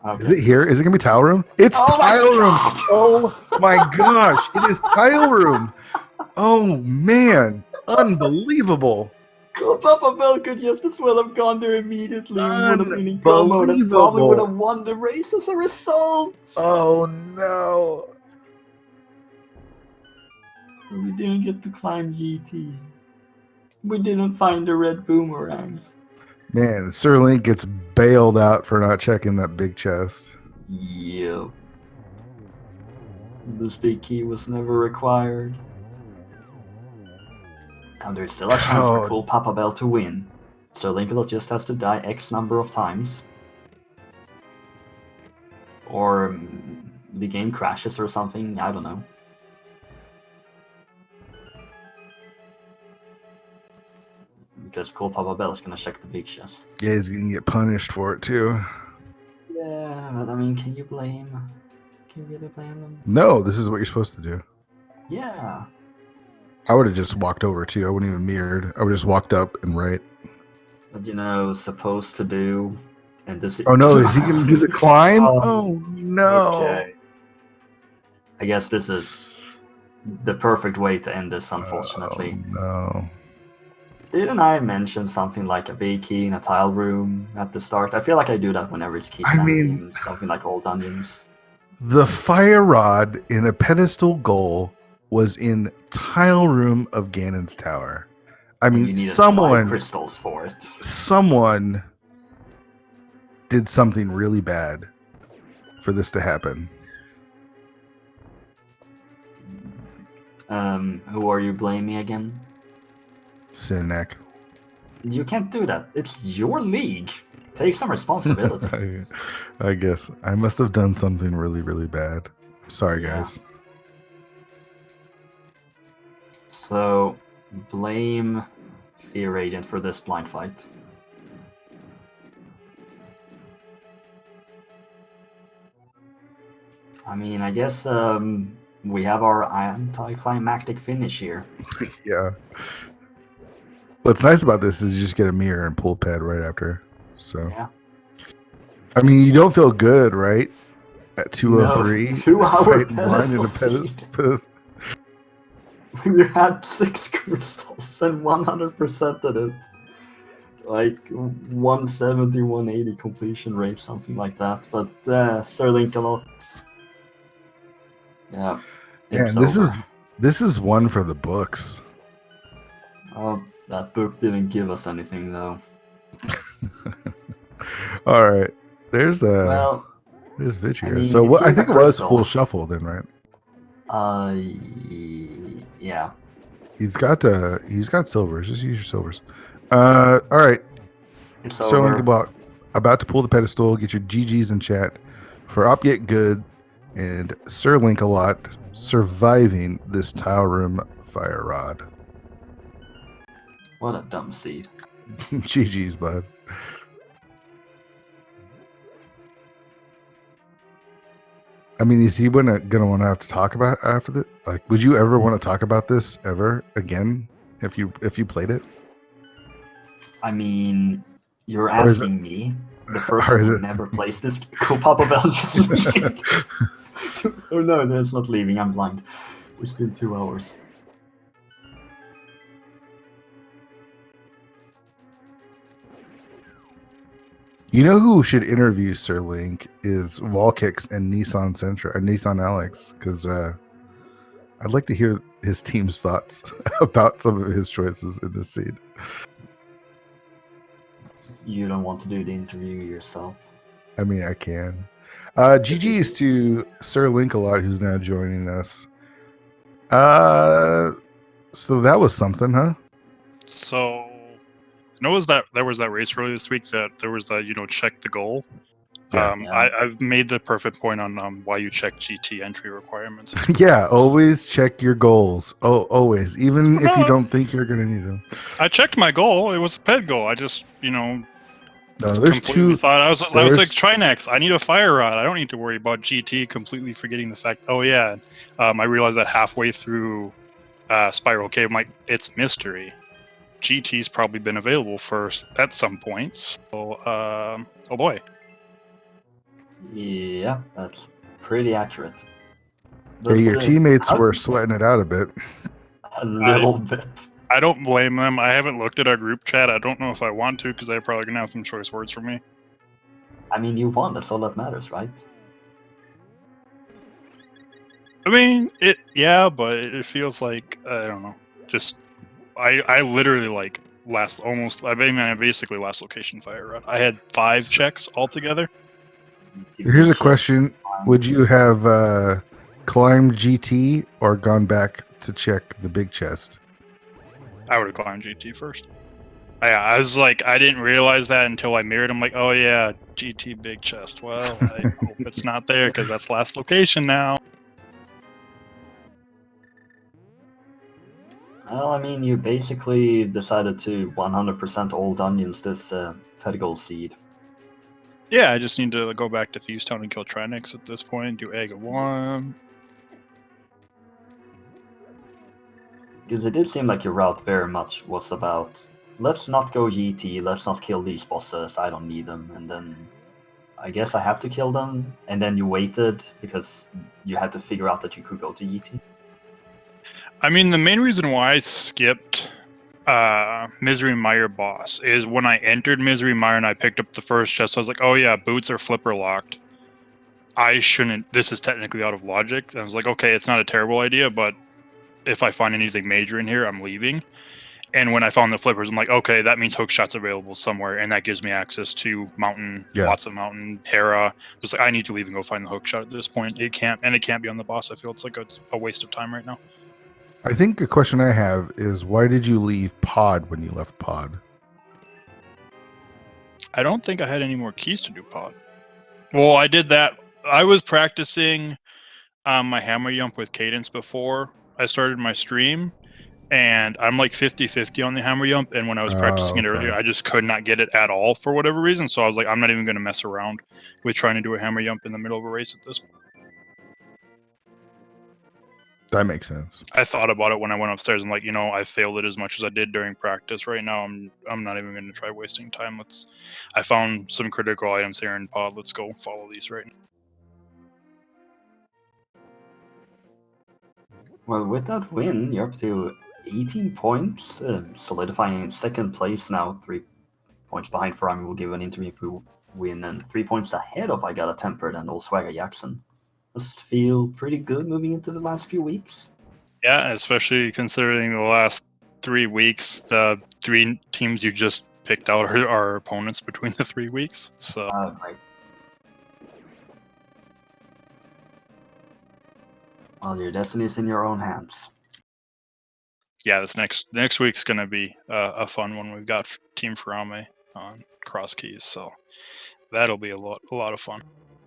Okay. Is it here? Is it gonna be Tile Room? It's Tile Room! Oh my gosh! It is Tile Room! Oh man! Unbelievable! Cool Papa Bell could just as well have gone there immediately. Unbelievable. And probably would have won the race as a result. Oh no! We didn't get to climb GT. We didn't find the red boomerang. Man, Sir Link gets bailed out for not checking that big chest. Yep. This big key was never required. And there's still a chance for Cool Papa Bell to win. SirLinkalot just has to die X number of times. Or the game crashes or something, I don't know. Because Cool Papa Bell is gonna check the big chest. Yeah, he's gonna get punished for it too. Yeah, but I mean, can you blame you really blame them? No, this is what you're supposed to do. Yeah. I would have just walked over too. I wouldn't even mirrored. I would just walked up and right. But supposed to do, and this. Oh no, is he gonna do the climb? Oh no. Okay. I guess this is the perfect way to end this, unfortunately. Oh, no. Didn't I mention something like a big key in a tile room at the start? I feel like I do that whenever it's key in something like Old Dungeons. The fire rod in a pedestal goal was in tile room of Ganon's tower. I mean, you needed 5 crystals for it. Someone did something really bad for this to happen. Who are you blaming again? Sinek. You can't do that. It's your league. Take some responsibility. I guess I must have done something really, really bad. Sorry, guys. So, blame Fear Radiant for this blind fight. I mean, I guess we have our anticlimactic finish here. Yeah. What's nice about this is you just get a mirror and pull pad right after. So, yeah. I mean, you don't feel good, right? At 2:03, no, 2 hour pedestal. You had 6 crystals and 100% of it. Like 170, 180 completion rate, something like that. But SirLinkalot. Yeah. Man, this is one for the books. Oh, that book didn't give us anything though. All right, there's Vitch here. I mean, so what? I think it was crystal. full shuffle then, right? Yeah. He's got silvers. Just use your silvers. All right. SirLinkalot about to pull the pedestal. Get your GGs in chat for Up Yet Good and SirLinkalot surviving this tile room fire rod. What a dumb seed. GG's, bud. I mean, is he gonna want to have to talk about after that? Like, would you ever want to talk about this ever again if you played it? I mean, you're asking me, the person who never plays this. coolpapabell just leaving. Oh no, it's not leaving. I'm blind. It's been 2 hours. You know who should interview SirLink is Volkix and Nissan Sentra, Nissan Alex, because I'd like to hear his team's thoughts about some of his choices in this seed. You don't want to do the interview yourself? I mean, I can. GG's to SirLinkalot, who's now joining us. So that was something, huh? So, there was that race earlier this week that there was that, check the goal. Yeah. I've made the perfect point on why you check GT entry requirements. Yeah, always check your goals. Oh, always, even if you don't think you're gonna need them. I checked my goal. It was a ped goal. I just, No, there's two. Thought I was like Trinex. I need a fire rod. I don't need to worry about GT. Completely forgetting the fact. Oh yeah, I realized that halfway through Spiral Cave, it's mystery. GT's probably been available first at some point. So, oh boy. Yeah, that's pretty accurate. Yeah, your teammates were sweating it out a bit. A little bit. I don't blame them. I haven't looked at our group chat. I don't know if I want to because they're probably going to have some choice words for me. I mean, you won. That's all that matters, right? I mean, but it feels like, I don't know. Just, I literally basically last location fire rod. I had 5 checks altogether. Here's a question. Would you have climbed GT or gone back to check the big chest? I would have climbed GT first. I was like, I didn't realize that until I mirrored. I'm like, oh yeah, GT big chest. Well, I hope it's not there because that's last location now. Well, I mean, you basically decided to 100% all dungeons this pedicle seed. Yeah, I just need to go back to Thieves Town and kill Trinix at this point. Do egg of 1. Because it did seem like your route very much was about, let's not go GT, let's not kill these bosses, I don't need them, and then I guess I have to kill them, and then you waited because you had to figure out that you could go to GT. I mean, the main reason why I skipped Misery Mire boss is when I entered Misery Mire and I picked up the first chest, I was like, oh yeah, boots are flipper locked. I shouldn't, this is technically out of logic. I was like, okay, it's not a terrible idea, but if I find anything major in here, I'm leaving. And when I found the flippers, I'm like, okay, that means hookshot's available somewhere, and that gives me access to mountain, lots of mountain, Hera. Just like, I need to leave and go find the hookshot at this point. It can't be on the boss. I feel it's like a waste of time right now. I think a question I have is, why did you leave pod when you left pod? I don't think I had any more keys to do pod. Well, I did that. I was practicing my hammer jump with Cadence before I started my stream, and I'm like 50-50 on the hammer jump, and when I was practicing it earlier, I just could not get it at all for whatever reason, so I was like, I'm not even going to mess around with trying to do a hammer jump in the middle of a race at this point. That makes sense. I thought about it when I went upstairs. I'm like, you know, I failed it as much as I did during practice. Right now, I'm not even going to try wasting time. I found some critical items here in pod. Let's go follow these right now. Well, with that win, you're up to 18 points, solidifying second place now, 3 points behind Ferrari will give an interview if we win, and 3 points ahead of I Got a Tempered and Old Swagger Jackson. Must feel pretty good moving into the last few weeks. Yeah, especially considering the last 3 weeks, the 3 teams you just picked out are our opponents between the 3 weeks. So Right. Well, your destiny is in your own hands. Yeah, this next week's gonna be a fun one. We've got Team Ferrame on cross keys, so that'll be a lot of fun.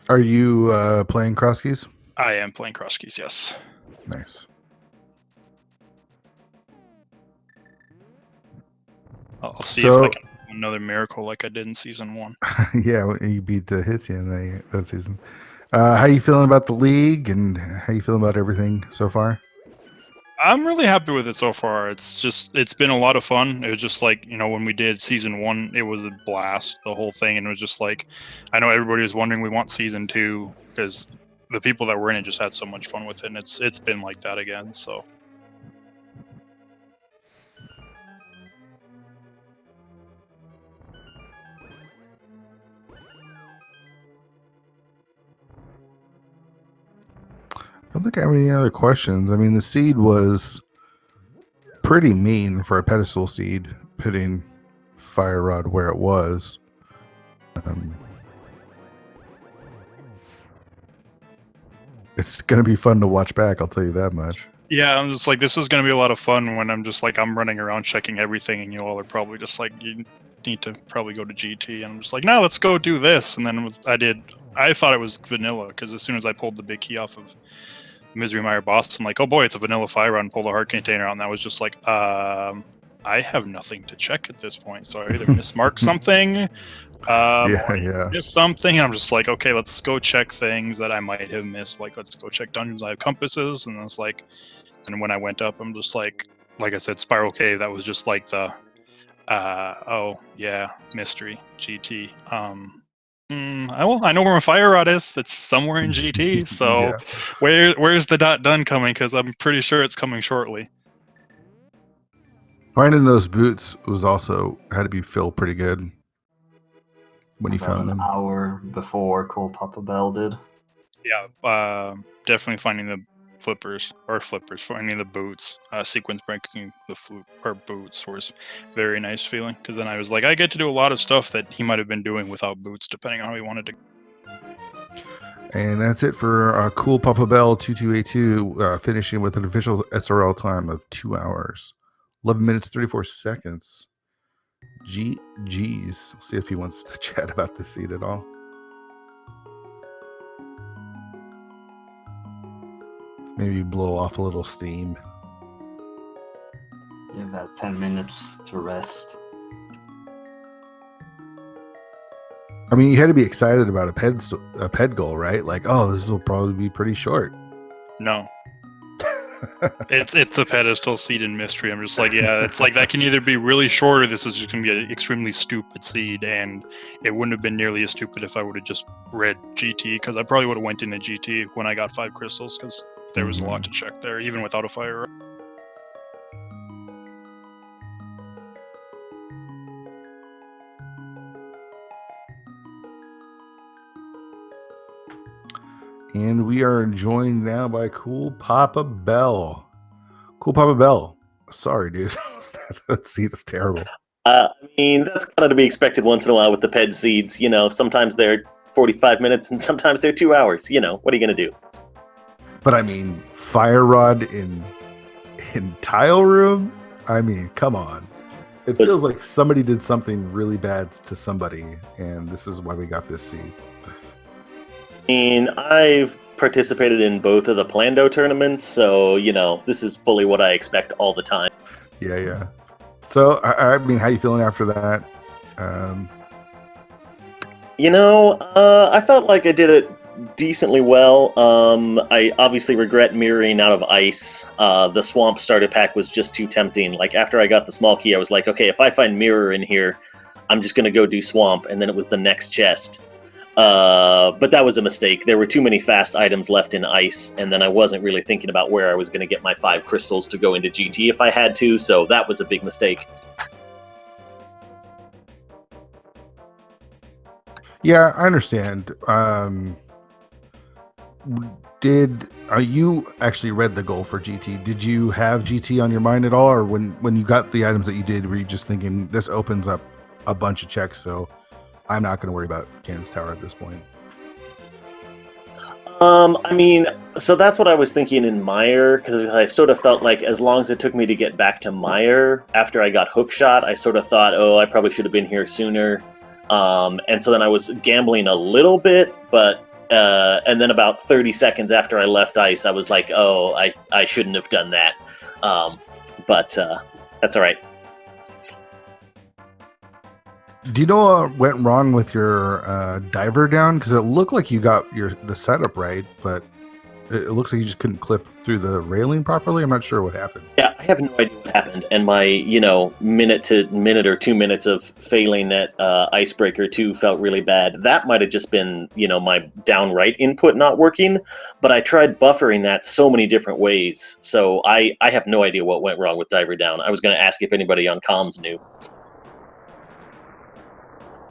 Are you playing cross keys? I am playing cross keys, yes. Nice. I'll see if I can do another miracle like I did in season 1. Yeah, you beat the Hitsy in that season. How you feeling about the league, and how you feeling about everything so far? I'm really happy with it so far. It's been a lot of fun. It was just like, you know, when we did season 1, it was a blast, the whole thing. And it was just like, I know everybody was wondering we want season 2 because the people that were in it just had so much fun with it. And it's been like that again. So I don't think I have any other questions. I mean, the seed was pretty mean for a pedestal seed, putting Fire Rod where it was. It's going to be fun to watch back, I'll tell you that much. yeah, I'm just like, this is going to be a lot of fun when I'm just like, I'm running around checking everything, and you all are probably just like, you need to probably go to GT. And I'm just like, no, let's go do this. And then I thought it was vanilla, because as soon as I pulled the big key off of Misery Mire boss, I'm like, oh boy, it's a vanilla fire run, pull the heart container out, and that was just like, I have nothing to check at this point, so I either mismarked something, missed something. I'm just like, okay, let's go check things that I might have missed, like let's go check dungeons I have compasses, and it's like, and when I went up, I'm just like I said, Spiral Cave, that was just like the oh yeah, mystery GT. I know where my fire rod is. It's somewhere in GT. So where's the done coming? Because I'm pretty sure it's coming shortly. Finding those boots was also had to be filled pretty good when you found them. An hour before coolpapabell did. Yeah, definitely finding the finding the boots, sequence breaking the boots was very nice feeling, because then I was like, I get to do a lot of stuff that he might have been doing without boots, depending on how he wanted to. And that's it for coolpapabell2282, finishing with an official SRL time of 2 hours, 11 minutes, 34 seconds. GG's. See if he wants to chat about the seed at all. Maybe blow off a little steam. You've had 10 minutes to rest. I mean, you had to be excited about a ped goal, right? Like, oh, this will probably be pretty short. No. It's a pedestal seed in mystery. I'm just like, yeah, it's like that can either be really short or this is just going to be an extremely stupid seed, and it wouldn't have been nearly as stupid if I would have just read GT, because I probably would have went into GT when I got 5 crystals, because there was a lot to check there, even without a fire. And we are joined now by Cool Papa Bell. Cool Papa Bell. Sorry, dude. That seed is terrible. I mean, that's kind of to be expected once in a while with the ped seeds. You know, sometimes they're 45 minutes and sometimes they're 2 hours. You know, what are you going to do? But I mean, fire rod in tile room? I mean, come on. It feels like somebody did something really bad to somebody, and this is why we got this seed. And I've participated in both of the Plando tournaments, so, you know, this is fully what I expect all the time. Yeah. So, I mean, how you feeling after that? You know, I felt like I did it decently well. I obviously regret mirroring out of ice. The swamp starter pack was just too tempting. Like, after I got the small key, I was like, okay, if I find mirror in here, I'm just going to go do swamp, and then it was the next chest. But that was a mistake. There were too many fast items left in ice, and then I wasn't really thinking about where I was going to get my 5 crystals to go into GT if I had to, so that was a big mistake. Yeah, I understand. You actually read the goal for GT? Did you have GT on your mind at all, or when you got the items that you did, were you just thinking this opens up a bunch of checks, so I'm not going to worry about Cannon's Tower at this point? I mean, so that's what I was thinking in Mire, because I sort of felt like as long as it took me to get back to Mire after I got hookshot, I sort of thought, oh, I probably should have been here sooner. And so then I was gambling a little bit, but and then about 30 seconds after I left ice, I was like, oh, I shouldn't have done that. But that's all right. Do you know what went wrong with your diver down? Because it looked like you got the setup right, but it looks like you just couldn't clip through the railing properly. I'm not sure what happened. Yeah, I have no idea what happened. And my, minute or 2 minutes of failing at Icebreaker 2 felt really bad. That might have just been, my downright input not working. But I tried buffering that so many different ways. So I have no idea what went wrong with diver down. I was going to ask if anybody on comms knew.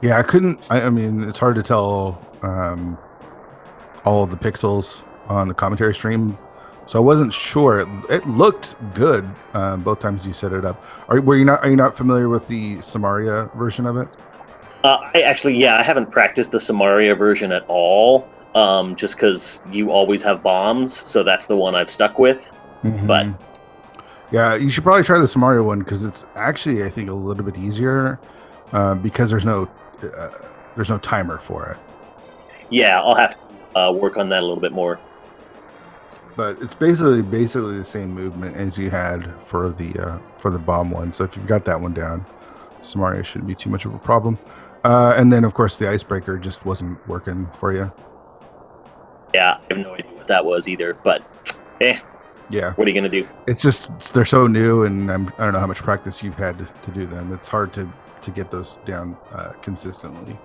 Yeah, I couldn't. I mean, it's hard to tell all of the pixels on the commentary stream, so I wasn't sure. It looked good both times you set it up. Are you not familiar with the Samaria version of it? I haven't practiced the Samaria version at all. Just because you always have bombs, so that's the one I've stuck with. Mm-hmm. But yeah, you should probably try the Samaria one because it's actually, I think, a little bit easier because there's no timer for it. Yeah, I'll have to work on that a little bit more. But it's basically the same movement as you had for the bomb one. So if you've got that one down, Samaria shouldn't be too much of a problem. And then of course the icebreaker just wasn't working for you. Yeah, I have no idea what that was either. But yeah, what are you gonna do? It's just they're so new, and I don't know how much practice you've had to do them. It's hard to get those down consistently.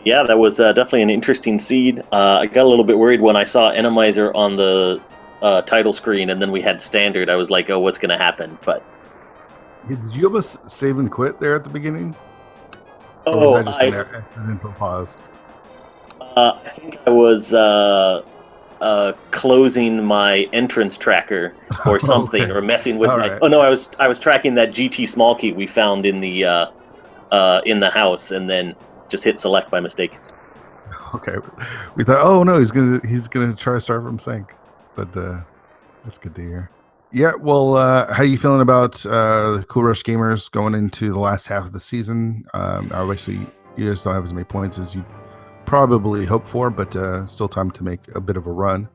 Yeah, that was definitely an interesting seed. I got a little bit worried when I saw Randomizer on the title screen, and then we had standard. I was like, oh, what's going to happen? But did you almost save and quit there at the beginning? Oh, or was that just an accidental pause? I think I was closing my entrance tracker or something, okay, or messing with my. Right. Oh no, I was tracking that GT small key we found in the house, and then just hit select by mistake. Okay, we thought, oh no, he's gonna try to start from sync, but that's good to hear. Yeah, well, how you feeling about Cool Rush Gamers going into the last half of the season? Obviously, you guys don't have as many points as you probably hope for, but still time to make a bit of a run.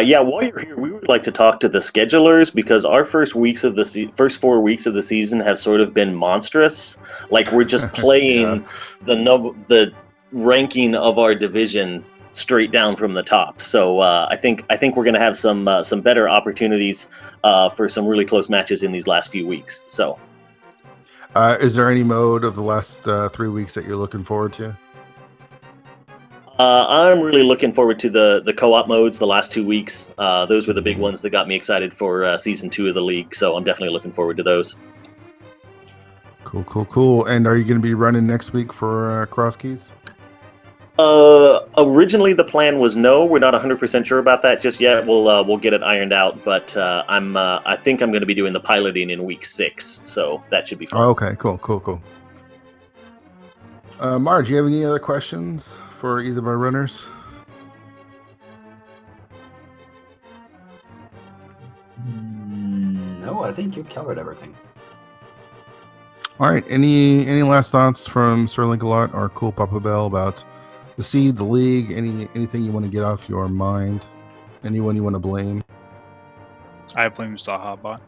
Yeah, while you're here, we would like to talk to the schedulers because our first 4 weeks of the season have sort of been monstrous. Like we're just playing the ranking of our division straight down from the top. So I think we're going to have some better opportunities for some really close matches in these last few weeks. So, is there any mode of the last 3 weeks that you're looking forward to? I'm really looking forward to the co-op modes the last 2 weeks. Those were the big ones that got me excited for Season 2 of the league, so I'm definitely looking forward to those. Cool. And are you going to be running next week for Cross Keys? Originally the plan was no. We're not 100% sure about that just yet. We'll get it ironed out, but I think I'm going to be doing the piloting in week 6, so that should be fun. Oh, okay, cool. Marge, you have any other questions for either of our runners? No, I think you've covered everything. All right. Any last thoughts from SirLinkalot or Cool Papa Bell about the seed, the league? Anything you want to get off your mind? Anyone you want to blame? I blame Sahabot.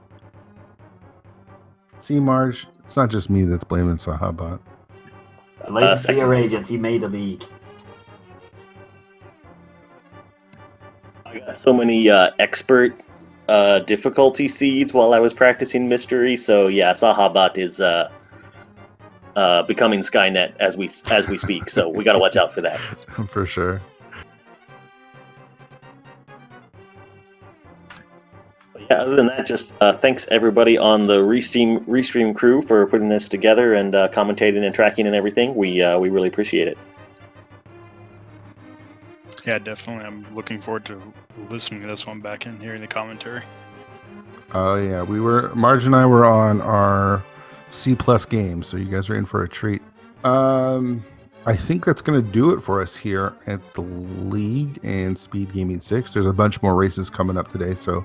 See, Marge, it's not just me that's blaming Sahabot. Blame Fear Agent, he made a league. I got so many expert difficulty seeds while I was practicing Mystery, so yeah, Sahabot is becoming Skynet as we speak, so we got to watch out for that. For sure. Yeah, other than that, just thanks everybody on the Restream crew for putting this together and commentating and tracking and everything. We really appreciate it. Yeah, definitely. I'm looking forward to listening to this one back and hearing the commentary. Oh yeah, Marge and I were on our C+ game, so you guys are in for a treat. I think that's going to do it for us here at the League and Speed Gaming 6. There's a bunch more races coming up today, so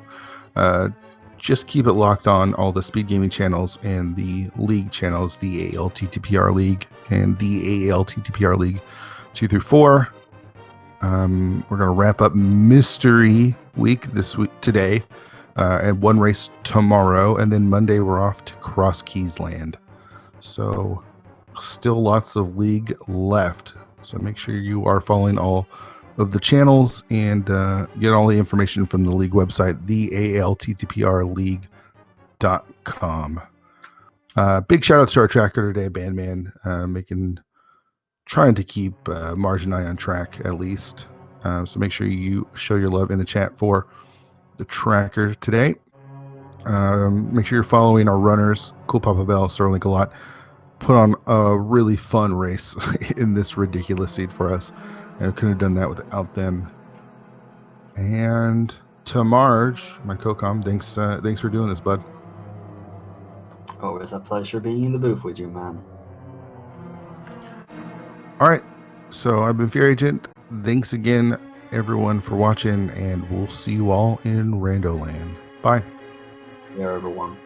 just keep it locked on all the Speed Gaming channels and the League channels, the ALTTPR League and the ALTTPR League 2 through 4. We're going to wrap up Mystery Week today, and one race tomorrow, and then Monday we're off to Cross Keys Land. So still lots of league left. So make sure you are following all of the channels and get all the information from the league website, thealttprleague.com. Big shout out to our tracker today, Bandman, trying to keep Marge and I on track at least. So make sure you show your love in the chat for the tracker today. Make sure you're following our runners, Cool Papa Bell, SirLinkalot. Put on a really fun race in this ridiculous seed for us. And I couldn't have done that without them. And to Marge, my co-com, thanks for doing this, bud. Always a pleasure being in the booth with you, man. All right, so I've been Fear Agent. Thanks again, everyone, for watching, and we'll see you all in Randoland. Bye. Yeah, everyone.